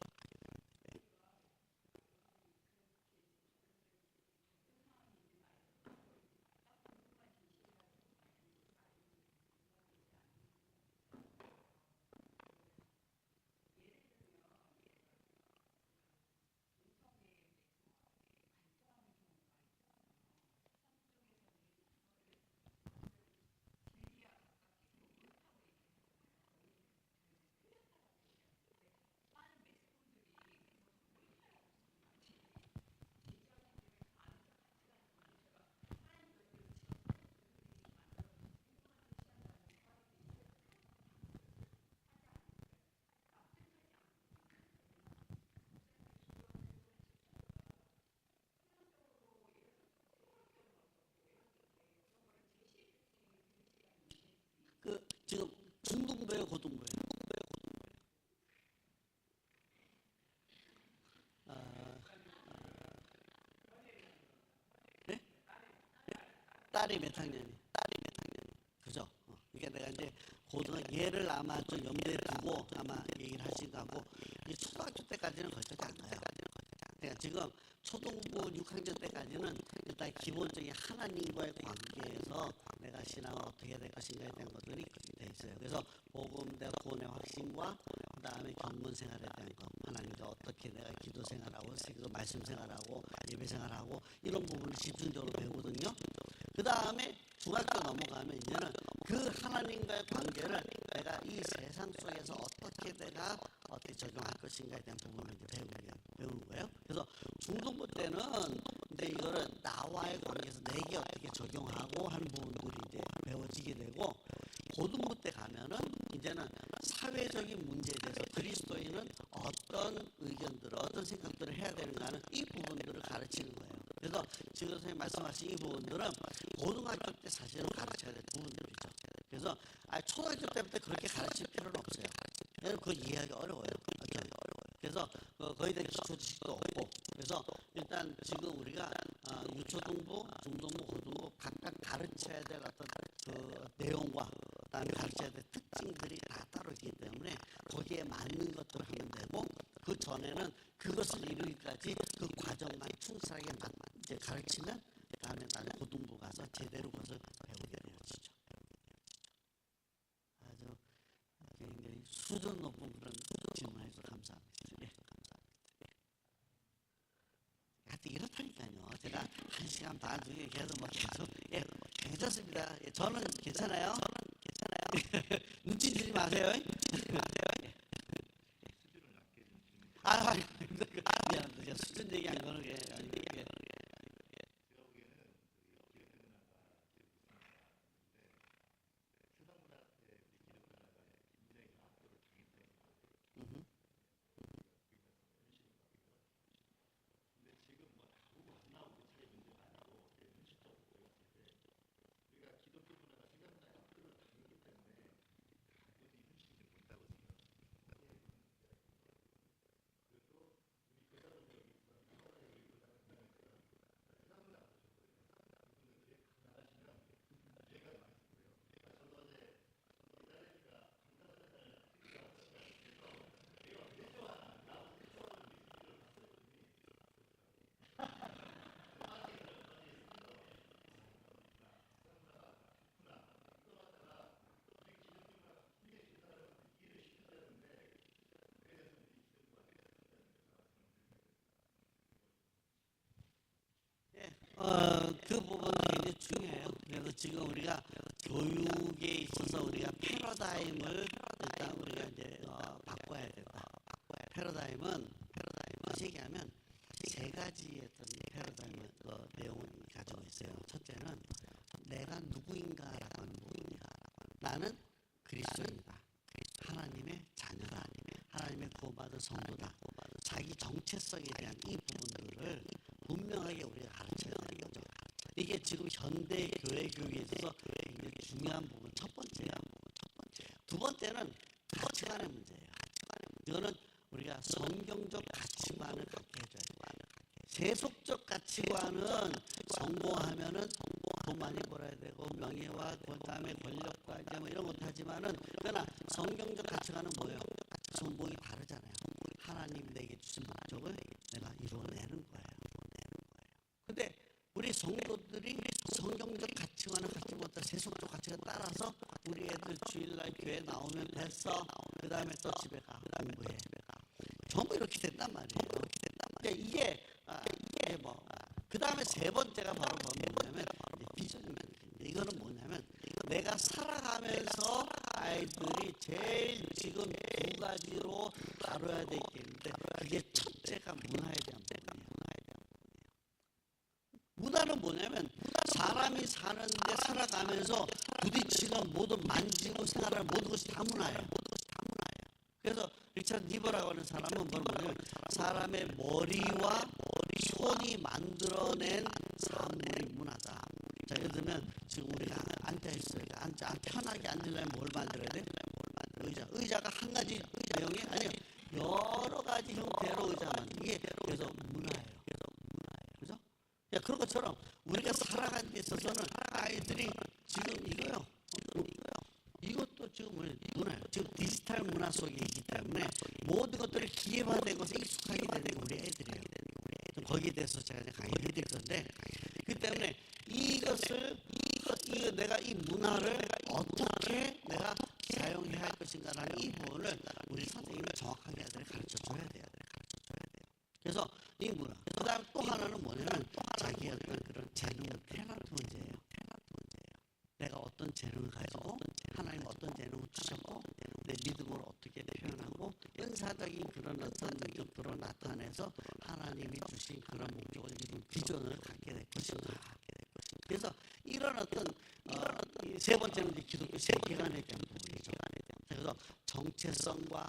그 지금 중등부예요, 고등부예요? 네? 딸이 몇 학년이? 그죠? 그러니까 내가 이제 고등학교 얘를 아마 좀 염두에 두고 아마 얘기를 하신 거고 이 초등학교 때까지는 거기까지 안 가요. 그러니까 지금 초등부 6학년 때까지는 일단 기본적인 하나님과의 관계에서 내가 신앙을 어떻게 될 것인가에 대한 것들이 돼 있어요. 그래서 복음과 구원의 확신과 그 다음에 경건 생활에 대한 것, 하나님과 어떻게 내가 기도 생활하고 말씀 생활하고 예배 생활하고 이런 부분을 집중적으로 배우거든요. 그 다음에 중학교 넘어가면 이제는 그 하나님과의 관계를 내가 이 세상 속에서 어떻게 내가 어떻게 적용할 것인가에 대한 부분을 이제 배우는 거예요. 그래서 중등부 때는 이제 이거를 나와의 관계에서 내게 어떻게 적용하고 하는 부분들이 이제 배워지게 되고 고등부 때 가면은 이제는 사회적인 문제에 대해서 그리스도인은 어떤 의견들을 어떤 생각들을 해야 되는가 하는 이 부분들을 가르치는 거예요. 그래서 지금 선생님 말씀하신 이 부분들은 고등학교 때 사실은 가르쳐야 될 부분들이죠. 그래서 초등학교 때부터 그렇게 가르칠 필요는 없어요. 왜냐하면 그거 이해하기 어려워요. 그래서 거기에 대한 기초 지식도 없고 그래서 일단 지금 우리가 유초등부, 중등부, 고등부 각각 가르쳐야 될 어떤 그 내용과 그다음에 가르쳐야 될 특징들이 다 따로 있기 때문에 거기에 맞는 것들을 하면 되고 그 전에는 그것을 이루기까지 그 과정만 충실하게 이제 가르치면 그다음에 나는 고등부 가서 제대로 그것을 배우게 되어지죠. 아주 굉장히 수준 높은 그런 질문해서 감사합니다. 예, 감사합니다. 하여튼 이렇다니까요. 제가 1시간 반 중에 계속 계속 괜찮습니다. 저는 괜찮아요. 눈치 주지 마세요. 미안합니다. 제가 수준 얘기한 거는 그 부분은 굉장히 중요해요. 그래서 지금 우리가 교육에 있어서 우리가 패러다임을 일단 우리가 이제 바꿔야 된다. 패러다임은 얘기하면 세 가지의 어떤 패러다임을 내용을 가지고 있어요. 첫째는 내가 누구인가라고 하는 부분이야. 나는 그리스도인이다. 하나님의 자녀다. 하나님의 구원받은 성도다. 자기 정체성에 대한 이 부분들을 분명하게 우리가 가르쳐야 되는 거죠. 이게 지금 현대 교회 교육에 있어서 굉장히 중요한 부분. 첫 번째야. 두 번째는 가치관의 문제예요. 이거는 우리가 성경적 가치관을 갖게 해줘야 돼요. 세속적 가치관은 성공하면은 돈 많이 벌어야 되고 명예와 그다음에 권력과 이제 뭐 이런 것도 하지만은 그러나 성경적 가치관은 뭐예요? 성공이 다르잖아요. 하나님 내게 주신 목적을 내가 이루어내는 거예요. 근데 우리 성도들이 성경적 가치관을 갖지 못한 세속적 가치관 따라서 우리 애들 주일날 교회 나오면 됐어. 그 다음에 또 집에 가 공부해. 전부 이렇게 된단 말이에요. 이게 뭐 그 다음에 세 번째가 바로 뭐냐면 비전입니다. 이거는 뭐냐면 내가 살아가면서 아이들이 제일 지금 두 가지로 다뤄야 될 게 있는데 그게 첫째가 문화에 대한 부분이에요. 문화는 뭐냐면 사람이 사는데 살아가면서 부딪히는 모든 만지고 생활하는 모든 것이 다 문화예요. 그래서 리차드 니버라고 하는 사람은 뭐냐면 사람의 머리와 손이 만들어낸 사물이 문화다. 자, 예를 들면 지금 우리가 앉아있어요. 편하게 앉으려면 뭘 만들어야 돼? 의자가 한 가지 내용이 아니에요. 여러 가지 형태로 의자만. 이게 그래서 문화예요. 그죠? 그런 것처럼 우리가 살아가는 데 있어서는 아이들이 지금 이거요. 이것도 지금 문화예요. 지금 디지털 문화 속에 있기 때문에 모든 것들이 기계화된 것에 익숙하게 되는 우리 애들이에요. 거기에 대해서 제가 강의를 해드릴 건데 그 때문에 이것을 내가 이 문화를 어떻게 내가 사용해야 할 것인가라는 이 부분을 우리 선생님이 정확하게 애들을 가르쳐줘야 돼요. 그래서 이 문화. 그 다음 또 하나는 뭐냐면 자기 어떤 그런 재능, 탤런트 문제예요. 내가 어떤 재능을 가지고 하나님 어떤 재능을 주셨고 내 믿음을 어떻게 표현하고 은사적인 그런 어떤 능력들을 나타내서 하나님이 주신 그런 목적을 이룬 비전을 갖게 될 것인가. 그래서 이런 어떤 세 번째는 이제 기독교 세계관에 대한 부분이죠. 그래서 정체성과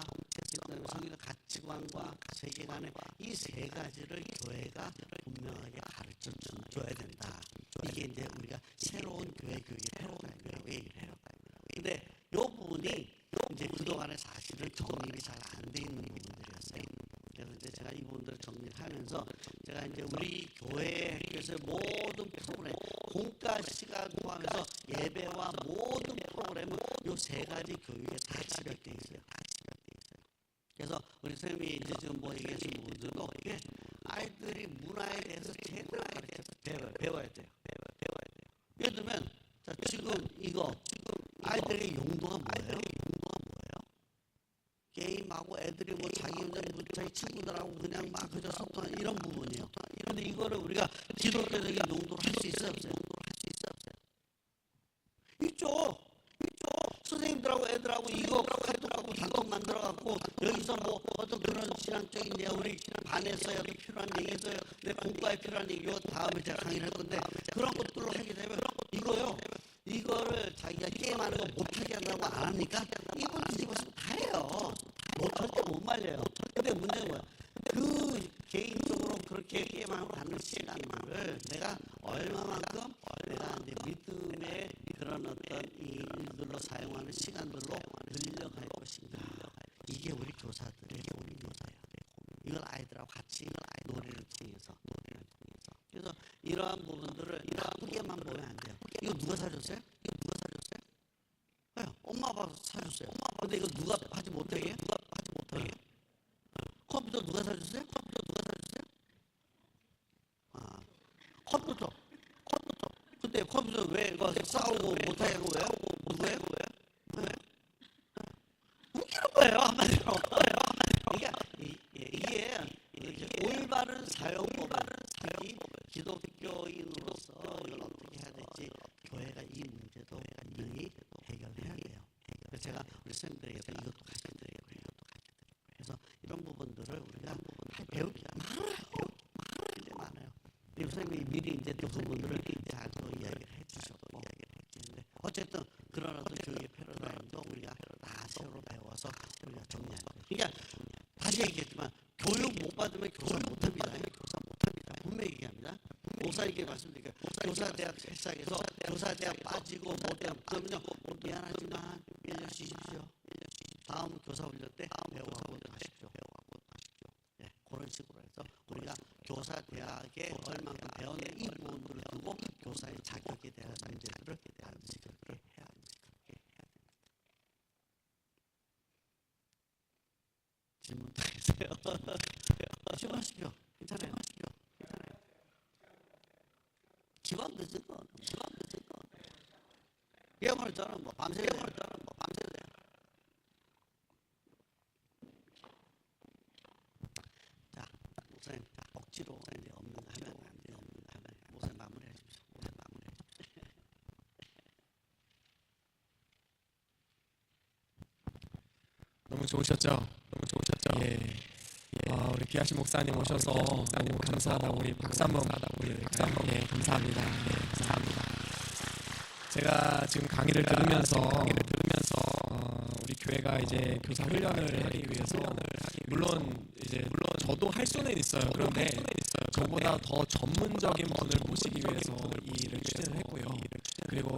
성경 가치관과 세계관의 이 세 가지를 교회가 분명하게 가르쳐 줘야 된다. 이게 이제 우리가 새로운 교회 교육의 패러다임이라고 얘기를 해요. 근데 이 부분이 이제 그동안에 사실은 정립이 잘 안 돼 있는 부분들이었어요. 그래서 이제 제가 이 부분들을 정리를 하면서 제가 이제 우리 교회 학교에서 모든 프로그램, 공과 시간 포함해서 예배와 모든 프로그램은 이 세 가지 교육에 다 집약되어 있어요. 그래서 우리 선생님이 이제 지금 뭐 얘기하신 부분들도 이게 아이들이 문화에 대해서 제대로 배워야 돼요. 예를 들면 자, 지금 아이들의 용도가 뭐예요? 게임하고 애들이 뭐 자기 친구들하고 그냥 막 그저 소통 이런 부분이에요. 그런데 이거를 우리가 기독교적인 용도로 할 수 있어요, 없어요? 있죠. 선생님들하고 애들하고 이거 카톡하고 단톡 만들어갖고 여기서 뭐 어떤 그런 신앙적인 내 우리 반에서야 필요한 얘기에서요. 내 공부에 필요한 얘기 요 다음에 제가 강의를 할 건데 그런 것들로 하게 되면 이거를 자기가 게임하는 거 못하게 한다고 안 합니까? 이분 뒤집어쓰면 다 해요. 절대 못 말려요. 근데 문제는 뭐야? 그 개인적으로 그렇게 게임하고 하는 시간을 내가 얼마만큼 내가 이제 믿음의 그런 어떤 이 일들로 사용하는 시간들로 늘려갈 것인가. 이게 우리 교사들의 고민이에요. 이걸 아이들하고 같이 놀이를 통해서. 그래서 이러한 부분들을 나쁘게만 보면 안 돼요. 이거 누가 사줬어요? 네, 엄마 아빠 사줬어요. 근데 이거 누가 하지 못하게 해요? 컴퓨터 누가 사줬어요? 컴퓨터. 근데 컴퓨터 왜 이거 싸우고 못하게 하고 왜요? 누구예요? 웃기는 거예요, 한마디로. 그러니까 이게 올바른 사용법을 하기 기독교인으로서 이걸 어떻게 해야 될지 교회가 이 문제도 분명히 해결해야 돼요. 그래서 제가 우리 선생님들에게서 이것도 가르쳐드려요. 그래서 이런 부분들을 우리가 배우기가 많아요. 우리 선생님이 미리 이제 또 부분들을 잘 또 이야기를 해주셨고, 어쨌든 그러나도 교육의 패러다임도 우리가 다 새로 배워서 우리가 정리하는 거예요. 그러니까 다시 얘기했지만 교육 못 받으면 교사 못합니다. 분명히 얘기합니다. 교사에게 말씀드릴게요. 교사대학 새싹에서 교사대학 빠지고 못하면 그러면요, 미안하지만 1년 쉬십시오. 다음 교사훈련 때 배워하고 가십시오. 네, 그런 식으로 해서 우리가 교사대학에 얼만큼 배웠는 이 부분들을 두고 교사의 자격에 대한 문제들을 반드시 그렇게 해야 합니다. 질문도 계세요. 질문하십시오. 괜찮아요. 기왕 늦은 거. 그야말로 저는 뭐 밤새야 돼요. 자, 목사님 억지로 이제 없는 거 하면 안 돼요. 목사님 마무리해 주십시오. 너무 좋으셨죠? 예. 우리 귀하신 목사님 오셔서 너무 감사하다고 우리 박수 한번 예, 감사합니다. 제가 지금 강의를 들으면서 우리 교회가 이제 교사 훈련을 하기 위해서 물론 저도 할 수는 있어요. 그런데 저보다 더 전문적인 분을 모시기 위해서 이 일을 추진을 했고요. 그리고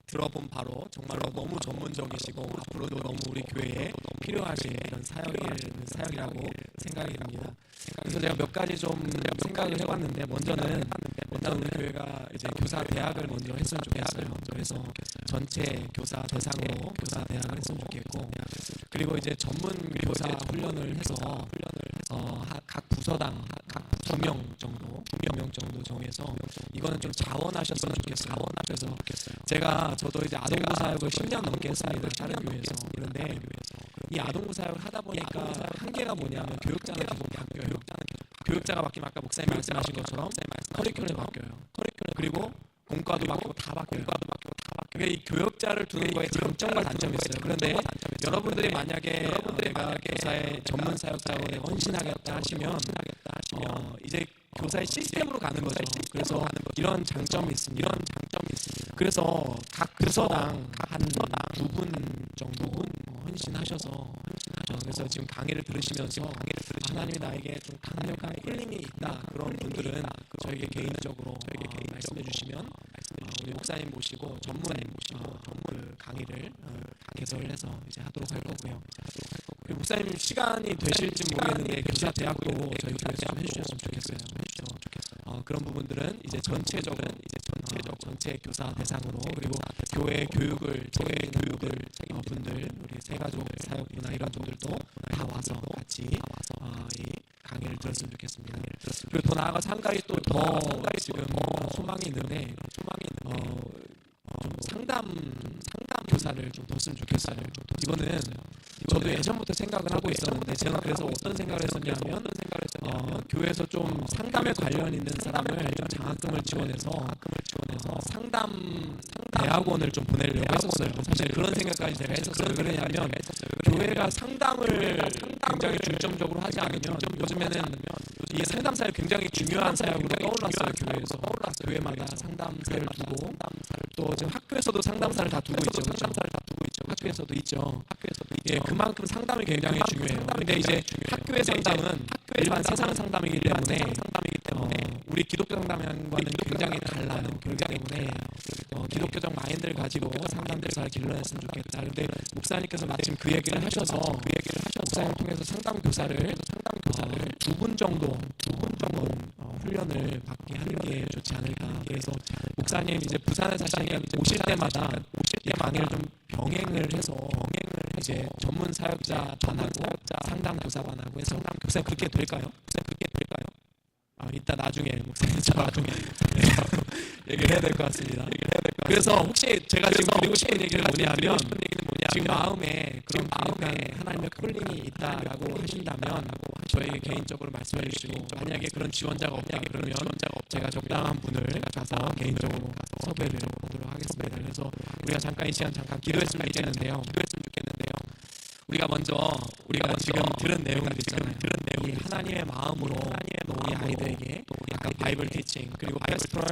들어본 바로 정말로 너무 전문적이시고 앞으로도 너무 우리 교회에 필요하신 이런 사역이라고 생각이 듭니다. 그래서 제가 몇 가지 좀 생각을 해봤는데, 먼저는 일단 우리 교회가 이제 교사 대학을 먼저 했으면 좋겠어요. 그래서 전체 교사 대상으로 교사 대학을 했으면 좋겠고, 그리고 이제 전문 교사 훈련을 해서 각 부서당 각 2명 정도 정해서 이거는 좀 자원하셨으면 좋겠어요. 그래서 저도 이제 아동부 사역을 10년 넘게 했습니다. 다른 교회에서. 그런데 이 아동부 사역을 하다 보니까 한계가 뭐냐면 교육자는 계속 바뀌어요. 교육자가 바뀌면 아까 목사님 말씀하신 것처럼 커리큘럼이 바뀌어요. 그리고 공과도 바뀌고 다 바뀌어요. 그러니까 이 교육자를 두는 거에 장점과 단점이 있어요. 그런데 여러분들이 만약에 내가 교사의 전문 사역자로 내가 헌신하겠다 하시면 이제 교사의 시스템으로 가는 거죠. 그래서 이런 장점이 있습니다. 그래서 각 부서당 한 2분 정도 헌신하셔서 그래서 지금 강의를 들으시면서 하나님이 나에게 좀 강력한 힐링이 있다, 그런 분들은 저에게 개인적으로 말씀해 주시면 우리 목사님 모시고 전문 강의를 개설을 해서 이제 하도록 할 거고요. 그리고 목사님 시간이 되실지 모르겠는데 교사 대학도 저희 교회에서 좀 해주셨으면 좋겠어요. 그런 부분들은 이제 전체적으로 전체 교사 대상으로, 그리고 교회 교육을 책임지는 분들, 우리 세가족 사역부나 이런 분들도 다 와서 같이 이 강의를 들었으면 좋겠습니다. 그리고 더 나아가서 한 가지 더 지금 소망이 있는데, 좀 상담 교사를 좀 뒀으면 좋겠어요. 이거는 저도 예전부터 생각을 하고 있었는데, 제가 그래서 어떤 생각을 했었냐면 교회에서 좀 상담에 관련 있는 사람을 좀 장학금을 지원해서 상담 대학원을 좀 보내려고 했었어요. 사실 그런 생각까지 제가 했었어요. 왜냐하면 교회가 상담을 굉장히 중점적으로 하지 않으면, 요즘에는 이 상담 사역 굉장히 중요한 사역으로 떠올랐어요. 교회마다 상담사를 두고, 또 지금 학교에서도 상담사를 다 두고 있죠. 학교에서도 있죠. 예, 그만큼 상담이 굉장히 중요해요. 근데 이제 학교의 상담은 일반 세상 상담이기 때문에 우리 기독교 상담과는 굉장히 달라요. 그렇기 때문에 기독교적 마인드를 가지고 상담대사를 길러냈으면 좋겠다. 근데 목사님께서 마침 그 얘기를 하셔서 목사님을 통해서 상담 교사를 2분 정도 훈련을 받게 하는 게 좋지 않을까. 그래서 목사님 이제 부산에 사시니까 오실 때마다 강의를 좀 병행을 해서 이제 전문 사역자 반하고 상담 교사 반하고 해서 교사 그렇게 될까요? 이따 나중에 목사님 저하고 얘기를 해야 될 것 같습니다. 그래서 혹시 제가 지금 드리고 싶은 얘기는 뭐냐면, 지금 마음에 하나님의 콜링이 있다라고 하신다면 저에게 개인적으로 말씀해 주시고, 만약에 그런 지원자가 없다 그러면 제가 적당한 분을 가서 개인적으로 섭외를 하도록 하겠습니다. 그래서 우리가 잠깐 이 시간 잠깐 기도했으면 좋겠는데요. 우리가 먼저 우리가 지금 들은 내용들 있잖아요. 이 하나님의 마음으로 우리 아이들에게 아까 바이블 티칭 그리고 패스토럴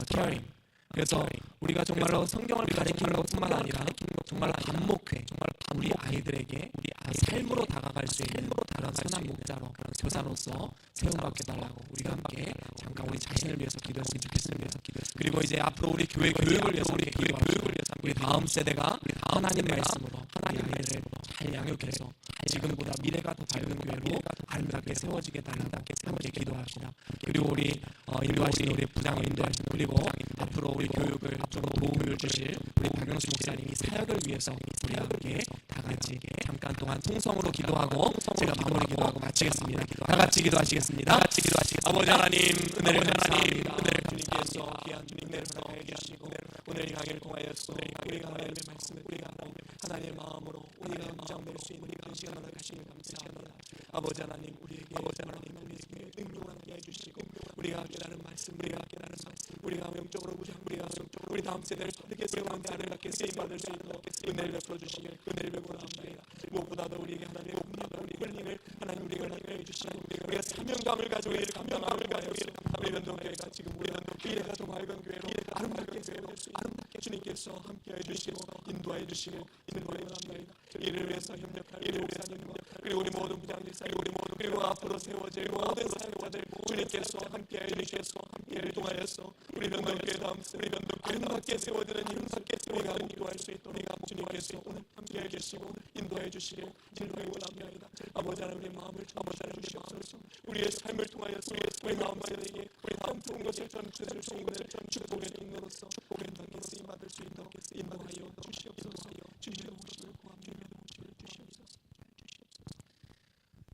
케어링, 그래서 우리가 정말로 성경을 가르치는 것뿐만 아니라 정말로 안목회, 우리 아이들에게 삶으로 다가갈 수 있는 그런 선한 목자로, 그런 교사로서 세움받게 달라고 우리가 함께 잠깐 우리 자신을 위해서 기도했으면 좋겠습니다. 그리고 이제 앞으로 우리 교회 교육을 위해서 우리 다음 세대가 하나님 말씀으로 우리 아이들을 잘 양육해서 지금보다 미래가 더 밝은 교회로 아름답게 세워지게 달라고 함께 기도합시다. 그리고 우리 인도하신 우리 부장님들, 그리고 앞으로 우리 교육을 좀 도움을 주실 우리 박영수 목사님 이 사역을 위해서 우리 함께 다 같이 잠깐 동안 통성으로 기도하고 제가 마무리 기도하고 마치겠습니다. 다 같이 기도하시겠습니다. 아버지 하나님, 은혜를 감사합니다. 은혜를 주님께서 귀한 은혜를 허락해 주시고 오늘 이 강의를 통하여서 우리가 하나님의 말씀을 우리가 하나님의 마음으로 우리가 무장될 수 있는 그런 시간을 허락하시니 감사합니다. 아버지 하나님, 우리에게 하나님의 능력을 함께 해주시고 우리가 깨달은 말씀, 우리가 영적으로 무장, 우리 다음 세대를 바르게 세우는 자를 갖게 쓰임받을 수 있도록 은혜를 베풀어 주시길 은혜를 베풀어합니다. 무엇보다도 우리에게 하나님의 훈련을 하나님 우리가 나게 해주시고 우리가 사명감을 가지고 이를 감당함을 가지고 우리 변동교회가 지금 우리 미래가 더 밝은 교회로 아름답게 세워질 수 있게 주님께서 함께 해주시고 인도해 주시고 원합니다. 이를 위해서 협력할 우리 목사님과 그리고 우리 모든 부장님들, 그리고 앞으로 세워질 모든 사역자들 주님께서 함께 해주셔서 함께를 통하여서 우리 변동교회 다음 우리 아름답게 세워드는 우리가 인도할 수 있도록 주님께서 오늘 함께 해주시고 인도해 주시길 진로에 원합니다. 아버지 하나님, 우리의 마음을 아버지 주시옵소서. 우리의 삶을 통하여서 우리 마음에게 우리 다음 좋은 것을 전해줄 수 있는 축복의 인도로서 축복의 단계 쓰임받을 수 있도록 인도하여 주시옵소서.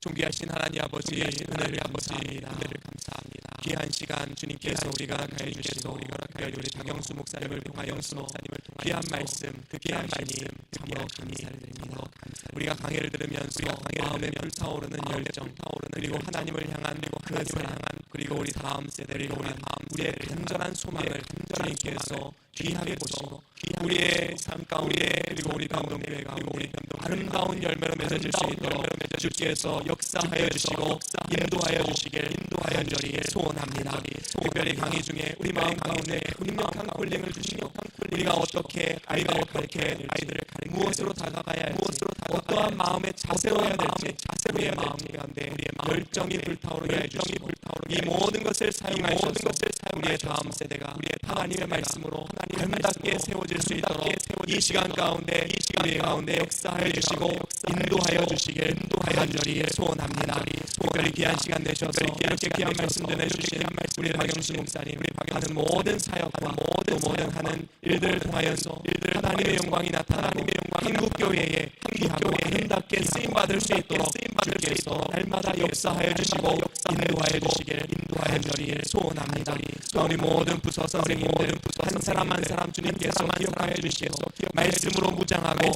존귀하신 하나님 아버지, 은혜를 감사합니다. 귀한 시간 주님께서 우리가 가해 주시고 우리 박영수 목사님을 통하여서 귀한 말씀 듣게 하시니 참으로 감사를 드립니다. 우리가 강해를 들으면서 마음에 불타오르는 열정, 그리고 하나님을 향한 그 사랑, 그리고 우리 다음 세대, 우리의 간절한 소망을 주님께서 귀하게 보시고 우리의 삶 가운데 그리고 우리 변동교회가 아름다운 열매로 맺어질 수 있도록 주께서 역사하여 주시고 인도하여 주시길 간절히 소원합니다. 특별히 강의 중에 우리 마음 가운데 강력한 콜링을 주시고 우리가 어떻게 아이들을 가르쳐야 될지, 무엇으로 다가가야 할지, 어떠한 마음의 자세로 해야 될지 우리의 마음 가운데 열정이 불타오르게 해주시고 이 모든 것을 사용하셔서 우리의 다음 세대가 하나님의 말씀으로 아름답게 세워질 수 있도록 이 시간 가운데 우리 가운데 역사하여 주시고 인도하여 주시길 간절히 소원합니다. 특별히 귀한 시간 내셔서 이렇게 귀한 말씀 전해주신 우리 박영수 목사님, 하는 모든 사역과 모든 하는 일들을 통하여서 하나님의 영광이 나타나고 한국교회에 귀하고 아름답게 쓰임받을 수 있도록 주께서 날마다 역사하여 주시고 인도하여 주시길 간절히 소원합니다. 우리 모든 부서 선생님들 한 사람 한 사람 주님께서 기억하여 주시고 말씀으로 무장하고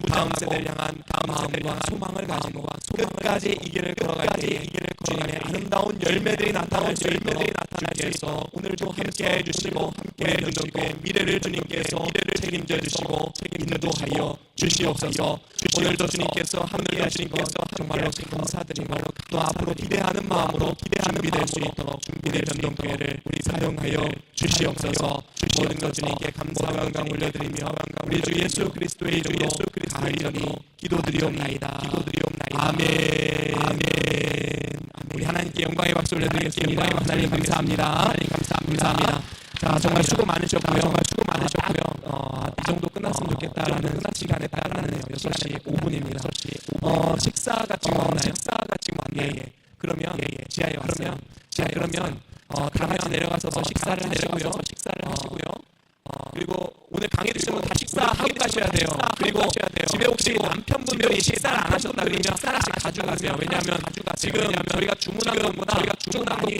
다음 세대를 향한 마음과 소망을 가지고 끝까지 이 길을 걸어갈 때에 주님의 아름다운 열매들이 나타날 수 있도록 주께서 오늘도 함께해 주시고 우리 변동교회 미래를 주님께서 책임져 주시고 인도하여 주시옵소서. 오늘도 주님께서 함께해 주시고 정말로 감사드리고 또 앞으로 기대하는 마음으로 준비될 수 있도록 미래 변동교회를 사용하여 주시옵소서. 모든 것 주님께 감사와 영광 올려드리며 우리 주 예수 그리스도의 이름으로 간절히 기도드리옵나이다. 아멘. 우리 하나님께 영광의 박수 올려드리겠습니다. 하나님 감사합니다. 자, 정말 수고 많으셨고요. 이 정도 끝났으면 좋겠다라는 시간에 딱 끝났네요. 6시 5분입니다. 식사가 지금 왔나요? 예. 그러면 지하에 왔어요. 자, 그러면 다 같이 내려가서 식사를 하시고요. 그리고 오늘 강의 들으시면 다 식사하고 가셔야 돼요. 그리고 집에 혹시 남편분들이 식사를 안 하셨다 그러면 식사를 하나씩 가져가세요. 왜냐하면 지금 저희가 주문한 것보다 좀 많이